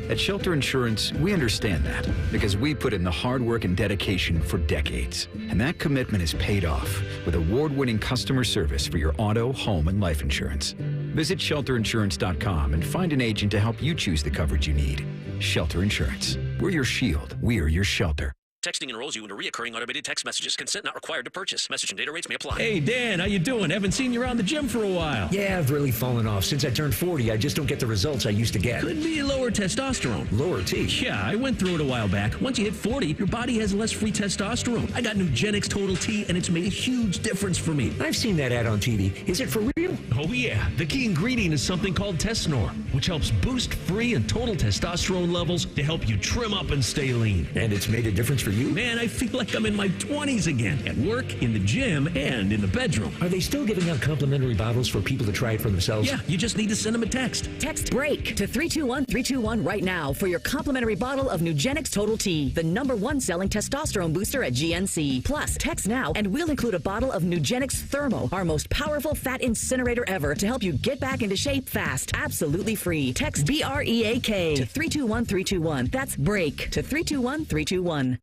At Shelter Insurance, we understand that because we put in the hard work and dedication for decades. And that commitment is paid off with award-winning customer service for your auto, home, and life insurance. Visit shelterinsurance.com and find an agent to help you choose the coverage you need. Shelter Insurance. We're your shield. We are your shelter. Texting enrolls you into recurring automated text messages. Consent not required to purchase. Message and data rates may apply. Hey, Dan, how you doing? Haven't seen you around the gym for a while. Yeah, I've really fallen off. Since I turned 40, I just don't get the results I used to get. Could be lower testosterone. Lower T? Yeah, I went through it a while back. Once you hit 40, your body has less free testosterone. I got Nugenix Total T, and it's made a huge difference for me. I've seen that ad on TV. Is it for real? Oh, yeah. The key ingredient is something called Tesnor, which helps boost free and total testosterone levels to help you trim up and stay lean. And it's made a difference for you? Man, I feel like I'm in my 20s again, at work, in the gym, and in the bedroom. Are they still giving out complimentary bottles for people to try it for themselves? Yeah, you just need to send them a text. Text BREAK to 321-321 right now for your complimentary bottle of Nugenix Total T, the #1 selling testosterone booster at GNC. Plus, text now and we'll include a bottle of Nugenix Thermo, our most powerful fat incinerator ever, to help you get back into shape fast. Absolutely free. Text BREAK to 321-321. That's BREAK to 321-321.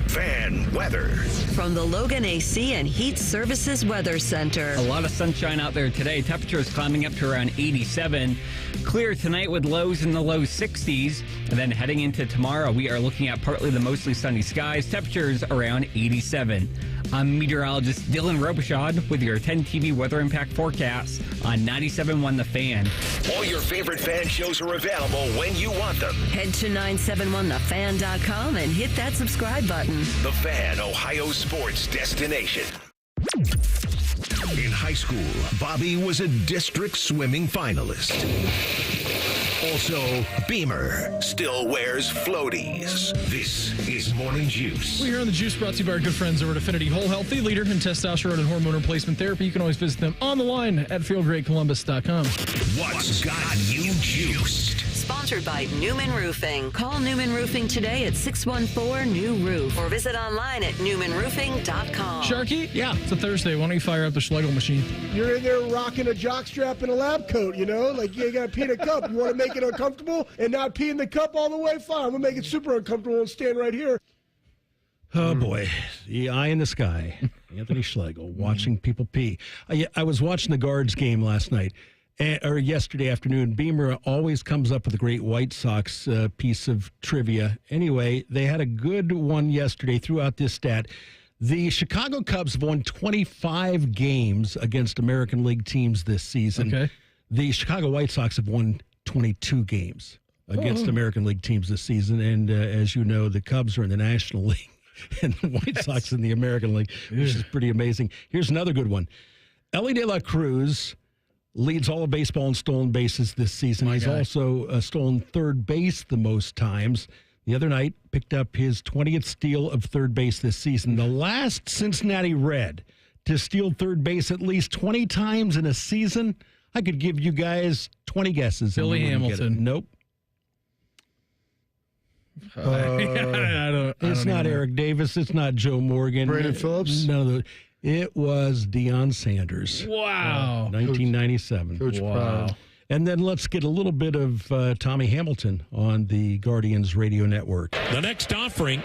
Fan weather. From the Logan AC and Heat Services Weather Center. A lot of sunshine out there today. Temperatures climbing up to around 87. Clear tonight with lows in the low 60s. And then heading into tomorrow, we are looking at partly to mostly sunny skies. Temperatures around 87. I'm meteorologist Dylan Robichaud with your 10 TV weather impact forecast on 97.1 The Fan. All your favorite fan shows are available when you want them. Head to 971thefan.com and hit that subscribe button. The Fan, Ohio sports destination. In high school, Bobby was a district swimming finalist. Also, Beamer still wears floaties. This is Morning Juice. We're here on The Juice, brought to you by our good friends over at Affinity Whole Healthy, leader in testosterone and hormone replacement therapy. You can always visit them on the line at feelgreatcolumbus.com. What's got you juiced? Sponsored by Newman Roofing. Call Newman Roofing today at 614-NEW-ROOF or visit online at newmanroofing.com. Sharky? Yeah. It's a Thursday. Why don't you fire up the Schlegel machine? You're in there rocking a jockstrap and a lab coat, you know? Like you got to pee in a cup. You want to make it uncomfortable and not pee in the cup all the way? Fine. I'm going to make it super uncomfortable and stand right here. Oh, boy. The eye in the sky. Anthony Schlegel watching people pee. I was watching the Guards game last night. Or yesterday afternoon. Beamer always comes up with a great White Sox piece of trivia. Anyway, they had a good one yesterday. Threw out this stat. The Chicago Cubs have won 25 games against American League teams this season. Okay. The Chicago White Sox have won 22 games against American League teams this season. And as you know, the Cubs are in the National League and the White Sox in the American League, which is pretty amazing. Here's another good one. Ellie De La Cruz leads all of baseball in stolen bases this season. He's also stolen third base the most times. The other night, picked up his 20th steal of third base this season. The last Cincinnati Red to steal third base at least 20 times in a season. I could give you guys 20 guesses. Billy Hamilton. Nope. It's not Eric Davis. It's not Joe Morgan. Brandon Phillips? None of those. It was Deion Sanders. Wow. 1997. Coach Proud. And then let's get a little bit of Tommy Hamilton on the Guardians radio network. The next offering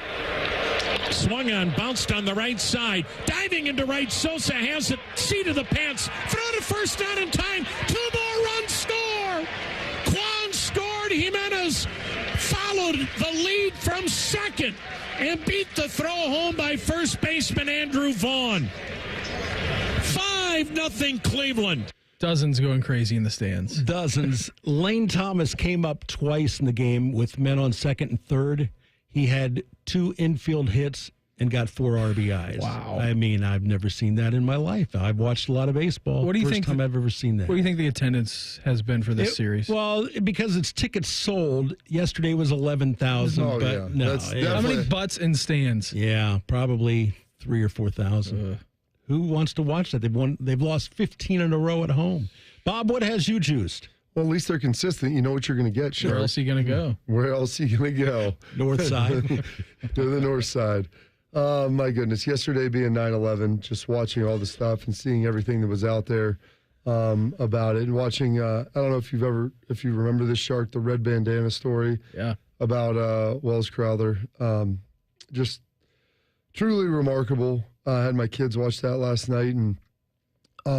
swung on, bounced on the right side. Diving into right, Sosa has it. Seat of the pants. Throw to first, not in time. 2 more runs, score. Kwan scored. Jimenez followed the lead from second and beat the throw home by first baseman Andrew Vaughn. 5-0 Cleveland. Dozens going crazy in the stands. Dozens. Lane Thomas came up twice in the game with men on second and third. He had 2 infield hits and got 4 RBIs. Wow. I mean, I've never seen that in my life. I've watched a lot of baseball. What do you think? First time I've ever seen that. What do you think the attendance has been for this series? Well, because it's tickets sold. Yesterday was 11,000. Oh, but yeah. no. How many butts in stands? Yeah, probably 3,000 or 4,000. Who wants to watch that? They've lost 15 in a row at home. Bob, what has you juiced? Well, at least they're consistent. You know what you're going to get, Shark. Where else are you going to go? Where else are you going to go? North side. To the north side. My goodness. Yesterday being 9/11, just watching all the stuff and seeing everything that was out there about it. And watching, I don't know if you remember this, Shark, the red bandana story about Wells Crowther. Just truly remarkable. I had my kids watch that last night and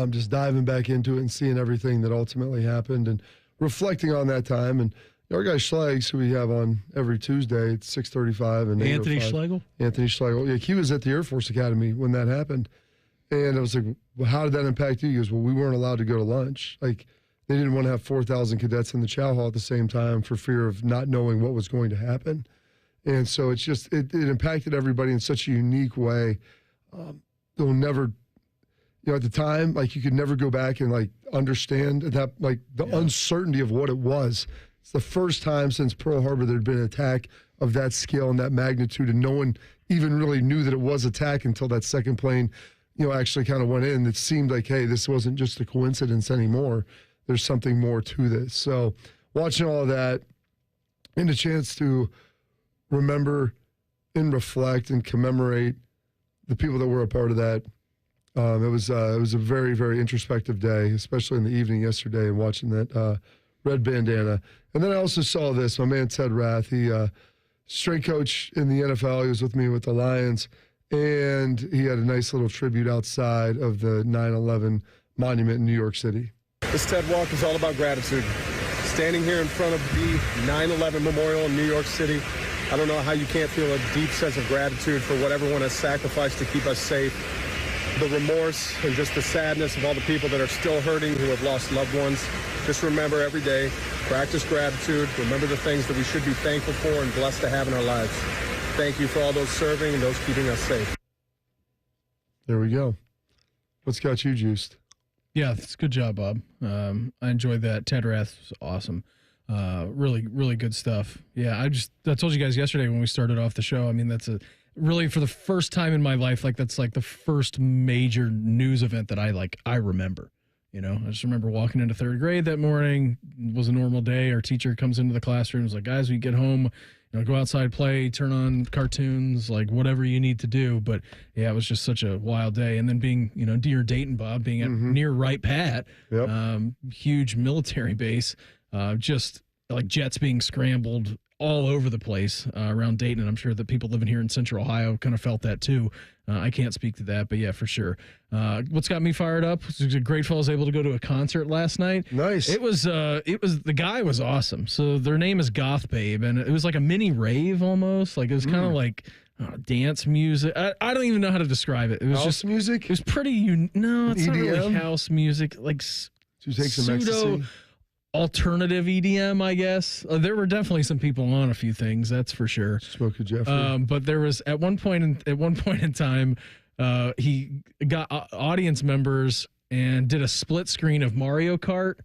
just diving back into it and seeing everything that ultimately happened and reflecting on that time. And, Our guy Schlegels, who we have on every Tuesday at 6:35. And Anthony Schlegel? Anthony Schlegel. Yeah, he was at the Air Force Academy when that happened. And I was like, well, how did that impact you? He goes, well, we weren't allowed to go to lunch. Like, they didn't want to have 4,000 cadets in the chow hall at the same time for fear of not knowing what was going to happen. And so it's just, it impacted everybody in such a unique way. They'll never, at the time, like, you could never go back and, like, understand that, like, the uncertainty of what it was. It's the first time since Pearl Harbor there'd been an attack of that scale and that magnitude, and no one even really knew that it was attack until that second plane, actually kind of went in. It seemed like, hey, this wasn't just a coincidence anymore. There's something more to this. So watching all of that and a chance to remember and reflect and commemorate the people that were a part of that. It was a very, very introspective day, especially in the evening yesterday, and watching that red bandana. And then I also saw this. My man Ted Rath, he strength coach in the NFL. He was with me with the Lions, and he had a nice little tribute outside of the 9/11 monument in New York City. This TED Walk is all about gratitude. Standing here in front of the 9/11 Memorial in New York City, I don't know how you can't feel a deep sense of gratitude for what everyone has sacrificed to keep us safe. The remorse and just the sadness of all the people that are still hurting, who have lost loved ones. Just remember every day, practice gratitude, remember the things that we should be thankful for and blessed to have in our lives. Thank you for all those serving and those keeping us safe. There we go. What's got you juiced? Yeah, it's a good job, Bob. I enjoyed that. Ted Rath was awesome. Really, really good stuff. Yeah, I told you guys yesterday when we started off the show. I mean, that's really for the first time in my life, like that's like the first major news event that I remember. I just remember walking into third grade that morning. It was a normal day. Our teacher comes into the classroom. Is like, guys, we get home, go outside, play, turn on cartoons, like whatever you need to do. But yeah, it was just such a wild day. And then being, near Dayton, Bob, being at near Wright Pat, huge military base, just like jets being scrambled all over the place around Dayton. And I'm sure that people living here in Central Ohio kind of felt that too. I can't speak to that, but yeah, for sure. What's got me fired up was grateful I was able to go to a concert last night. Nice. It was the guy was awesome. So their name is Goth Babe, and it was like a mini rave almost. Like it was kind of like dance music. I don't even know how to describe it. It was house just music. It was pretty. No, it's EDM? not really house music. Like Did you take some pseudo ecstasy? Alternative EDM, I guess. There were definitely some people on a few things, that's for sure. Smoke a Jeffrey. But there was at one point in time, he got audience members and did a split screen of Mario Kart.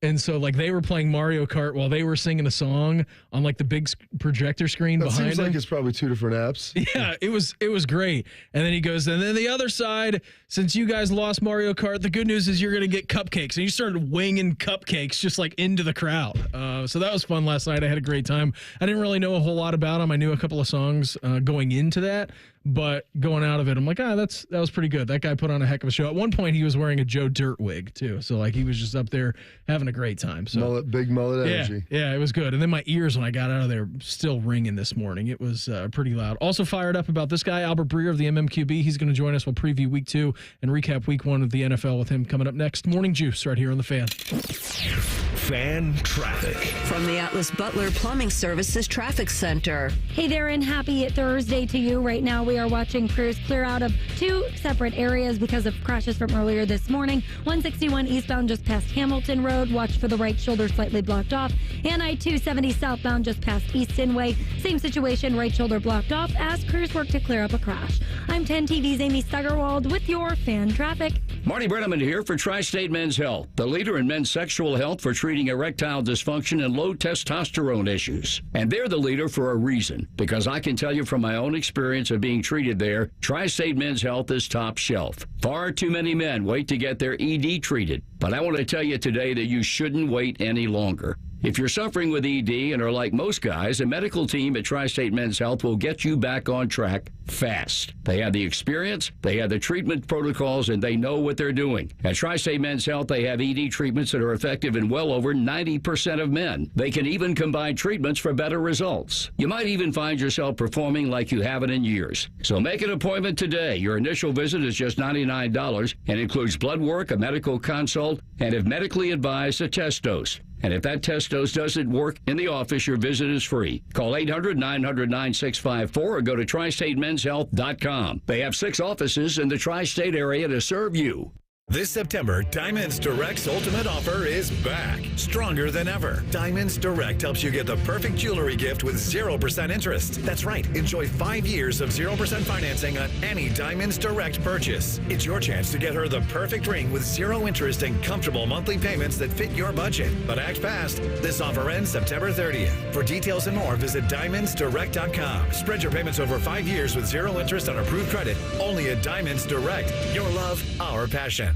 And so, like, they were playing Mario Kart while they were singing a song on, like, the big projector screen behind seems him. like it's probably two different apps. Yeah, it was great. And then he goes, and then the other side, since you guys lost Mario Kart, the good news is you're going to get cupcakes. And he started winging cupcakes just, like, into the crowd. So that was fun last night. I had a great time. I didn't really know a whole lot about him. I knew a couple of songs going into that. But going out of it, I'm like, that was pretty good. That guy put on a heck of a show. At one point, he was wearing a Joe Dirt wig, too. So, like, he was just up there having a great time. So big mullet energy. Yeah, it was good. And then my ears, when I got out of there, still ringing this morning. It was pretty loud. Also fired up about this guy, Albert Breer of the MMQB. He's going to join us. We'll preview Week 2 and recap Week 1 of the NFL with him coming up next. Morning Juice right here on The Fan. Fan traffic. From the Atlas Butler Plumbing Services Traffic Center. Hey there, and happy Thursday to you. Right now, we are watching crews clear out of two separate areas because of crashes from earlier this morning. 161 eastbound just past Hamilton Road. Watch for the right shoulder slightly blocked off. And I-270 southbound just past Easton Way. Same situation, right shoulder blocked off as crews work to clear up a crash. I'm 10 TV's Amy Steigerwald with your fan traffic. Marty Brenneman here for Tri-State Men's Health, the leader in men's sexual health for treating erectile dysfunction and low testosterone issues. And they're the leader for a reason, because I can tell you from my own experience of being treated there, Tri-State Men's Health is top shelf. Far too many men wait to get their ED treated, but I want to tell you today that you shouldn't wait any longer. If you're suffering with ED and are like most guys, a medical team at Tri-State Men's Health will get you back on track fast. They have the experience, they have the treatment protocols, and they know what they're doing. At Tri-State Men's Health, they have ED treatments that are effective in well over 90% of men. They can even combine treatments for better results. You might even find yourself performing like you haven't in years. So make an appointment today. Your initial visit is just $99 and includes blood work, a medical consult, and if medically advised, a test dose. And if that test dose doesn't work in the office, your visit is free. Call 800-900-9654 or go to tristatemenshealth.com. They have 6 offices in the tri-state area to serve you. This September, Diamonds Direct's ultimate offer is back, stronger than ever. Diamonds Direct helps you get the perfect jewelry gift with 0% interest. That's right, enjoy 5 years of 0% financing on any Diamonds Direct purchase. It's your chance to get her the perfect ring with 0 interest and comfortable monthly payments that fit your budget. But act fast. This offer ends September 30th. For details and more, visit diamondsdirect.com. Spread your payments over 5 years with 0 interest on approved credit. Only at Diamonds Direct. Your love, our passion.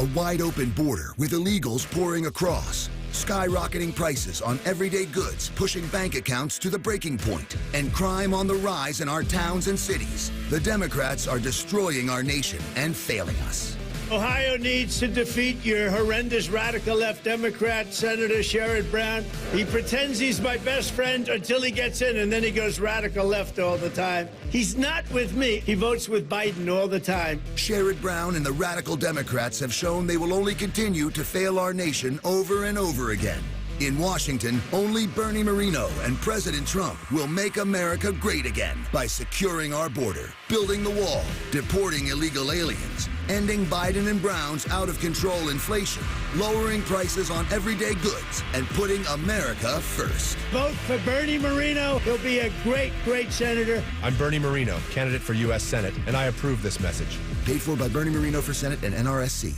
A wide-open border with illegals pouring across. Skyrocketing prices on everyday goods pushing bank accounts to the breaking point. And crime on the rise in our towns and cities. The Democrats are destroying our nation and failing us. Ohio needs to defeat your horrendous radical left Democrat, Senator Sherrod Brown. He pretends he's my best friend until he gets in, and then he goes radical left all the time. He's not with me. He votes with Biden all the time. Sherrod Brown and the radical Democrats have shown they will only continue to fail our nation over and over again. In Washington, only Bernie Moreno and President Trump will make America great again by securing our border, building the wall, deporting illegal aliens, ending Biden and Brown's out-of-control inflation, lowering prices on everyday goods, and putting America first. Vote for Bernie Moreno. He'll be a great, great senator. I'm Bernie Moreno, candidate for U.S. Senate, and I approve this message. Paid for by Bernie Moreno for Senate and NRSC.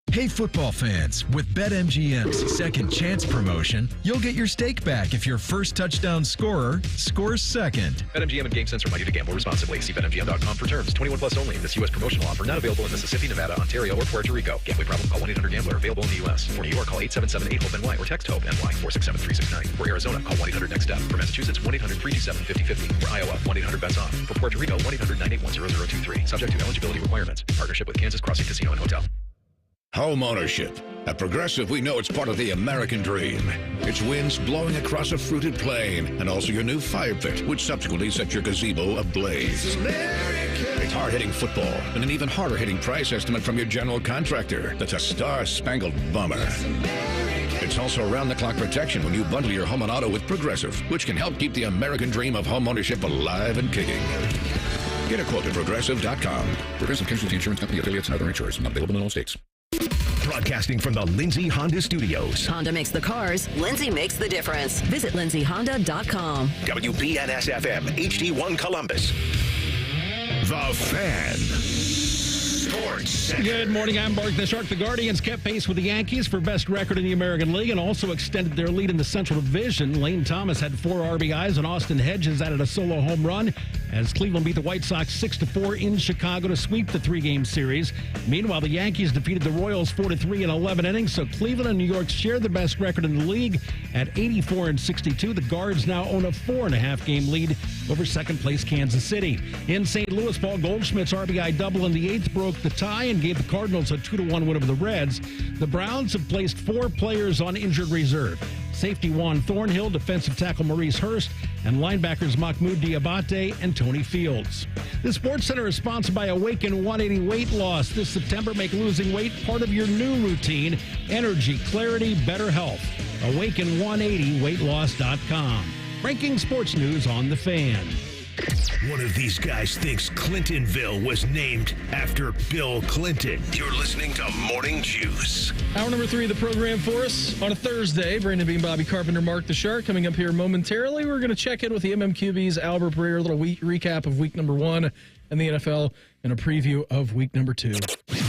Hey football fans, with BetMGM's Second Chance promotion, you'll get your stake back if your first touchdown scorer scores second. BetMGM and GameSense remind you to gamble responsibly. See BetMGM.com for terms. 21 plus only. This U.S. promotional offer not available in Mississippi, Nevada, Ontario, or Puerto Rico. Gambling problem? Call 1-800-GAMBLER. Available in the U.S. For New York, call 877-8-HOPE-NY or text HOPE-NY 467-369. For Arizona, call 1-800-NEXT-STEP. For Massachusetts, 1-800-327-5050. For Iowa, 1-800-BETS-OFF. For Puerto Rico, 1-800-981-0023. Subject to eligibility requirements. Partnership with Kansas Crossing Casino and Hotel. Home ownership. At Progressive, we know it's part of the American dream. It's winds blowing across a fruited plain, and also your new fire pit, which subsequently set your gazebo ablaze. It's hard-hitting football, and an even harder-hitting price estimate from your general contractor. That's a star-spangled bummer. It's also around-the-clock protection when you bundle your home and auto with Progressive, which can help keep the American dream of home ownership alive and kicking. Get a quote at Progressive.com. Progressive Casualty Insurance Company, affiliates, and other insurers. Not available in all states. Broadcasting from the Lindsay Honda Studios. Honda makes the cars. Lindsay makes the difference. Visit lindsayhonda.com. WBNS-FM, HD1 Columbus. The Fan. Sports Center. Good morning. I'm Mark the Shark. The Guardians kept pace with the Yankees for best record in the American League and also extended their lead in the Central Division. Lane Thomas had 4 RBIs and Austin Hedges added a solo home run as Cleveland beat the White Sox 6-4 in Chicago to sweep the 3-game series. Meanwhile, the Yankees defeated the Royals 4-3 in 11 innings, so Cleveland and New York share the best record in the league at 84-62. The Guards now own a 4.5-game lead over second-place Kansas City. In St. Louis, Paul Goldschmidt's RBI double in the 8th broke the tie and gave the Cardinals a 2-1 win over the Reds. The Browns have placed 4 players on injured reserve. Safety Juan Thornhill, defensive tackle Maurice Hurst, and linebackers Mahmoud Diabate and Tony Fields. The Sports Center is sponsored by Awaken 180 Weight Loss. This September, make losing weight part of your new routine. Energy, clarity, better health. Awaken180weightloss.com. Breaking sports news on The Fan. One of these guys thinks Clintonville was named after Bill Clinton. You're listening to Morning Juice. Hour number 3 of the program for us on a Thursday. Brandon Bean, Bobby Carpenter, Mark the Shark coming up here momentarily. We're going to check in with the MMQB's Albert Breer, a little recap of week number 1 in the NFL and a preview of week number 2.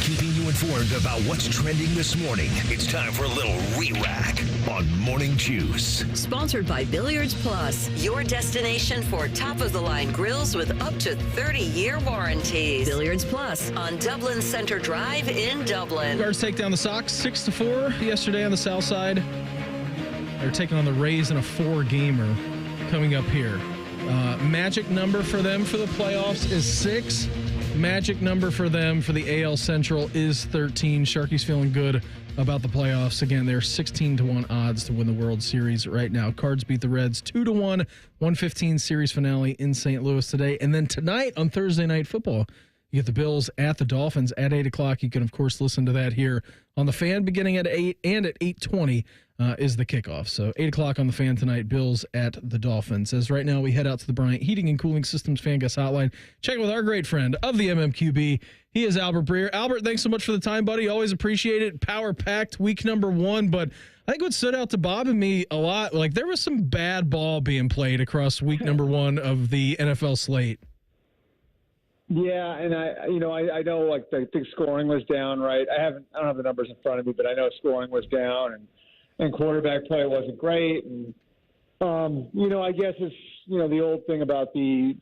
Keeping you informed about what's trending this morning. It's time for a little re-rack on Morning Juice. Sponsored by Billiards Plus, your destination for top-of-the-line grills with up to 30-year warranties. Billiards Plus on Dublin Center Drive in Dublin. Guards take down the Sox 6-4 yesterday on the south side. They're taking on the Rays in a 4-gamer coming up here. Magic number for them for the playoffs is 6. Magic number for them for the AL Central is 13. Sharky's feeling good about the playoffs. Again, they're 16-1 odds to win the World Series right now. Cards beat the Reds 2-1, 115 series finale in St. Louis today. And then tonight on Thursday Night Football, You get the Bills at the Dolphins at 8 o'clock. You can, of course, listen to that here on the Fan beginning at 8 and at 8:20 is the kickoff. So 8 o'clock on the Fan tonight, Bills at the Dolphins. As right now we head out to the Bryant Heating and Cooling Systems Fan Guest Hotline. Check with our great friend of the MMQB. He is Albert Breer. Albert, thanks so much for the time, buddy. Always appreciate it. Power-packed week number 1, but I think what stood out to Bob and me a lot, like there was some bad ball being played across week number 1 of the NFL slate. Yeah, and I know like I think scoring was down, right? I don't have the numbers in front of me, but I know scoring was down and quarterback play wasn't great, and I guess it's the old thing about the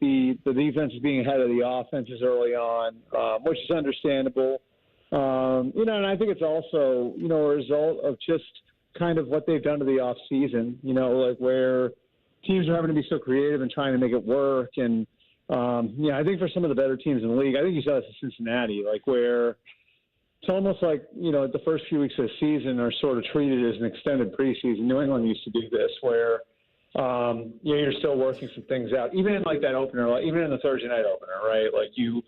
defenses being ahead of the offenses early on, which is understandable. And I think it's also a result of just kind of what they've done to the off season. Like where teams are having to be so creative and trying to make it work and. I think for some of the better teams in the league, I think you saw this in Cincinnati, like where it's almost like, the first few weeks of the season are sort of treated as an extended preseason. New England used to do this where, you're still working some things out, even in like that opener, like even in the Thursday night opener, right? Like you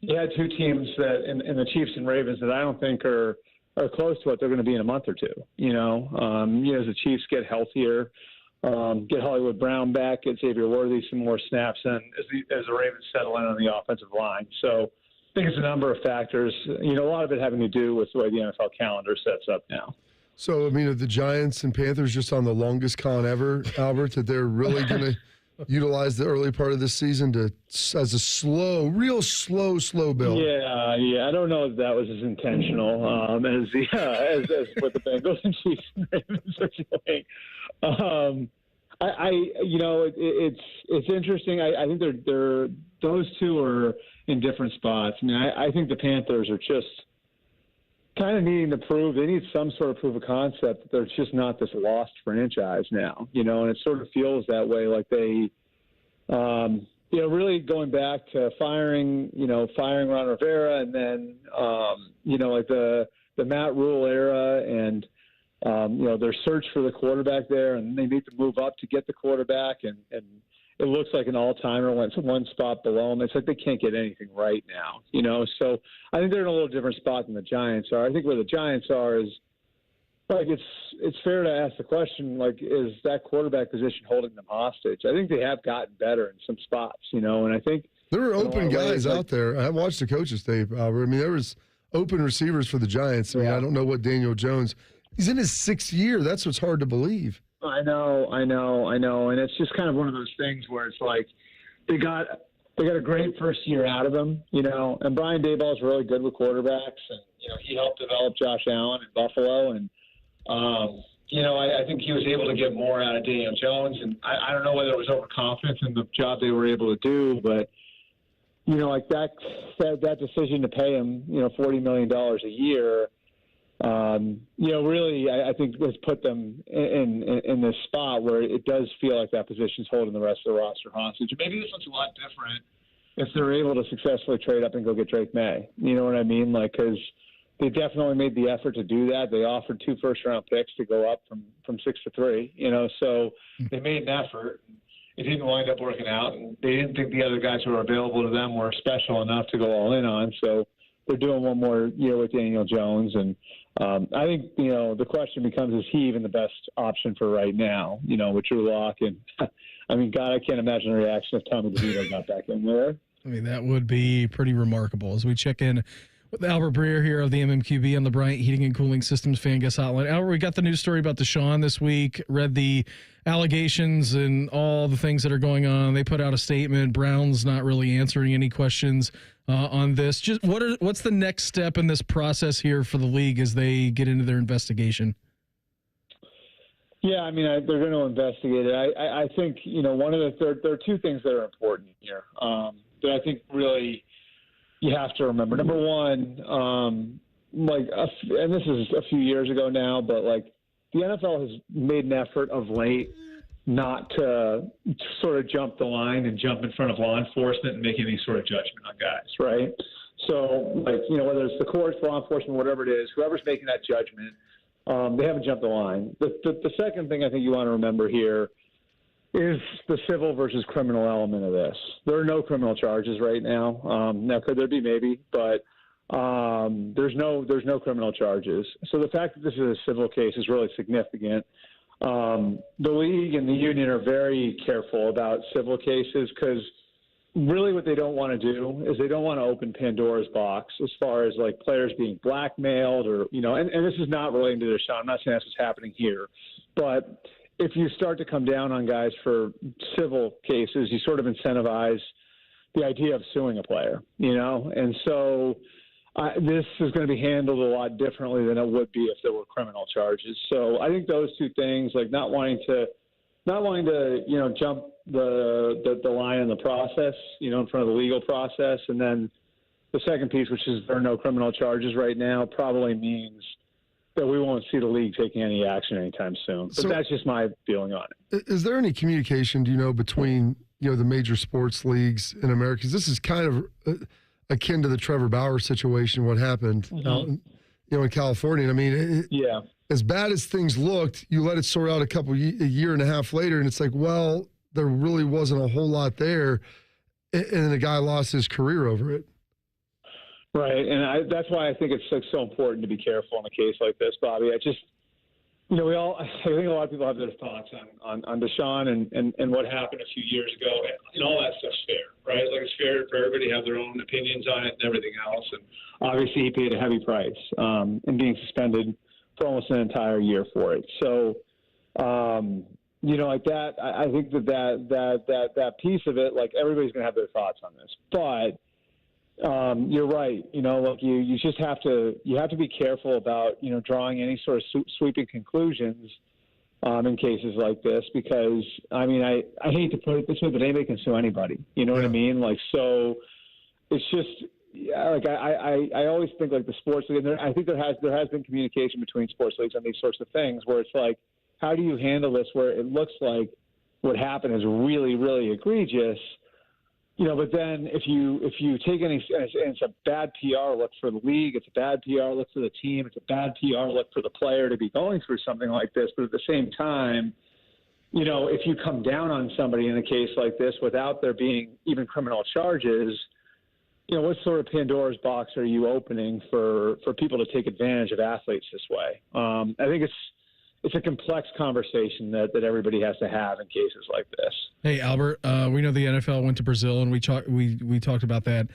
had two teams that in the Chiefs and Ravens that I don't think are close to what they're going to be in a month or two, as the Chiefs get healthier, get Hollywood Brown back, get Xavier Worthy some more snaps, and as the Ravens settle in on the offensive line. So I think it's a number of factors, a lot of it having to do with the way the NFL calendar sets up now. So, are the Giants and Panthers just on the longest con ever, Albert, that they're really going to utilize the early part of this season as a real slow build? Yeah. I don't know if that was as intentional as what the Bengals and Chiefs and Ravens are doing. It's interesting. I think they're those two are in different spots. I think the Panthers are just kind of needing to prove they need some sort of proof of concept that they're just not this lost franchise now. And it sort of feels that way, like they, really going back to firing Ron Rivera and then like the Matt Rule era and. Their search for the quarterback there, and they need to move up to get the quarterback, and it looks like an all-timer went one spot below them. It's like they can't get anything right now, So I think they're in a little different spot than the Giants are. I think where the Giants are is, like, it's fair to ask the question, like, is that quarterback position holding them hostage? I think they have gotten better in some spots, and I think there were open guys out there. I watched the coaches tape, Albert. There was open receivers for the Giants. I don't know what Daniel Jones. He's in his 6th year. That's what's hard to believe. I know. And it's just kind of one of those things where it's like they got a great first year out of him, and Brian Daboll's really good with quarterbacks. And, he helped develop Josh Allen in Buffalo. And, I think he was able to get more out of Daniel Jones. And I don't know whether it was overconfidence in the job they were able to do, but, like that decision to pay him, $40 million a year, really, I think has put them in this spot where it does feel like that position's holding the rest of the roster hostage. Maybe this one's a lot different if they're able to successfully trade up and go get Drake May. You know what I mean? Like, because they definitely made the effort to do that. They offered 2 first-round picks to go up from 6 to 3. So they made an effort. It didn't wind up working out, and they didn't think the other guys who were available to them were special enough to go all in on. So they're doing one more year with Daniel Jones, and I think, the question becomes, is he even the best option for right now, with Drew Lock? And, God, I can't imagine the reaction if Tommy DeVito got back in there. That would be pretty remarkable. As we check in with Albert Breer here of the MMQB on the Bryant Heating and Cooling Systems Fan Guest Hotline. Albert, we got the news story about Deshaun this week, read the allegations and all the things that are going on. They put out a statement. Brown's not really answering any questions on this. Just what's the next step in this process here for the league as they get into their investigation? Yeah, they're going to investigate it. I think, one of there are 2 things that are important here that I think really you have to remember. Number one, and this is a few years ago now, but like the NFL has made an effort of late not to sort of jump the line and jump in front of law enforcement and make any sort of judgment on guys, right? So, whether it's the courts, law enforcement, whatever it is, whoever's making that judgment, they haven't jumped the line. The second thing I think you want to remember here is the civil versus criminal element of this. There are no criminal charges right now. Now, could there be? Maybe, but there's no criminal charges. So the fact that this is a civil case is really significant. The league and the union are very careful about civil cases because really what they don't want to do is they don't want to open Pandora's box as far as like players being blackmailed or, and this is not relating to Deshaun. I'm not saying that's what's happening here, but if you start to come down on guys for civil cases, you sort of incentivize the idea of suing a player, and so this is going to be handled a lot differently than it would be if there were criminal charges. So I think those two things, like not wanting to jump the line in the process, in front of the legal process, and then the second piece, which is there are no criminal charges right now, probably means that we won't see the league taking any action anytime soon. But that's just my feeling on it. Is there any communication, between, the major sports leagues in America? Because this is kind of akin to the Trevor Bauer situation, what happened, in California. I mean, as bad as things looked, you let it sort out a year and a half later, and it's like, well, there really wasn't a whole lot there, and then the guy lost his career over it. Right, and that's why I think it's so important to be careful in a case like this, Bobby. I think a lot of people have their thoughts on Deshaun and what happened a few years ago, and all that stuff's fair, right? Like it's fair for everybody to have their own opinions on it and everything else, and obviously he paid a heavy price in being suspended for almost an entire year for it. So, like that, I think that piece of it, like everybody's going to have their thoughts on this, but. You're right. You just have to be careful about, drawing any sort of sweeping conclusions in cases like this, because I hate to put it this way, but anybody can sue anybody. You know what I mean? Like, so it's just, I always think like the sports league, and I think there has been communication between sports leagues on these sorts of things where it's like, how do you handle this where it looks like what happened is really, really egregious? But then if you take any, it's a bad PR look for the league, it's a bad PR look for the team, it's a bad PR look for the player to be going through something like this. But at the same time, if you come down on somebody in a case like this without there being even criminal charges, what sort of Pandora's box are you opening for people to take advantage of athletes this way? I think it's a complex conversation that everybody has to have in cases like this. Hey, Albert, we know the NFL went to Brazil, and we talked about that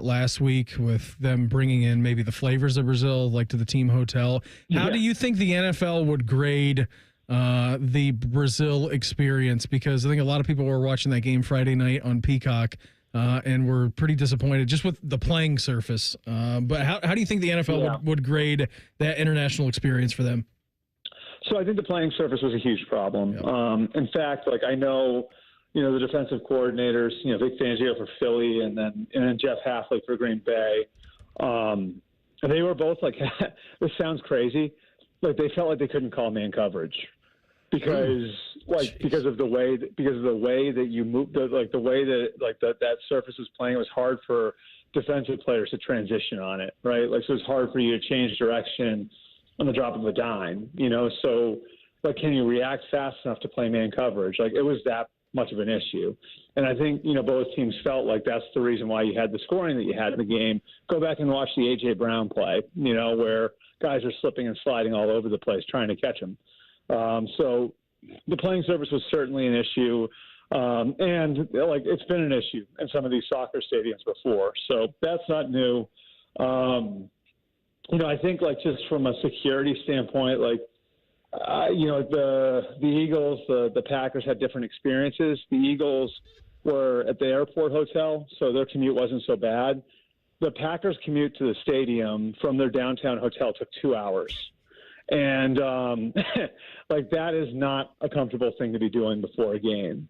last week with them bringing in maybe the flavors of Brazil, like to the team hotel. How do you think the NFL would grade the Brazil experience? Because I think a lot of people were watching that game Friday night on Peacock and were pretty disappointed just with the playing surface. But how do you think the NFL would grade that international experience for them? So I think the playing surface was a huge problem. In fact, I know, the defensive coordinators, Vic Fangio for Philly and then Jeff Hafley for Green Bay. They were both like, this sounds crazy, like they felt like they couldn't call man coverage because of the way that you moved, the way that that surface was playing, it was hard for defensive players to transition on it, right? So it was hard for you to change direction on the drop of a dime, so can you react fast enough to play man coverage? It was that much of an issue. And I think, both teams felt like that's the reason why you had the scoring that you had in the game. Go back and watch the A.J. Brown play, where guys are slipping and sliding all over the place trying to catch him. So the playing surface was certainly an issue. And it's been an issue in some of these soccer stadiums before. So that's not new. I think just from a security standpoint, the Eagles, the Packers had different experiences. The Eagles were at the airport hotel, so their commute wasn't so bad. The Packers' commute to the stadium from their downtown hotel took 2 hours. And that is not a comfortable thing to be doing before a game,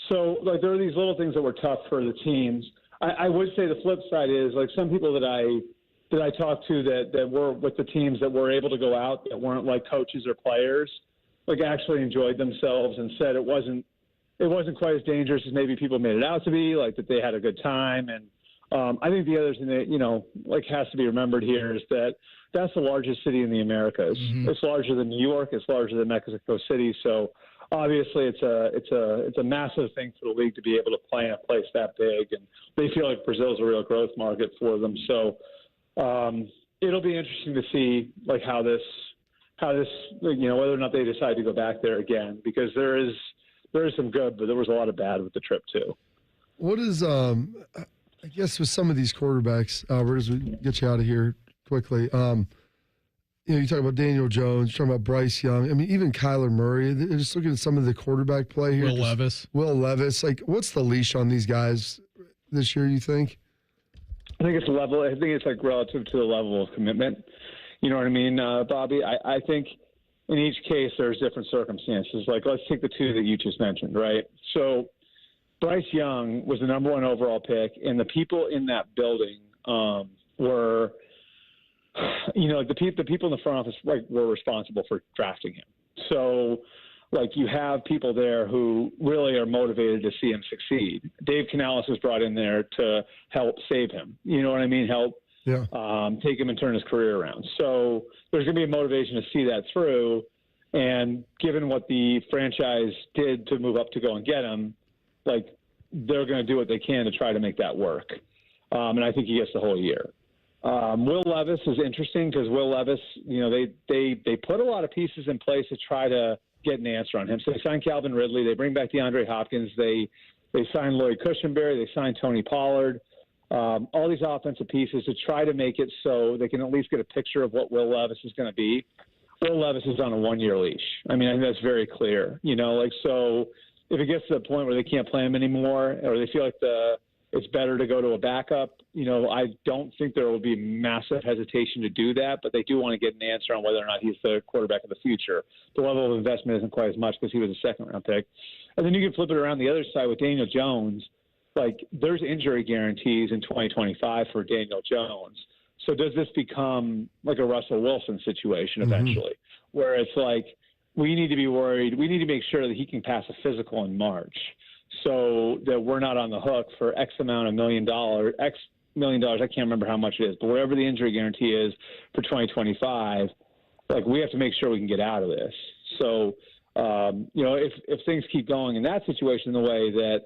So there are these little things that were tough for the teams. I would say the flip side is some people that I talked to that were with the teams that were able to go out that weren't coaches or players, actually enjoyed themselves and said it wasn't quite as dangerous as maybe people made it out to be, that they had a good time. And I think the other thing that, has to be remembered here is that that's the largest city in the Americas. Mm-hmm. It's larger than New York. It's larger than Mexico City. So obviously it's a massive thing for the league to be able to play in a place that big, and they feel like Brazil's a real growth market for them. So it'll be interesting to see like how this whether or not they decide to go back there again, because there is some good, but there was a lot of bad with the trip too. What is I guess with some of these quarterbacks, Albert, as we get you out of here quickly, you talk about Daniel Jones, you're talking about Bryce Young. I mean, even Kyler Murray. Just looking at some of the quarterback play here. Will Levis. Like, what's the leash on these guys this year, you think? I think it's level. I think it's like relative to the level of commitment. You know what I mean, Bobby? I think in each case there's different circumstances. Like, let's take the two that you just mentioned, right? So Bryce Young was the number 1 overall pick, and the people in that building were, the people in the front office were responsible for drafting him. So, you have people there who really are motivated to see him succeed. Dave Canales was brought in there to help save him. You know what I mean? Help take him and turn his career around. So there's going to be a motivation to see that through. And given what the franchise did to move up to go and get him, they're going to do what they can to try to make that work. And I think he gets the whole year. Will Levis is interesting because Will Levis, they put a lot of pieces in place to try to get an answer on him. So they signed Calvin Ridley. They bring back DeAndre Hopkins. They signed Lloyd Cushenberry. They signed Tony Pollard. All these offensive pieces to try to make it so they can at least get a picture of what Will Levis is going to be. Will Levis is on a 1-year leash. I mean, I think that's very clear. So if it gets to the point where they can't play him anymore, or they feel like it's better to go to a backup, I don't think there will be massive hesitation to do that, but they do want to get an answer on whether or not he's the quarterback of the future. The level of investment isn't quite as much because he was a 2nd-round pick. And then you can flip it around the other side with Daniel Jones. There's injury guarantees in 2025 for Daniel Jones. So does this become like a Russell Wilson situation eventually, where it's we need to be worried. We need to make sure that he can pass a physical in March so that we're not on the hook for X amount of $1 million. I can't remember how much it is, but whatever the injury guarantee is for 2025, we have to make sure we can get out of this. So, if things keep going in that situation the way that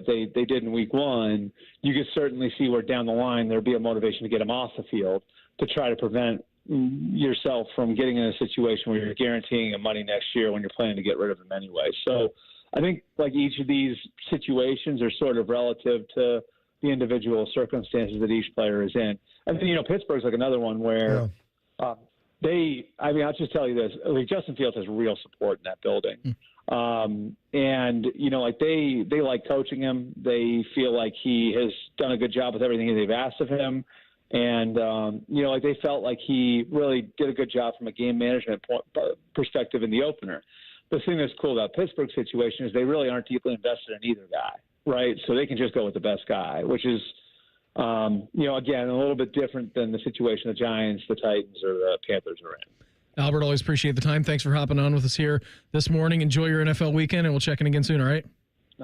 they did in week 1, you could certainly see where down the line there'd be a motivation to get him off the field to try to prevent yourself from getting in a situation where you're guaranteeing him money next year when you're planning to get rid of him anyway. So I think each of these situations are sort of relative to the individual circumstances that each player is in. And then, Pittsburgh's another one where I'll just tell you this, Justin Fields has real support in that building. And they like coaching him. They feel like he has done a good job with everything they've asked of him. And, they felt like he really did a good job from a game management perspective in the opener. The thing that's cool about Pittsburgh's situation is they really aren't deeply invested in either guy, right? So they can just go with the best guy, which is, again, a little bit different than the situation the Giants, the Titans, or the Panthers are in. Albert, always appreciate the time. Thanks for hopping on with us here this morning. Enjoy your NFL weekend, and we'll check in again soon, all right?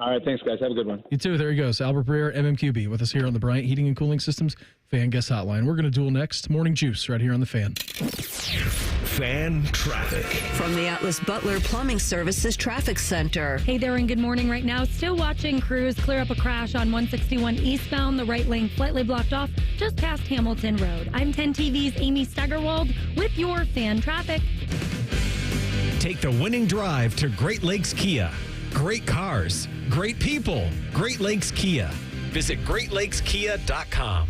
All right, thanks, guys. Have a good one. You too. There he goes. Albert Breer, MMQB, with us here on the Bryant Heating and Cooling Systems Fan Guest Hotline. We're going to duel next. Morning Juice right here on the Fan. Fan traffic. From the Atlas Butler Plumbing Services Traffic Center. Hey there, and good morning right now. Still watching crews clear up a crash on 161 eastbound. The right lane slightly blocked off just past Hamilton Road. I'm 10 TV's Amy Steigerwald with your fan traffic. Take the winning drive to Great Lakes Kia. Great cars, great people, Great Lakes Kia. Visit GreatLakesKia.com.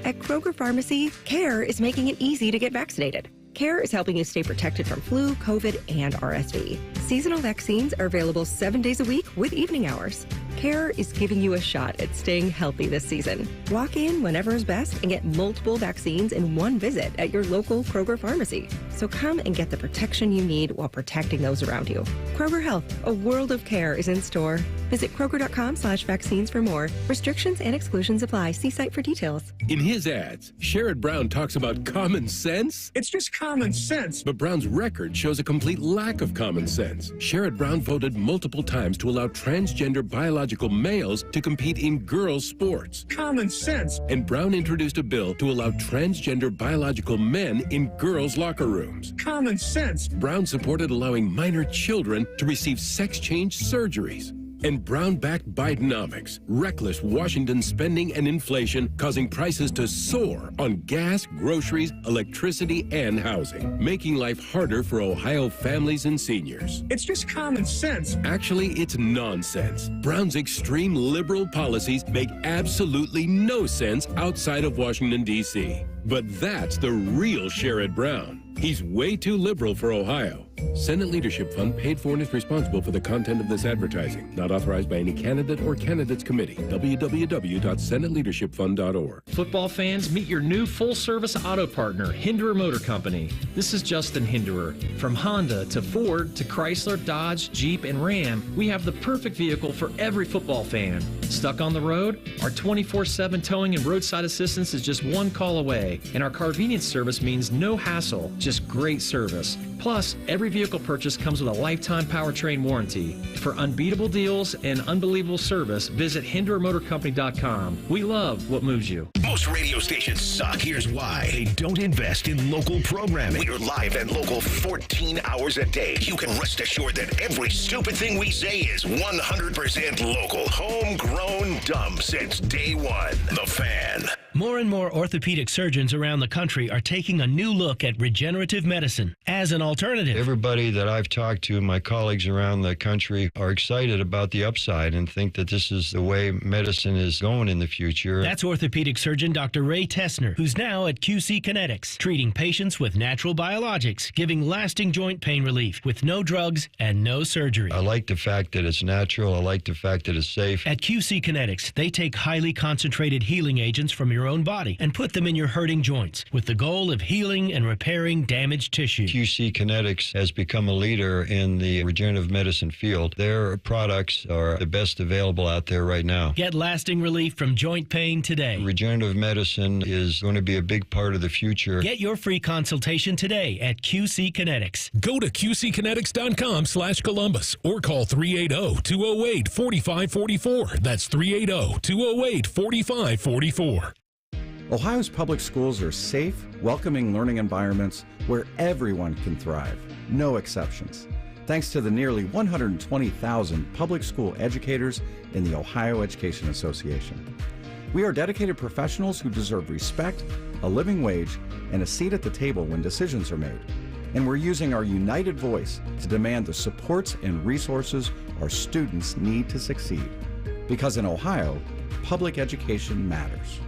At Kroger Pharmacy, CARE is making it easy to get vaccinated. CARE is helping you stay protected from flu, COVID, and RSV. Seasonal vaccines are available 7 days a week with evening hours. CARE is giving you a shot at staying healthy this season. Walk in whenever is best and get multiple vaccines in one visit at your local Kroger pharmacy. So come and get the protection you need while protecting those around you. Kroger Health, a world of care is in store. Visit Kroger.com/vaccines for more. Restrictions and exclusions apply. See site for details. In his ads, Sherrod Brown talks about common sense. It's just common sense. But Brown's record shows a complete lack of common sense. Sherrod Brown voted multiple times to allow transgender biological biological males to compete in girls' sports. Common sense. And Brown introduced a bill to allow transgender biological men in girls' locker rooms. Common sense. Brown supported allowing minor children to receive sex change surgeries. And Brown backed Bidenomics, reckless Washington spending and inflation causing prices to soar on gas, groceries, electricity, and housing, making life harder for Ohio families and seniors. It's just common sense. Actually, it's nonsense. Brown's extreme liberal policies make absolutely no sense outside of Washington, D.C. But that's the real Sherrod Brown. He's way too liberal for Ohio. Senate Leadership Fund paid for and is responsible for the content of this advertising. Not authorized by any candidate or candidates committee. www.senateleadershipfund.org. Football fans, meet your new full-service auto partner, Hinderer Motor Company. This is Justin Hinderer. From Honda to Ford to Chrysler, Dodge, Jeep, and Ram, we have the perfect vehicle for every football fan. Stuck on the road? Our 24/7 towing and roadside assistance is just one call away. And our Carvenience service means no hassle, just great service. Plus, every vehicle purchase comes with a lifetime powertrain warranty. For unbeatable deals and unbelievable service, visit HindererMotorCompany.com. We love what moves you. Most radio stations suck. Here's why. They don't invest in local programming. We're live and local 14 hours a day. You can rest assured that every stupid thing we say is 100% local. Homegrown dumb since day one. The Fan. More and more orthopedic surgeons around the country are taking a new look at regenerative medicine as an alternative. Everybody that I've talked to, my colleagues around the country, are excited about the upside and think that this is the way medicine is going in the future. That's orthopedic surgeon Dr. Ray Tessner, who's now at QC Kinetics, treating patients with natural biologics, giving lasting joint pain relief with no drugs and no surgery. I like the fact that it's natural. I like the fact that it's safe. At QC Kinetics, they take highly concentrated healing agents from your own body and put them in your hurting joints with the goal of healing and repairing damaged tissue. QC Kinetics has become a leader in the regenerative medicine field. Their products are the best available out there right now. Get lasting relief from joint pain today. Regenerative medicine is going to be a big part of the future. Get your free consultation today at QC Kinetics. Go to QCkinetics.com/Columbus or call 380-208-4544. That's 380-208-4544. Ohio's public schools are safe, welcoming learning environments where everyone can thrive, no exceptions. Thanks to the nearly 120,000 public school educators in the Ohio Education Association. We are dedicated professionals who deserve respect, a living wage, and a seat at the table when decisions are made. And we're using our united voice to demand the supports and resources our students need to succeed. Because in Ohio, public education matters.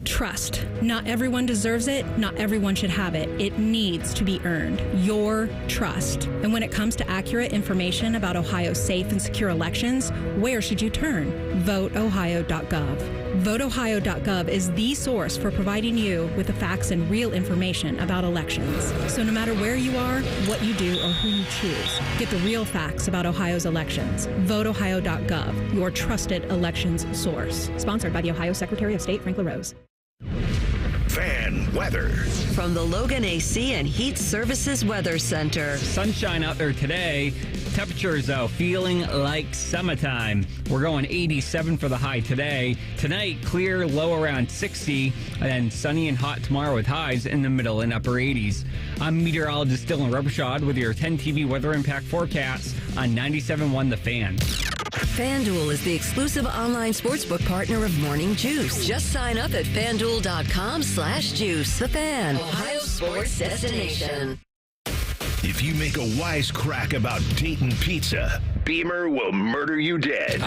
Trust. Not everyone deserves it. Not everyone should have it. It needs to be earned. Your trust. And when it comes to accurate information about Ohio's safe and secure elections, where should you turn? VoteOhio.gov. VoteOhio.gov is the source for providing you with the facts and real information about elections. So no matter where you are, what you do, or who you choose, get the real facts about Ohio's elections. VoteOhio.gov, your trusted elections source. Sponsored by the Ohio Secretary of State, Frank LaRose. Fan weather. From the Logan AC and Heat Services Weather Center. Sunshine out there today. Temperatures, though, feeling like summertime. We're going 87 for the high today. Tonight, clear, low around 60, and sunny and hot tomorrow with highs in the middle and upper 80s. I'm meteorologist Dylan Robichaud with your 10 TV weather impact forecast on 97.1 The Fan. FanDuel is the exclusive online sportsbook partner of Morning Juice. Just sign up at FanDuel.com/juice. The Fan, Ohio's sports destination. If you make a wise crack about Dayton pizza, Beamer will murder you dead.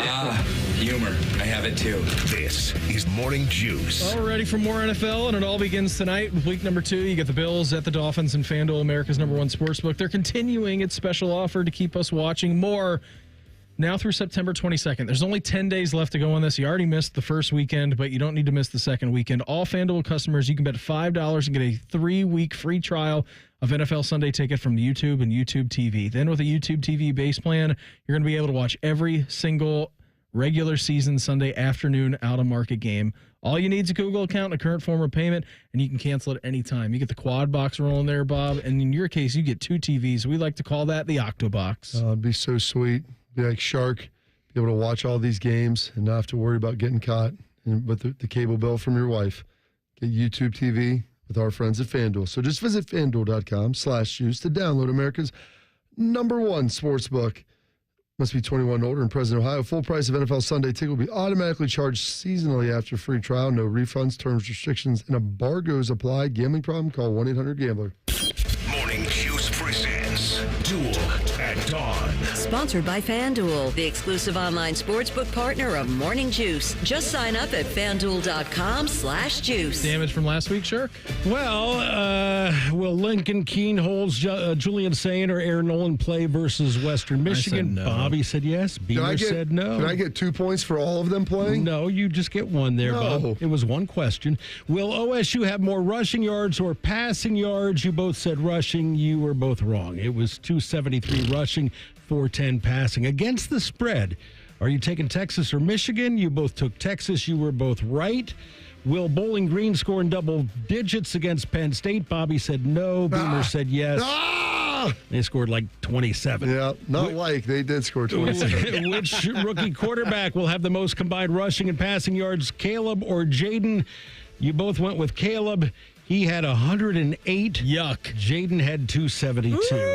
Humor. I have it too. This is Morning Juice. Well, we're ready for more NFL, and it all begins tonight with week number 2. You get the Bills at the Dolphins, and FanDuel, America's #1 sportsbook. They're continuing its special offer to keep us watching more now through September 22nd. There's only 10 days left to go on this. You already missed the first weekend, but you don't need to miss the second weekend. All FanDuel customers, you can bet $5 and get a 3-week free trial of NFL Sunday Ticket from YouTube and YouTube TV. Then with a YouTube TV base plan, you're going to be able to watch every single regular season Sunday afternoon out-of-market game. All you need is a Google account and a current form of payment, and you can cancel it anytime. You get the quad box rolling there, Bob, and in your case, you get 2 TVs. We like to call that the Octobox. It'd be so sweet. Be like Shark be able to watch all these games and not have to worry about getting caught with the cable bill from your wife. Get YouTube TV with our friends at FanDuel. So just visit FanDuel.com/juice to download America's #1 sportsbook. Must be 21 or older and present in Ohio. Full price of NFL Sunday ticket will be automatically charged seasonally after free trial. No refunds, terms, restrictions, and embargoes apply. Gambling problem? Call 1-800-GAMBLER. Morning Juice presents Duel at Dawn. Sponsored by FanDuel, the exclusive online sportsbook partner of Morning Juice. Just sign up at FanDuel.com/juice. Damage from last week, Shirk? Well, will Lincoln Keenholz, Julian Sayin, or Aaron Nolan play versus Western Michigan? No. Bobby said yes. Beamer said no. Can I get 2 points for all of them playing? No, you just get one there, Bob. It was one question. Will OSU have more rushing yards or passing yards? You both said rushing. You were both wrong. It was 273 rushing, 410 passing. Against the spread, are you taking Texas or Michigan? You both took Texas. You were both right. Will Bowling Green score in double digits against Penn State? Bobby said no. Beamer said yes. They scored like 27. Yeah, they did score 27. Which rookie quarterback will have the most combined rushing and passing yards, Caleb or Jaden? You both went with Caleb. He had 108. Yuck. Jaden had 272. Woo!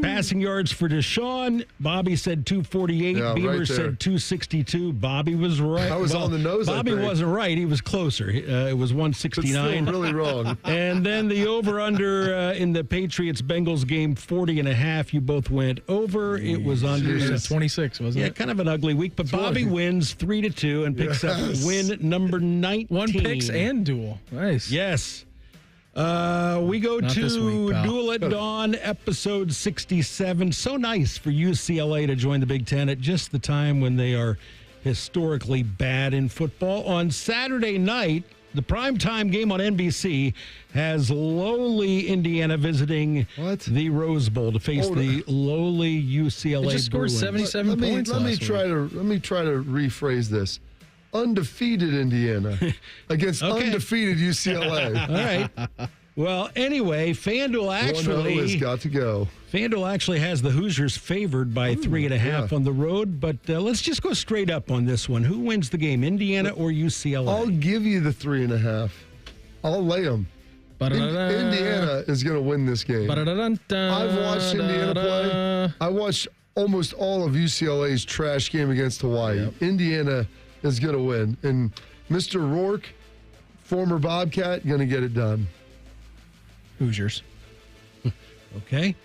Passing yards for Deshaun. Bobby said 248. Yeah, Beamer right said 262. Bobby was right. I was on the nose. Bobby wasn't right. He was closer. It was 169. It's still really wrong. And then the over-under in the Patriots-Bengals game, 40.5. You both went over. It was under. 26, wasn't it? Yeah, kind of an ugly week. But Bobby wins 3-2 and picks up win number 19. 1 picks and duel. Nice. Yes. We go Not to this week, pal. Duel at Dawn, episode 67. So nice for UCLA to join the Big Ten at just the time when they are historically bad in football. On Saturday night, the primetime game on NBC has lowly Indiana visiting the Rose Bowl to face the lowly UCLA They just scored Bruins. 77 points Let me last try to rephrase this. Undefeated Indiana against undefeated UCLA. All right. Well, anyway, FanDuel actually has got to go. FanDuel actually has the Hoosiers favored by 3.5 on the road, but let's just go straight up on this one. Who wins the game, Indiana or UCLA? I'll give you the 3.5. I'll lay them. Indiana is going to win this game. I've watched Indiana play. I watched almost all of UCLA's trash game against Hawaii. Yep. Indiana is going to win. And Mr. Rourke, former Bobcat, going to get it done. Hoosiers. Okay.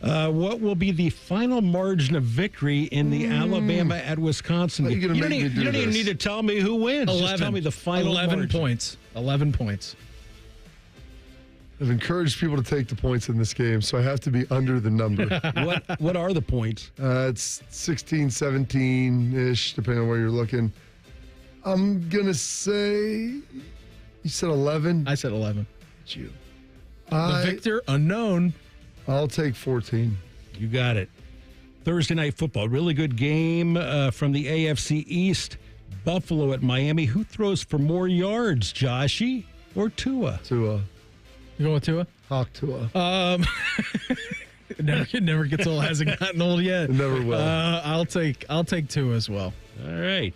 What will be the final margin of victory in the Alabama at Wisconsin game? You don't even need to tell me who wins. 11. Just tell me the final 11 margin. points. 11 points. I've encouraged people to take the points in this game, so I have to be under the number. What are the points? It's 16, 17-ish, depending on where you're looking. I'm going to say, you said 11? I said 11. It's you. The victor, unknown. I'll take 14. You got it. Thursday night football. Really good game from the AFC East. Buffalo at Miami. Who throws for more yards, Joshy or Tua? Tua. You going with Tua? Hawk Tua. It never gets old. Hasn't gotten old yet. It never will. I'll take Tua as well. All right.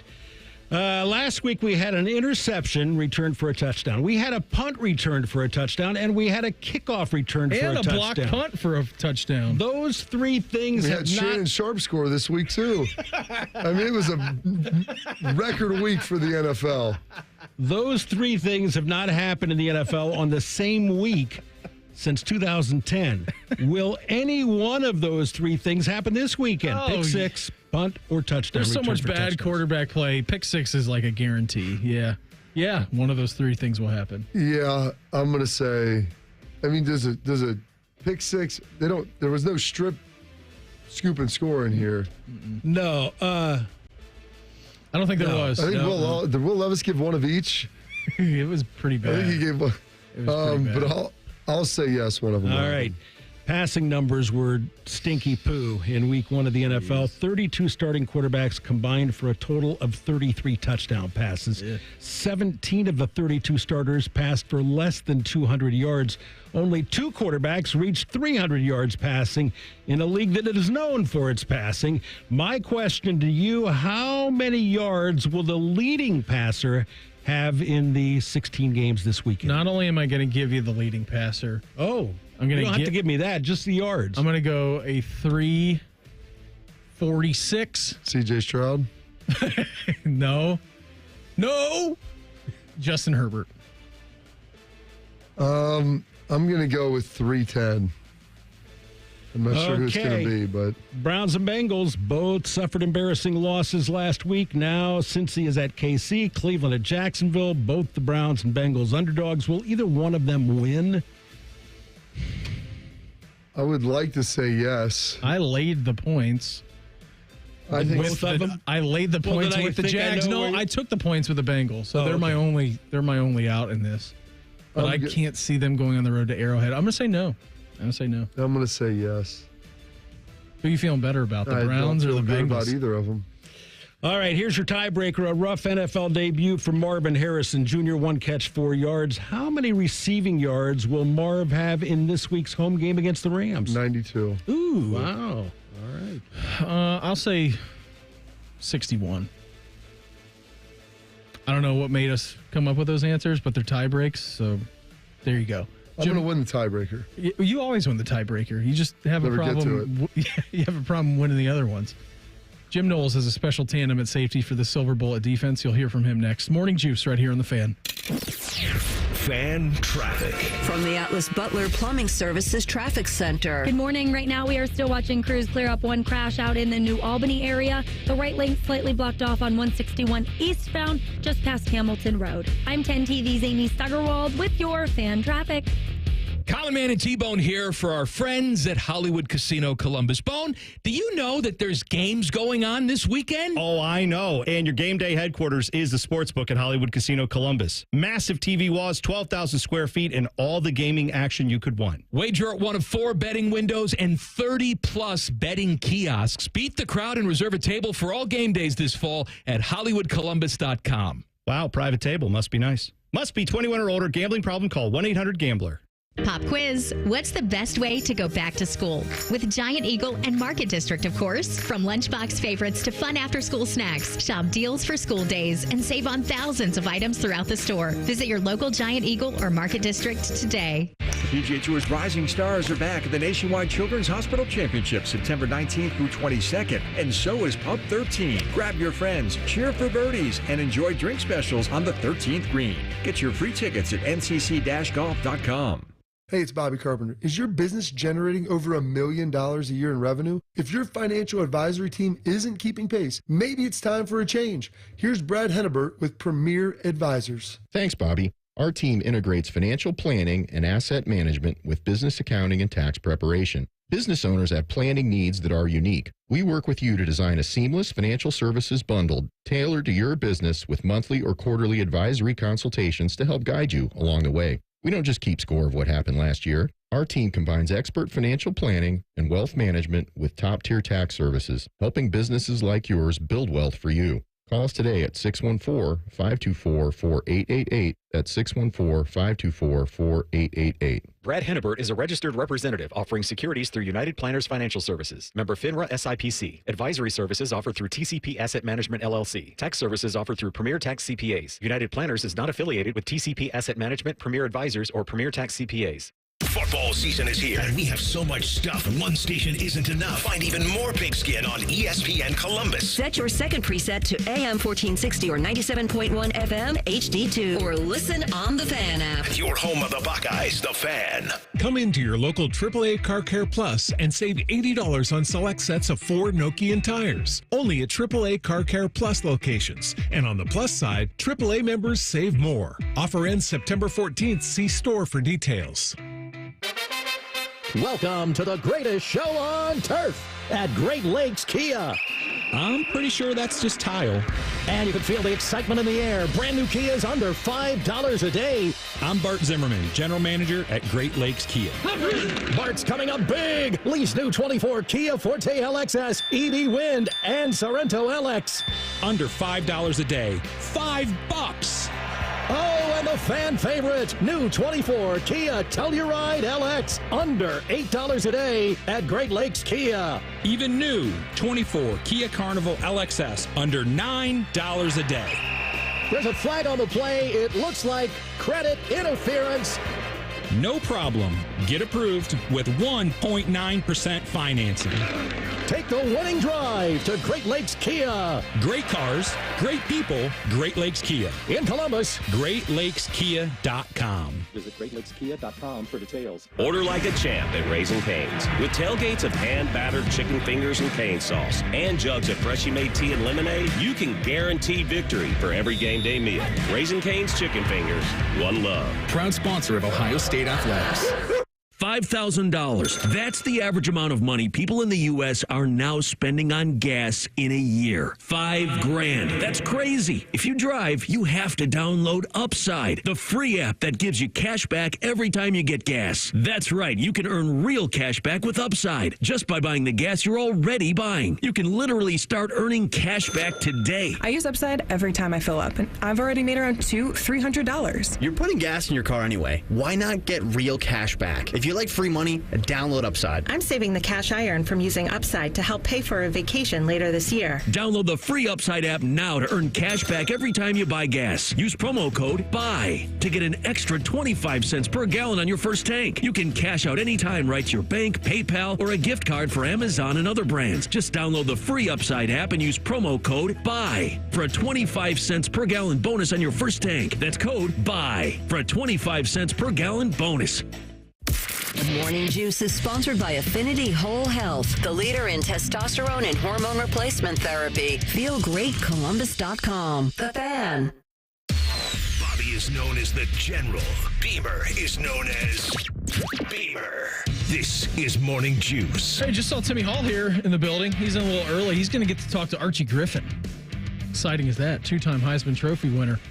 Last week we had an interception returned for a touchdown. We had a punt returned for a touchdown, and we had a kickoff returned for a touchdown. And a blocked punt for a touchdown. Those three things we have had Shannon Sharp score this week, too. I mean, it was a record week for the NFL. Those three things have not happened in the NFL on the same week since 2010. Will any one of those three things happen this weekend? Pick six, punt, or touchdown? There's so much bad quarterback play. Pick six is like a guarantee. Yeah. Yeah, one of those three things will happen. Yeah, I'm going to say, I mean, does a pick six, there was no strip, scoop, and score in here. No. I don't think there was. I think did Will Levis give one of each? It was pretty bad. I think he gave one. But I'll say yes, one of them. All right. Passing numbers were stinky poo in week 1 of the NFL. 32 starting quarterbacks combined for a total of 33 touchdown passes. 17 of the 32 starters passed for less than 200 yards. Only 2 quarterbacks reached 300 yards passing in a league that is known for its passing. My question to you, how many yards will the leading passer have in the 16 games this weekend? Not only am I going to give you the leading passer. Oh, I'm going you don't have to give me that, just the yards. I'm going to go a 346. C.J. Stroud? No. Justin Herbert. I'm going to go with 310. I'm not sure who it's going to be, but... Browns and Bengals both suffered embarrassing losses last week. Now, Cincy is at KC, Cleveland at Jacksonville. Both the Browns and Bengals underdogs. Will either one of them win? I would like to say yes. I laid the points. I think both of them. I laid the points with the Jags. I took the points with the Bengals, so they're my only out in this. But I can't see them going on the road to Arrowhead. I'm going to say no. I'm going to say yes. Who are you feeling better about, the Browns or the Bengals? About either of them. All right, here's your tiebreaker. A rough NFL debut for Marvin Harrison Jr. 1 catch, 4 yards. How many receiving yards will Marv have in this week's home game against the Rams? 92. Ooh. Wow. All right. I'll say 61. I don't know what made us come up with those answers, but they're tie breaks, so there you go. I'm going to win the tiebreaker. You always win the tiebreaker. You just have a problem. You have a problem winning the other ones. Jim Knowles has a special tandem at safety for the Silver Bullet defense. You'll hear from him next. Morning Juice right here on The Fan. Fan traffic. From the Atlas Butler Plumbing Services Traffic Center. Good morning. Right now, we are still watching crews clear up one crash out in the New Albany area. The right lane slightly blocked off on 161 eastbound, just past Hamilton Road. I'm 10 TV's Amy Stuggerwald with your fan traffic. Colin Man and T-Bone here for our friends at Hollywood Casino Columbus. Bone, do you know that there's games going on this weekend? Oh, I know. And your game day headquarters is the sportsbook at Hollywood Casino Columbus. Massive TV walls, 12,000 square feet, and all the gaming action you could want. Wager at one of 4 betting windows and 30-plus betting kiosks. Beat the crowd and reserve a table for all game days this fall at HollywoodColumbus.com. Wow, private table. Must be nice. Must be 21 or older. Gambling problem? Call 1-800-GAMBLER. Pop quiz. What's the best way to go back to school? With Giant Eagle and Market District, of course. From lunchbox favorites to fun after-school snacks. Shop deals for school days and save on thousands of items throughout the store. Visit your local Giant Eagle or Market District today. The PGA Tour's rising stars are back at the Nationwide Children's Hospital Championship September 19th through 22nd, and so is Pub 13. Grab your friends, cheer for birdies, and enjoy drink specials on the 13th green. Get your free tickets at ncc-golf.com. Hey, it's Bobby Carpenter. Is your business generating over $1 million a year in revenue? If your financial advisory team isn't keeping pace, maybe it's time for a change. Here's Brad Hennebert with Premier Advisors. Thanks, Bobby. Our team integrates financial planning and asset management with business accounting and tax preparation. Business owners have planning needs that are unique. We work with you to design a seamless financial services bundle tailored to your business with monthly or quarterly advisory consultations to help guide you along the way. We don't just keep score of what happened last year. Our team combines expert financial planning and wealth management with top-tier tax services, helping businesses like yours build wealth for you. Call us today at 614-524-4888. That's 614-524-4888. Brad Hennebert is a registered representative offering securities through United Planners Financial Services. Member FINRA SIPC. Advisory services offered through TCP Asset Management LLC. Tax services offered through Premier Tax CPAs. United Planners is not affiliated with TCP Asset Management, Premier Advisors, or Premier Tax CPAs. Football season is here, and we have so much stuff. One station isn't enough. Find even more Pigskin on ESPN Columbus. Set your second preset to AM 1460 or 97.1 FM HD2, or listen on the Fan app. Your home of the Buckeyes, the Fan. Come into your local AAA Car Care Plus and save $80 on select sets of 4 Nokian tires. Only at AAA Car Care Plus locations. And on the plus side, AAA members save more. Offer ends September 14th. See store for details. Welcome to the greatest show on turf at Great Lakes Kia. I'm pretty sure that's just tile. And you can feel the excitement in the air. Brand new Kia is under $5 a day. I'm Bart Zimmerman, General Manager at Great Lakes Kia. Bart's coming up big. Lee's new 24 Kia Forte LXS, EV Wind, and Sorrento LX. Under $5 a day. $5. Oh, and the fan favorite, new 24 Kia Telluride LX, under $8 a day at Great Lakes Kia. Even new 24 Kia Carnival LXS, under $9 a day. There's a flag on the play. It looks like credit interference. No problem. Get approved with 1.9% financing. Take the winning drive to Great Lakes Kia. Great cars, great people, Great Lakes Kia. In Columbus, GreatLakesKia.com. Visit GreatLakesKia.com for details. Order like a champ at Raising Cane's. With tailgates of hand-battered chicken fingers and cane sauce and jugs of freshly made tea and lemonade, you can guarantee victory for every game day meal. Raising Cane's Chicken Fingers, one love. Proud sponsor of Ohio State Athletics. $5,000. That's the average amount of money people in the U.S. are now spending on gas in a year. $5,000. That's crazy. If you drive, you have to download Upside, the free app that gives you cash back every time you get gas. That's right. You can earn real cash back with Upside just by buying the gas you're already buying. You can literally start earning cash back today. I use Upside every time I fill up, and I've already made around $300. You're putting gas in your car anyway. Why not get real cash back? If you like free money, download Upside. I'm saving the cash I earn from using Upside to help pay for a vacation later this year. Download the free Upside app now to earn cash back every time you buy gas. Use promo code BUY to get an extra 25 cents per gallon on your first tank. You can cash out anytime right to your bank, PayPal, or a gift card for Amazon and other brands. Just download the free Upside app and use promo code BUY for a 25 cents per gallon bonus on your first tank. That's code BUY for a 25 cents per gallon bonus. Morning Juice is sponsored by Affinity Whole Health, the leader in testosterone and hormone replacement therapy. FeelGreatColumbus.com. The Fan. Bobby is known as the General. Beamer is known as Beamer. This is Morning Juice. Hey, just saw Timmy Hall here in the building. He's in a little early. He's going to get to talk to Archie Griffin. Exciting as that. Two-time Heisman Trophy winner.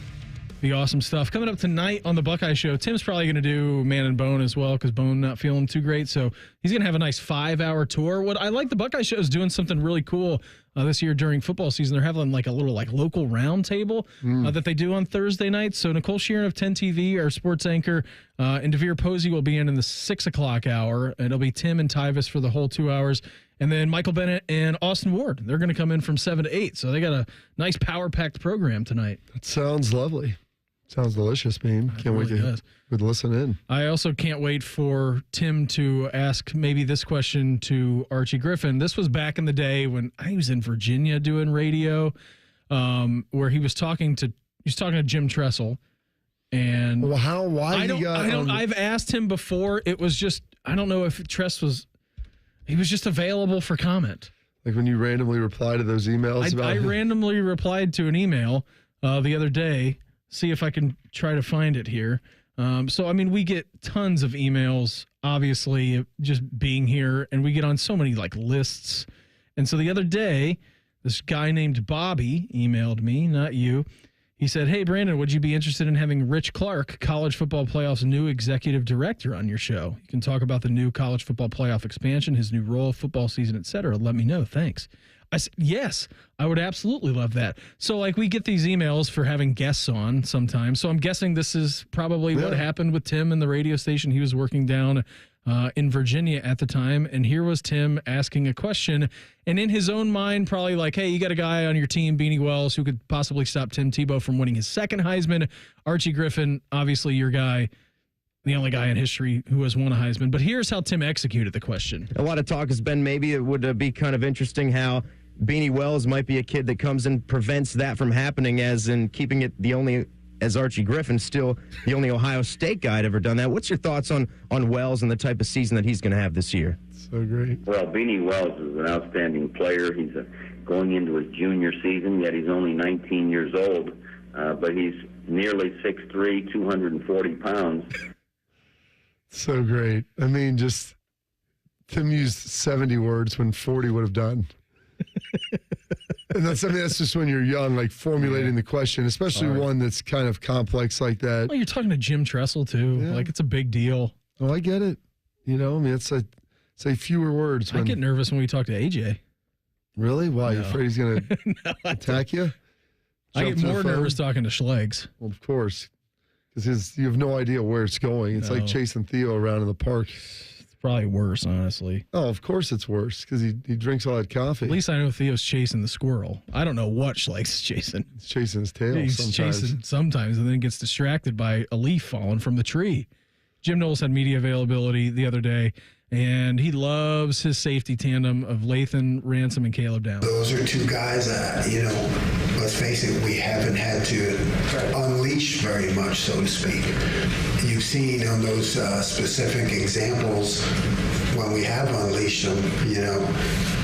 Be awesome stuff. Coming up tonight on the Buckeye Show, Tim's probably going to do Man and Bone as well because Bone not feeling too great. So he's going to have a nice 5-hour tour. What I like the Buckeye Show is doing something really cool this year during football season. They're having like a little local round table that they do on Thursday nights. So Nicole Sheeran of 10 TV, our sports anchor, and Devere Posey will be in the 6 o'clock hour. And it'll be Tim and Tyvis for the whole 2 hours. And then Michael Bennett and Austin Ward, they're going to come in from 7 to 8. So they got a nice power-packed program tonight. That sounds lovely. Sounds delicious, Beam. Can't wait to listen in. I also can't wait for Tim to ask maybe this question to Archie Griffin. This was back in the day when I was in Virginia doing radio, where he was talking to Jim Tressel. And I've asked him before. It was just, I don't know if Tress was just available for comment. Like when you randomly reply to those emails I randomly replied to an email the other day. See if I can try to find it here. So, I mean, we get tons of emails, obviously, just being here, and we get on so many, lists. And so the other day, this guy named Bobby emailed me, not you. He said, hey, Brandon, would you be interested in having Rich Clark, College Football Playoff's new executive director, on your show? You can talk about the new College Football Playoff expansion, his new role, football season, et cetera. Let me know. Thanks. I said, yes, I would absolutely love that. So, we get these emails for having guests on sometimes. So I'm guessing this is probably what happened with Tim and the radio station. He was working down in Virginia at the time. And here was Tim asking a question. And in his own mind, probably hey, you got a guy on your team, Beanie Wells, who could possibly stop Tim Tebow from winning his second Heisman. Archie Griffin, obviously your guy. The only guy in history who has won a Heisman. But here's how Tim executed the question. A lot of talk has been maybe it would be kind of interesting how Beanie Wells might be a kid that comes and prevents that from happening, as in keeping it as Archie Griffin, still the only Ohio State guy to ever done that. What's your thoughts on Wells and the type of season that he's going to have this year? So great. Well, Beanie Wells is an outstanding player. He's going into his junior season, yet he's only 19 years old, but he's nearly 6'3", 240 pounds. So great. I mean, just Tim used 70 words when 40 would have done. And that's just when you're young, like formulating the question, especially one that's kind of complex like that. Well, you're talking to Jim Tressel too. Yeah. Like it's a big deal. Oh, I get it. You know, I mean, say fewer words. I get nervous when we talk to AJ. Really? Why? You afraid he's going to attack you? I get more nervous talking to Schlegs. Well, of course, because you have no idea where it's going. It's like chasing Theo around in the park. It's probably worse, honestly. Oh, of course it's worse because he drinks all that coffee. At least I know Theo's chasing the squirrel. I don't know what Schlegs is chasing. He's chasing his tail chasing sometimes and then gets distracted by a leaf falling from the tree. Jim Knowles had media availability the other day, and he loves his safety tandem of Lathan Ransom and Caleb Downs. Those are two guys that, let's face it, we haven't had to unleash very much, so to speak. You've seen on those specific examples, when we have unleashed them,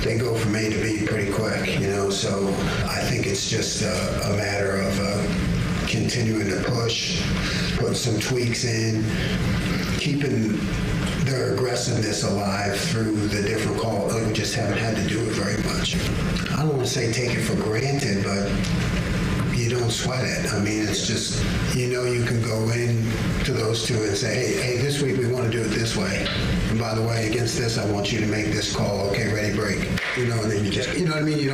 they go from A to B pretty quick, so I think it's just a matter of continuing to push, put some tweaks in, keeping their aggressiveness alive through the different calls. We just haven't had to do it very much. I don't want to say take it for granted, but you don't sweat it. I mean, it's just, you can go in to those two and say, hey, this week we want to do it this way. And by the way, against this, I want you to make this call. Okay, ready, break. And then you just, what I mean?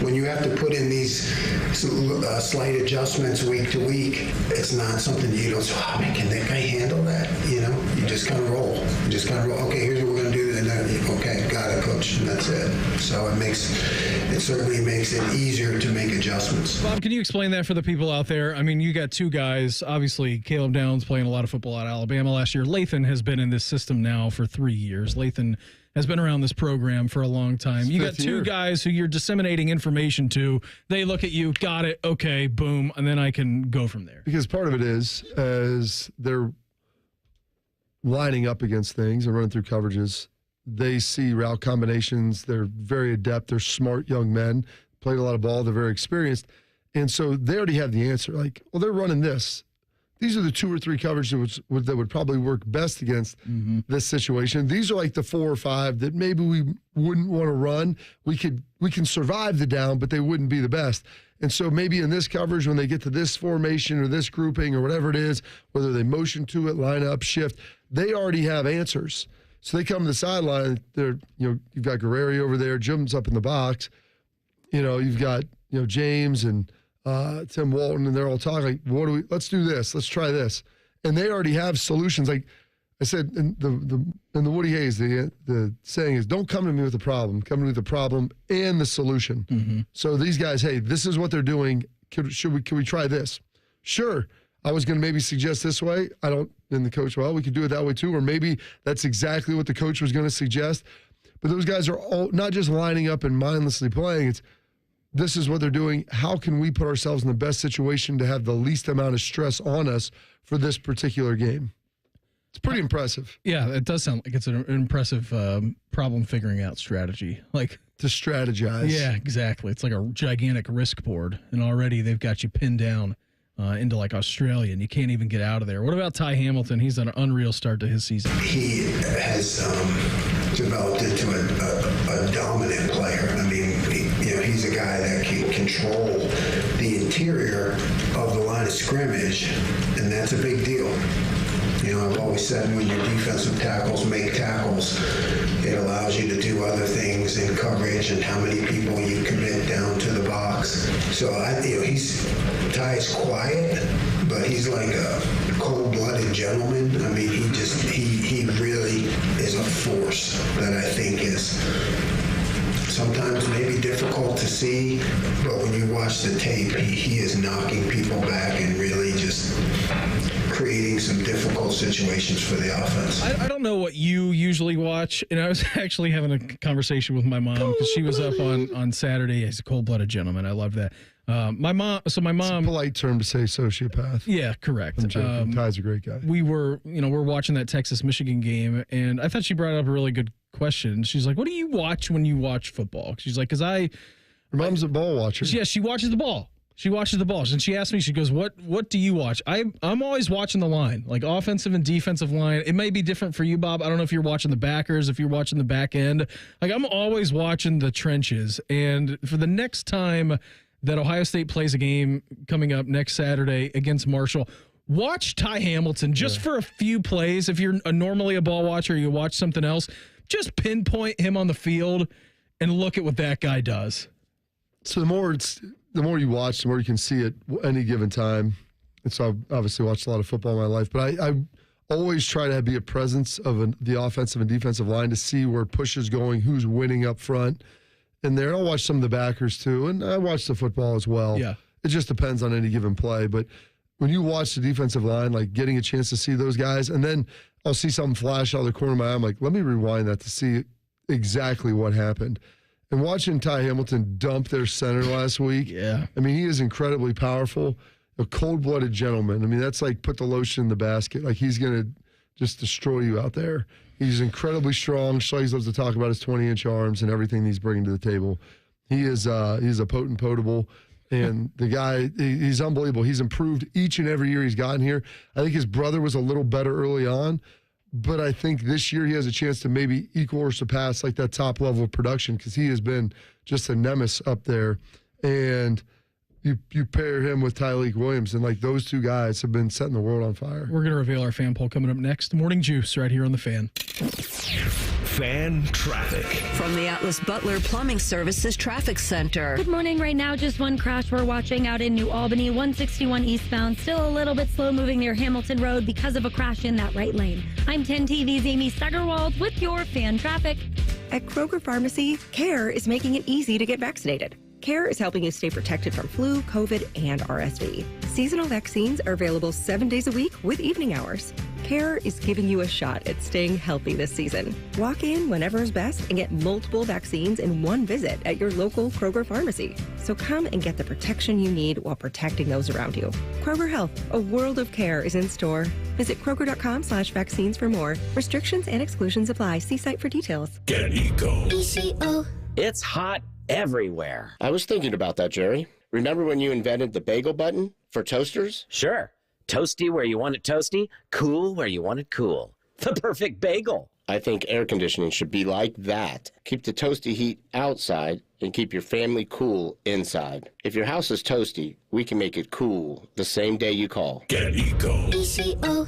When you have to put in these slight adjustments week to week, it's not something you don't say, can that guy handle that? You just kind of roll. Okay, here's what we're going to do. And then, okay, got it, coach. And that's it. So it certainly makes it easier to make adjustments. Bob, can you explain that for the people out there? I mean, you got two guys, obviously Caleb Downs playing a lot of football at Alabama last year. Lathan has been in this system now for 3 years. Lathan has been around this program for a long time. You got two guys who you're disseminating information to. They look at you, got it, okay, boom, and then I can go from there. Because part of it is, as they're lining up against things and running through coverages, they see route combinations. They're very adept. They're smart young men, played a lot of ball. They're very experienced. And so they already have the answer. Like, well, they're running this. These are the 2 or 3 coverages that would probably work best against this situation. These are like the 4 or 5 that maybe we wouldn't want to run. We can survive the down, but they wouldn't be the best. And so maybe in this coverage, when they get to this formation or this grouping or whatever it is, whether they motion to it, line up, shift, they already have answers. So they come to the sideline. They're, you've got Guerrero over there. Jim's up in the box. You've got James and Tim Walton, and they're all talking like, let's do this, let's try this, and they already have solutions. Like I said in the Woody Hayes, the saying is, don't come to me with a problem, come to me with the problem and the solution. So these guys, hey, this is what they're doing. Can we try this? Sure. I was going to maybe suggest this way. And the coach, well, we could do it that way too, or maybe that's exactly what the coach was going to suggest. But those guys are all not just lining up and mindlessly playing. It's, this is what they're doing. How can we put ourselves in the best situation to have the least amount of stress on us for this particular game? It's pretty impressive. Yeah, it does sound like it's an impressive problem figuring out strategy. Like to strategize. Yeah, exactly. It's like a gigantic risk board, and already they've got you pinned down into like Australia, and you can't even get out of there. What about Ty Hamilton? He's had an unreal start to his season. He has developed into a dominant player. I mean, he's a guy that can control the interior of the line of scrimmage, and that's a big deal. I've always said when your defensive tackles make tackles, it allows you to do other things in coverage and how many people you commit down to the box. So Ty's quiet, but he's like a cold-blooded gentleman. I mean, he really is a force that I think is sometimes maybe difficult to see, but when you watch the tape, he is knocking people back and really just creating some difficult situations for the offense. I don't know what you usually watch, and I was actually having a conversation with my mom because she was up on Saturday. He's a cold-blooded gentleman. I love that. My mom. It's a polite term to say sociopath. Yeah, correct. I'm joking. Ty's a great guy. We were, we're watching that Texas-Michigan game, and I thought she brought up a really good question. She's like, "What do you watch when you watch football?" She's like, "Because your mom's a ball watcher." Yeah, she watches the ball. She watches the balls, and she asked me, she goes, what do you watch? I'm always watching the line, like offensive and defensive line. It may be different for you, Bob. I don't know if you're watching the backers, if you're watching the back end. Like, I'm always watching the trenches. And for the next time that Ohio State plays a game coming up next Saturday against Marshall, watch Ty Hamilton just for a few plays. If you're normally a ball watcher, you watch something else, just pinpoint him on the field and look at what that guy does. So the more you watch, the more you can see at any given time. And so I've obviously watched a lot of football in my life, but I always try to be a presence of the offensive and defensive line to see where push is going, who's winning up front. And there, I'll watch some of the backers too, and I watch the football as well. Yeah. It just depends on any given play. But when you watch the defensive line, like getting a chance to see those guys, and then I'll see something flash out of the corner of my eye, I'm like, let me rewind that to see exactly what happened. And watching Ty Hamilton dump their center last week, yeah. I mean, he is incredibly powerful, a cold-blooded gentleman. I mean, that's like put the lotion in the basket. Like, he's going to just destroy you out there. He's incredibly strong. Schleich loves to talk about his 20-inch arms and everything he's bringing to the table. He's a potent potable, and the guy, he's unbelievable. He's improved each and every year he's gotten here. I think his brother was a little better early on, but I think this year he has a chance to maybe equal or surpass like that top level of production, because he has been just a nemesis up there. And you pair him with Tyleik Williams, and like those two guys have been setting the world on fire. We're going to reveal our fan poll coming up next. Morning Juice right here on The Fan. Fan traffic. From the Atlas Butler Plumbing Services Traffic Center. Good morning. Right now, just one crash we're watching out in New Albany, 161 eastbound. Still a little bit slow moving near Hamilton Road because of a crash in that right lane. I'm 10 TV's Amy Steigerwald with your fan traffic. At Kroger Pharmacy, CARE is making it easy to get vaccinated. CARE is helping you stay protected from flu, COVID, and RSV. Seasonal vaccines are available 7 days a week with evening hours. CARE is giving you a shot at staying healthy this season. Walk in whenever is best and get multiple vaccines in one visit at your local Kroger pharmacy. So come and get the protection you need while protecting those around you. Kroger Health, a world of care is in store. Visit Kroger.com/vaccines for more. Restrictions and exclusions apply. See site for details. Get Eco. ECO. It's hot everywhere. I was thinking about that, Jerry. Remember when you invented the bagel button for toasters? Sure. Toasty where you want it toasty, cool where you want it cool. The perfect bagel. I think air conditioning should be like that. Keep the toasty heat outside and keep your family cool inside. If your house is toasty, we can make it cool the same day you call. Get Eco. ECO.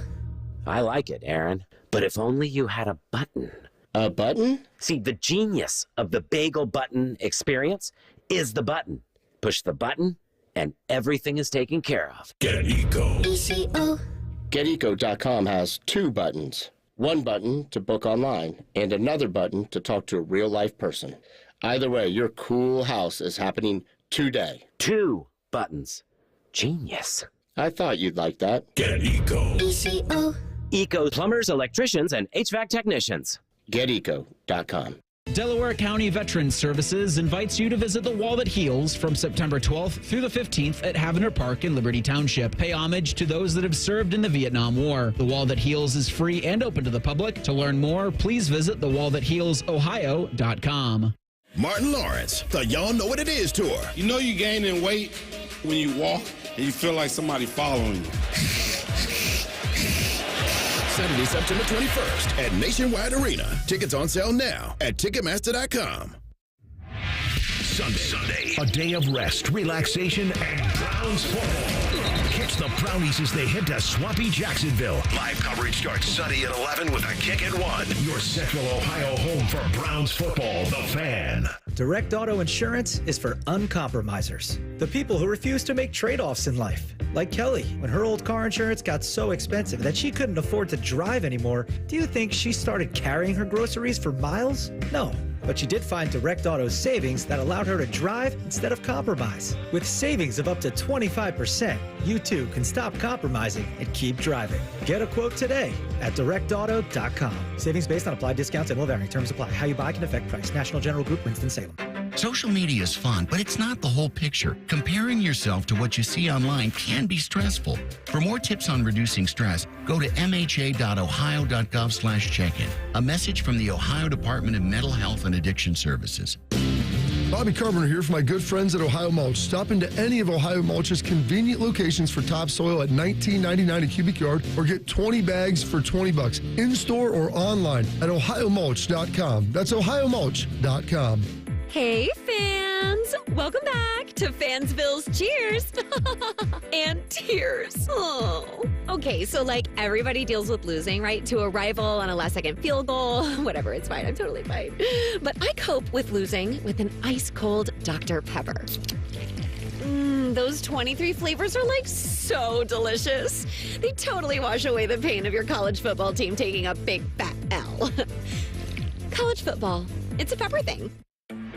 I like it, Aaron. But if only you had a button. A button? See, the genius of the bagel button experience is the button. Push the button, and everything is taken care of. Get Eco. ECO. GetEco.com has 2 buttons. One button to book online, and another button to talk to a real-life person. Either way, your cool house is happening today. 2 buttons. Genius. I thought you'd like that. Get Eco. ECO. Eco plumbers, electricians, and HVAC technicians. GetEco.com. Delaware County Veterans Services invites you to visit The Wall That Heals from September 12th through the 15th at Havner Park in Liberty Township. Pay homage to those that have served in the Vietnam War. The Wall That Heals is free and open to the public. To learn more, please visit thewallthathealsohio.com. Martin Lawrence, the Y'all Know What It Is tour. You know you gaining weight when you walk and you feel like somebody following you. Saturday, September 21st at Nationwide Arena. Tickets on sale now at Ticketmaster.com. Sunday, a day of rest, relaxation, and Browns football. Catch the Brownies as they head to swampy Jacksonville. Live coverage starts Sunday at 11 with a kick at 1. Your Central Ohio home for Browns football, The Fan. Direct Auto Insurance is for uncompromisers. The people who refuse to make trade-offs in life. Like Kelly, when her old car insurance got so expensive that she couldn't afford to drive anymore, do you think she started carrying her groceries for miles? No. But she did find Direct Auto's savings that allowed her to drive instead of compromise. With savings of up to 25%, you too can stop compromising and keep driving. Get a quote today at directauto.com. Savings based on applied discounts and will vary. Terms apply. How you buy can affect price. National General Group, Winston-Salem. Social media is fun, but it's not the whole picture. Comparing yourself to what you see online can be stressful. For more tips on reducing stress, go to mha.ohio.gov/check-in. A message from the Ohio Department of Mental Health and Addiction Services. Bobby Carpenter here for my good friends at Ohio Mulch. Stop into any of Ohio Mulch's convenient locations for topsoil at $19.99 a cubic yard or get 20 bags for $20 in-store or online at ohiomulch.com. That's ohiomulch.com. Hey, fans! Welcome back to Fansville's Cheers and Tears. Oh. Okay, so like everybody deals with losing, right? To a rival on a last-second field goal. Whatever, it's fine. I'm totally fine. But I cope with losing with an ice-cold Dr. Pepper. Those 23 flavors are like so delicious. They totally wash away the pain of your college football team taking a big fat L. College football. It's a pepper thing.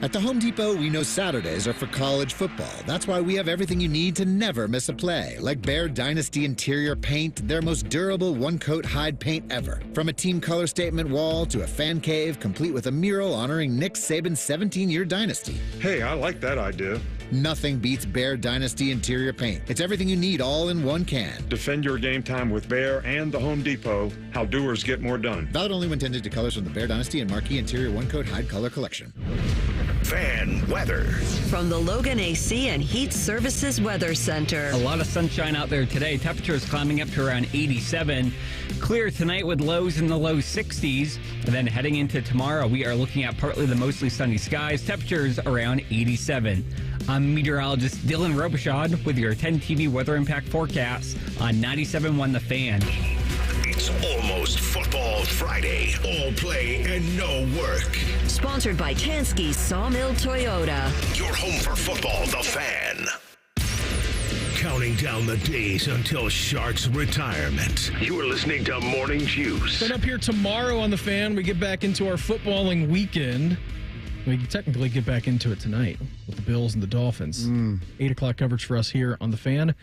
At the Home Depot, we know Saturdays are for college football. That's why we have everything you need to never miss a play, like Bear Dynasty interior paint, their most durable one-coat hide paint ever. From a team color statement wall to a fan cave, complete with a mural honoring Nick Saban's 17-year dynasty. Hey, I like that idea. Nothing beats Bear Dynasty interior paint. It's everything you need all in one can. Defend your game time with Bear and the Home Depot. How doers get more done. Valid only when tended to colors from the Bear Dynasty and Marquee Interior One-Coat Hide Color Collection. Fan weather. From the Logan AC and Heat Services Weather Center. A lot of sunshine out there today. Temperatures climbing up to around 87. Clear tonight with lows in the low 60s. And then heading into tomorrow, we are looking at partly to mostly sunny skies. Temperatures around 87. I'm meteorologist Dylan Robichaud with your 10 TV weather impact forecast on 97.1 The Fan. It's almost Football Friday. All play and no work. Sponsored by Tansky Sawmill Toyota. Your home for football, The Fan. Counting down the days until Shark's retirement. You are listening to Morning Juice. Coming up here tomorrow on The Fan, we get back into our footballing weekend. We technically get back into it tonight with the Bills and the Dolphins. 8 o'clock coverage for us here on The Fan.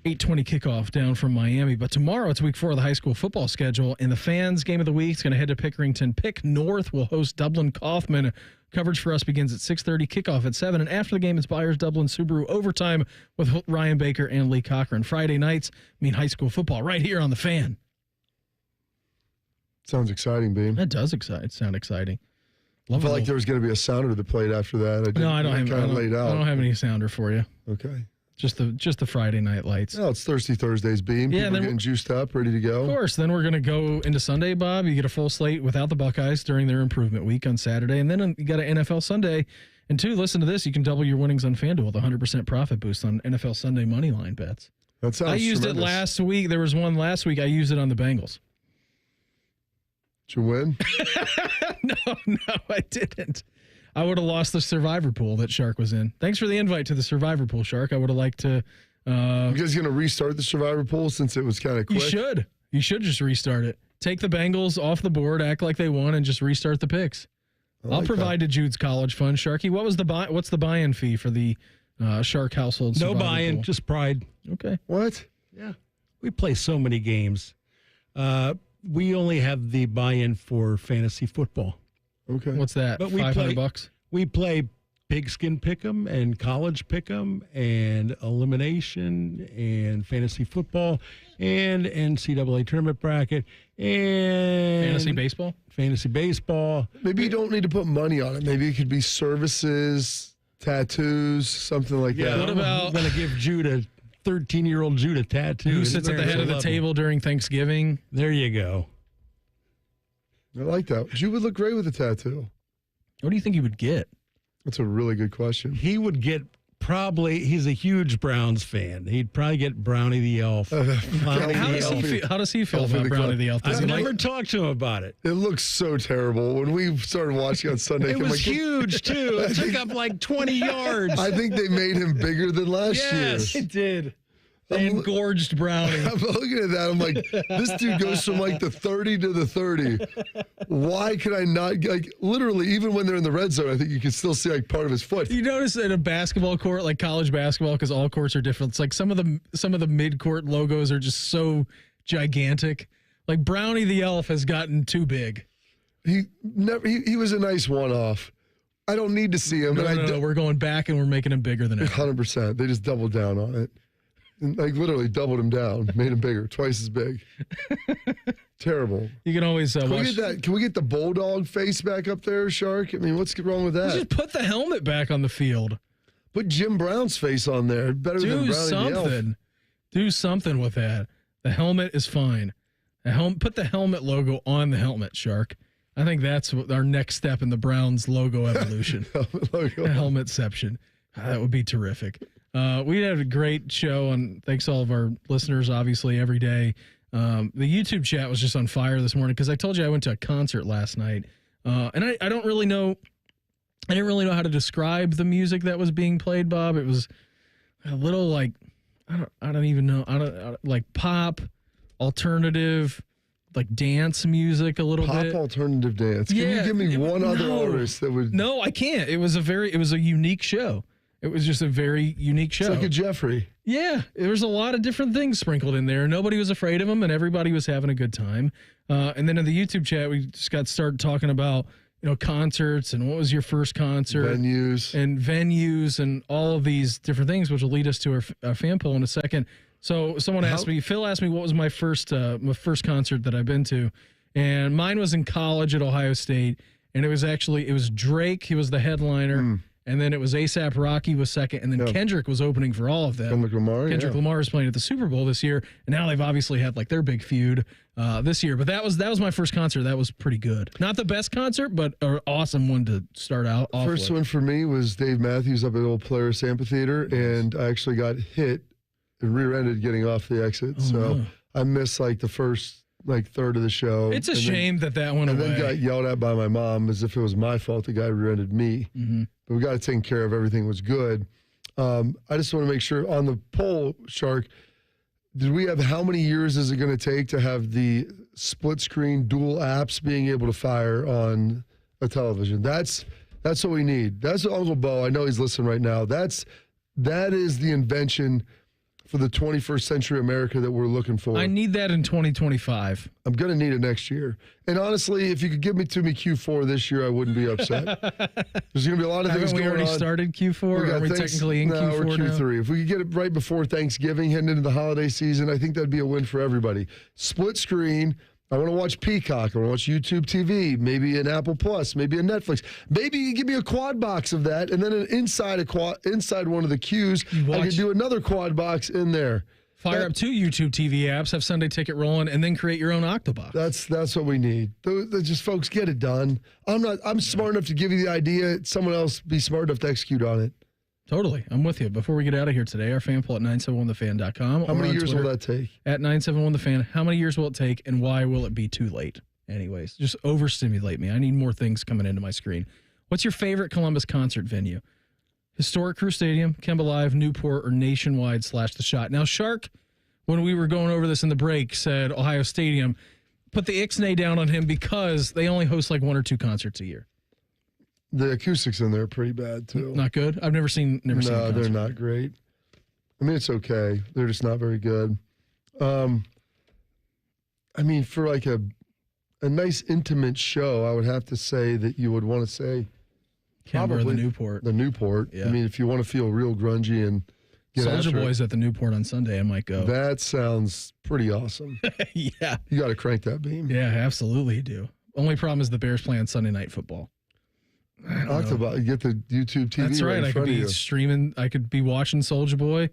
8:20 kickoff down from Miami. But tomorrow it's week 4 of the high school football schedule. And the Fans game of the week is going to head to Pickerington. Pick North will host Dublin Kaufman. Coverage for us begins at 6:30, kickoff at 7. And after the game, it's Byers Dublin Subaru overtime with Ryan Baker and Lee Cochran. Friday nights mean high school football right here on The Fan. Sounds exciting, Beam. That does sound exciting. I felt like there was going to be a sounder that played after that. I don't have any sounder for you. Okay. Just the Friday night lights. No, it's Thirsty Thursdays, Beam. Yeah, People are getting juiced up, ready to go. Of course. Then we're going to go into Sunday, Bob. You get a full slate without the Buckeyes during their improvement week on Saturday. And then you got an NFL Sunday. And two, listen to this. You can double your winnings on FanDuel with a 100% profit boost on NFL Sunday money line bets. That sounds I used tremendous. it last week. There was one last week. I used it on the Bengals. Did you win? No, I didn't. I would have lost the Survivor pool that Shark was in. Thanks for the invite to the Survivor pool, Shark. I would have liked to. You guys going to restart the Survivor pool since it was kind of quick? You should just restart it. Take the Bengals off the board, act like they won, and just restart the picks. I'll provide to Jude's college fund, Sharky. What's the buy-in fee for the Shark household? No Survivor buy-in, pool? just pride. Okay. What? Yeah. We play so many games. We only have the buy-in for fantasy football. Okay. What's that? But $500? We play pigskin pick'em and college pick'em and elimination and fantasy football and NCAA tournament bracket and fantasy baseball. Maybe you don't need to put money on it. Maybe it could be services, tattoos, something like that. What about- I'm going to give Jude a 13-year-old Jude a tattoo. Who sits at the head of the table during Thanksgiving? There you go. I like that. Jude would look great with a tattoo. What do you think he would get? That's a really good question. He would get he's a huge Browns fan. He'd probably get Brownie the Elf. How does he feel about Brownie the Elf? I've never talked to him about it. It looks so terrible. When we started watching on Sunday, it was huge, too. It took up like 20 yards. I think they made him bigger than last year. Yes, it did. They engorged Brownie. I'm looking at that. I'm like, this dude goes from like the 30 to the 30. Why can I not, literally, even when they're in the red zone, I think you can still see like part of his foot. You notice in a basketball court, like college basketball, because all courts are different. It's like some of the mid-court logos are just so gigantic. Like Brownie the Elf has gotten too big. He was a nice one-off. I don't need to see him. No, we're going back and we're making him bigger than ever. 100%. They just doubled down on it. And, like, literally doubled him down, made him bigger, twice as big. Terrible. You can always can watch. we get that? Can we get the bulldog face back up there, Shark? I mean, what's wrong with that? Just put the helmet back on the field. Put Jim Brown's face on there. Better than Brownie the Elf. Do something with that. The helmet is fine. Put the helmet logo on the helmet, Shark. I think that's our next step in the Browns logo evolution. Helmetception. That would be terrific. We had a great show, and thanks to all of our listeners, obviously, every day. The YouTube chat was just on fire this morning because I told you I went to a concert last night, and I don't really know. I didn't really know how to describe the music that was being played, Bob. It was a little like I don't even know. Like pop, alternative, like dance music a little bit. Pop alternative dance. Can you give me one other artist that would? No, I can't. It was a unique show. It was just a very unique show. It's like a Jeffrey. Yeah, there was a lot of different things sprinkled in there. Nobody was afraid of them, and everybody was having a good time. And then in the YouTube chat, we just got started talking about concerts and what was your first concert, venues, and all of these different things, which will lead us to our fan poll in a second. So someone asked me, Phil asked me, what was my first concert that I've been to, and mine was in college at Ohio State, and it was Drake. He was the headliner. And then it was A$AP Rocky was second, and then Kendrick was opening for all of them. Kendrick Lamar is playing at the Super Bowl this year, and now they've obviously had like their big feud this year. But that was my first concert. That was pretty good. Not the best concert, but an awesome one to start out. First one for me was Dave Matthews up at Old Polaris Amphitheater, and I actually got hit and rear-ended getting off the exit. I missed like the first third of the show. It's a shame that went away. And then got yelled at by my mom as if it was my fault the guy rear-ended me. Mm-hmm. But we got to take care of everything was good. I just want to make sure on the poll, Shark, did we have how many years is it going to take to have the split screen dual apps being able to fire on a television? That's what we need. That's what Uncle Bo, I know he's listening right now. That is the invention for the 21st century America that we're looking for. I need that in 2025. I'm going to need it next year. And honestly, if you could give me Q4 this year, I wouldn't be upset. There's going to be a lot of things going on. Haven't we already started Q4? Are we technically in Q4 we're Q3. now? If we could get it right before Thanksgiving, heading into the holiday season, I think that'd be a win for everybody. Split screen. I want to watch Peacock. I want to watch YouTube TV, maybe an Apple Plus, maybe a Netflix. Maybe you give me a quad box of that, and then inside one of the queues, I could do another quad box in there. Fire up 2 YouTube TV apps, have Sunday Ticket rolling, and then create your own Octobox. That's what we need. Just folks, get it done. I'm smart enough to give you the idea. Someone else be smart enough to execute on it. Totally. I'm with you. Before we get out of here today, our fan poll at 971thefan.com. How many years will that take? At 971thefan. How many years will it take, and why will it be too late? Anyways, just overstimulate me. I need more things coming into my screen. What's your favorite Columbus concert venue? Historic Crew Stadium, Kemba Live, Newport, or Nationwide / The Shot? Now, Shark, when we were going over this in the break, said Ohio Stadium. Put the ixnay down on him because they only host like 1 or 2 concerts a year. The acoustics in there are pretty bad, too. Not good? I've never seen No, they're not great. I mean, it's okay. They're just not very good. I mean, for like a nice intimate show, I would have to say that you would want to say probably the Newport. The Newport. Yeah. I mean, if you want to feel real grungy and get Soulja Boy's at the Newport on Sunday, I might go. That sounds pretty awesome. Yeah. You got to crank that beam. Yeah, absolutely you do. Only problem is the Bears play on Sunday Night Football. Octobox, get the YouTube TV. That's right. I could be streaming. I could be watching Soulja Boy,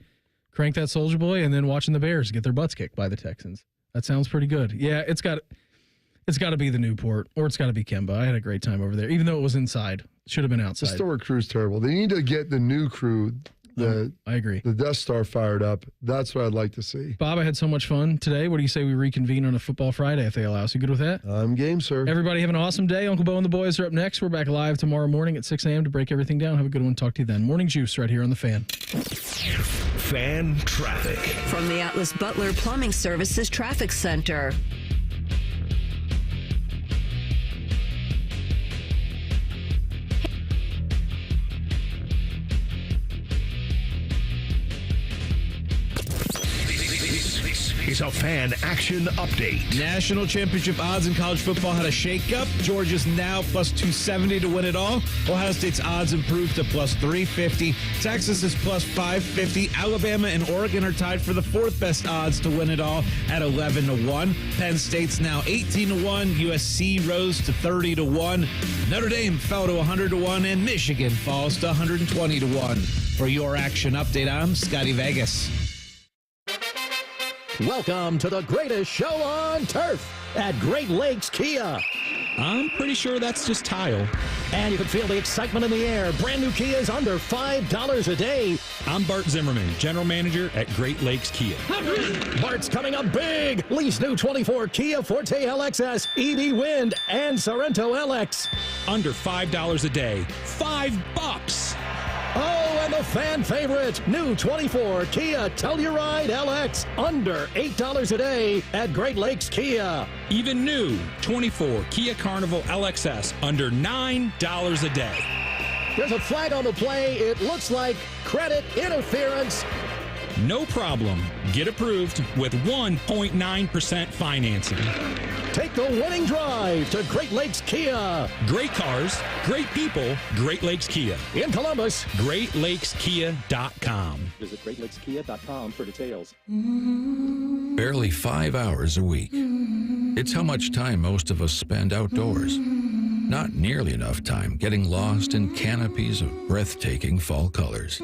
crank that Soulja Boy, and then watching the Bears get their butts kicked by the Texans. That sounds pretty good. Yeah, it's got to be the Newport, or it's got to be Kemba. I had a great time over there, even though it was inside. It should have been outside. The Historic Crew's terrible. They need to get the new crew. I agree. The Death Star fired up. That's what I'd like to see. Bob, I had so much fun today. What do you say we reconvene on a Football Friday if they allow us? You good with that? I'm game, sir. Everybody have an awesome day. Uncle Bo and the boys are up next. We're back live tomorrow morning at 6 a.m. to break everything down. Have a good one. Talk to you then. Morning Juice right here on The Fan. Fan traffic. From the Atlas Butler Plumbing Services Traffic Center. It's Here's a Fan Action Update. National championship odds in college football had a shakeup. Georgia's now plus 270 to win it all. Ohio State's odds improved to plus 350. Texas is plus 550. Alabama and Oregon are tied for the fourth best odds to win it all at 11 to 1. Penn State's now 18 to 1. USC rose to 30 to 1. Notre Dame fell to 100 to 1, and Michigan falls to 120 to 1. For your action update, I'm Scotty Vegas. Welcome to the greatest show on turf at Great Lakes Kia. I'm pretty sure that's just tile. And you can feel the excitement in the air. Brand new Kia is under $5 a day. I'm Bart Zimmerman, General Manager at Great Lakes Kia. Bart's coming up big. Lease new 24 Kia Forte LXS, EV Wind, and Sorrento LX. Under $5 a day. $5. Oh, and the fan favorite, new 24 Kia Telluride LX, under $8 a day at Great Lakes Kia. Even new 24 Kia Carnival LXS, under $9 a day. There's a flag on the play. It looks like credit interference. No problem. Get approved with 1.9% financing. Take the winning drive to Great Lakes Kia. Great cars, great people, Great Lakes Kia. In Columbus, GreatLakesKia.com. Visit GreatLakesKia.com for details. Barely 5 hours a week. It's how much time most of us spend outdoors. Not nearly enough time getting lost in canopies of breathtaking fall colors.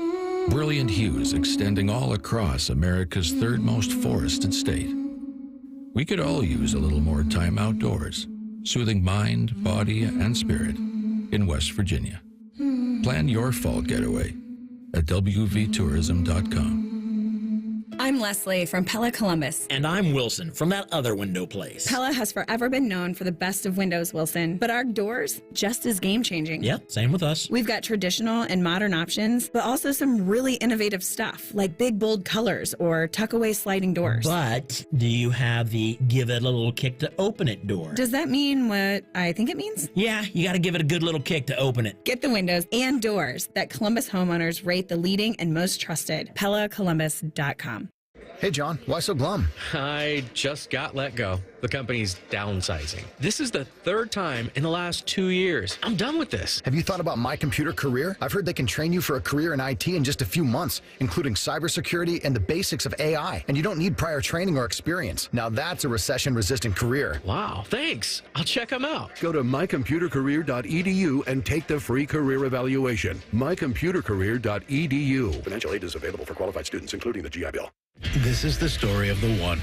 Brilliant hues extending all across America's third most forested state. We could all use a little more time outdoors, soothing mind, body, and spirit in West Virginia. Plan your fall getaway at wvtourism.com. I'm Leslie from Pella Columbus. And I'm Wilson from that other window place. Pella has forever been known for the best of windows, Wilson, but our doors just as game-changing. Yep, same with us. We've got traditional and modern options, but also some really innovative stuff, like big, bold colors or tuck-away sliding doors. But do you have the give it a little kick to open it door? Does that mean what I think it means? Yeah, you got to give it a good little kick to open it. Get the windows and doors that Columbus homeowners rate the leading and most trusted. PellaColumbus.com. Hey, John, why so glum? I just got let go. The company's downsizing. This is the third time in the last 2 years. I'm done with this. Have you thought about My Computer Career? I've heard they can train you for a career in IT in just a few months, including cybersecurity and the basics of AI. And you don't need prior training or experience. Now that's a recession-resistant career. Wow, thanks. I'll check them out. Go to mycomputercareer.edu and take the free career evaluation. mycomputercareer.edu. Financial aid is available for qualified students, including the GI Bill. This is the story of the one.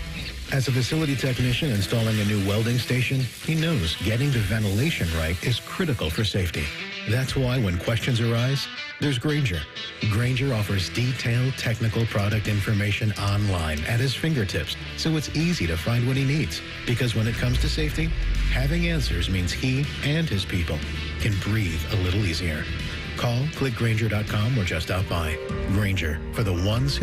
As a facility technician installing a new welding station, he knows getting the ventilation right is critical for safety. That's why when questions arise, there's Grainger. Grainger offers detailed technical product information online at his fingertips, so it's easy to find what he needs. Because when it comes to safety, having answers means he and his people can breathe a little easier. Call, click Grainger.com, or just stop by. Grainger, for the ones who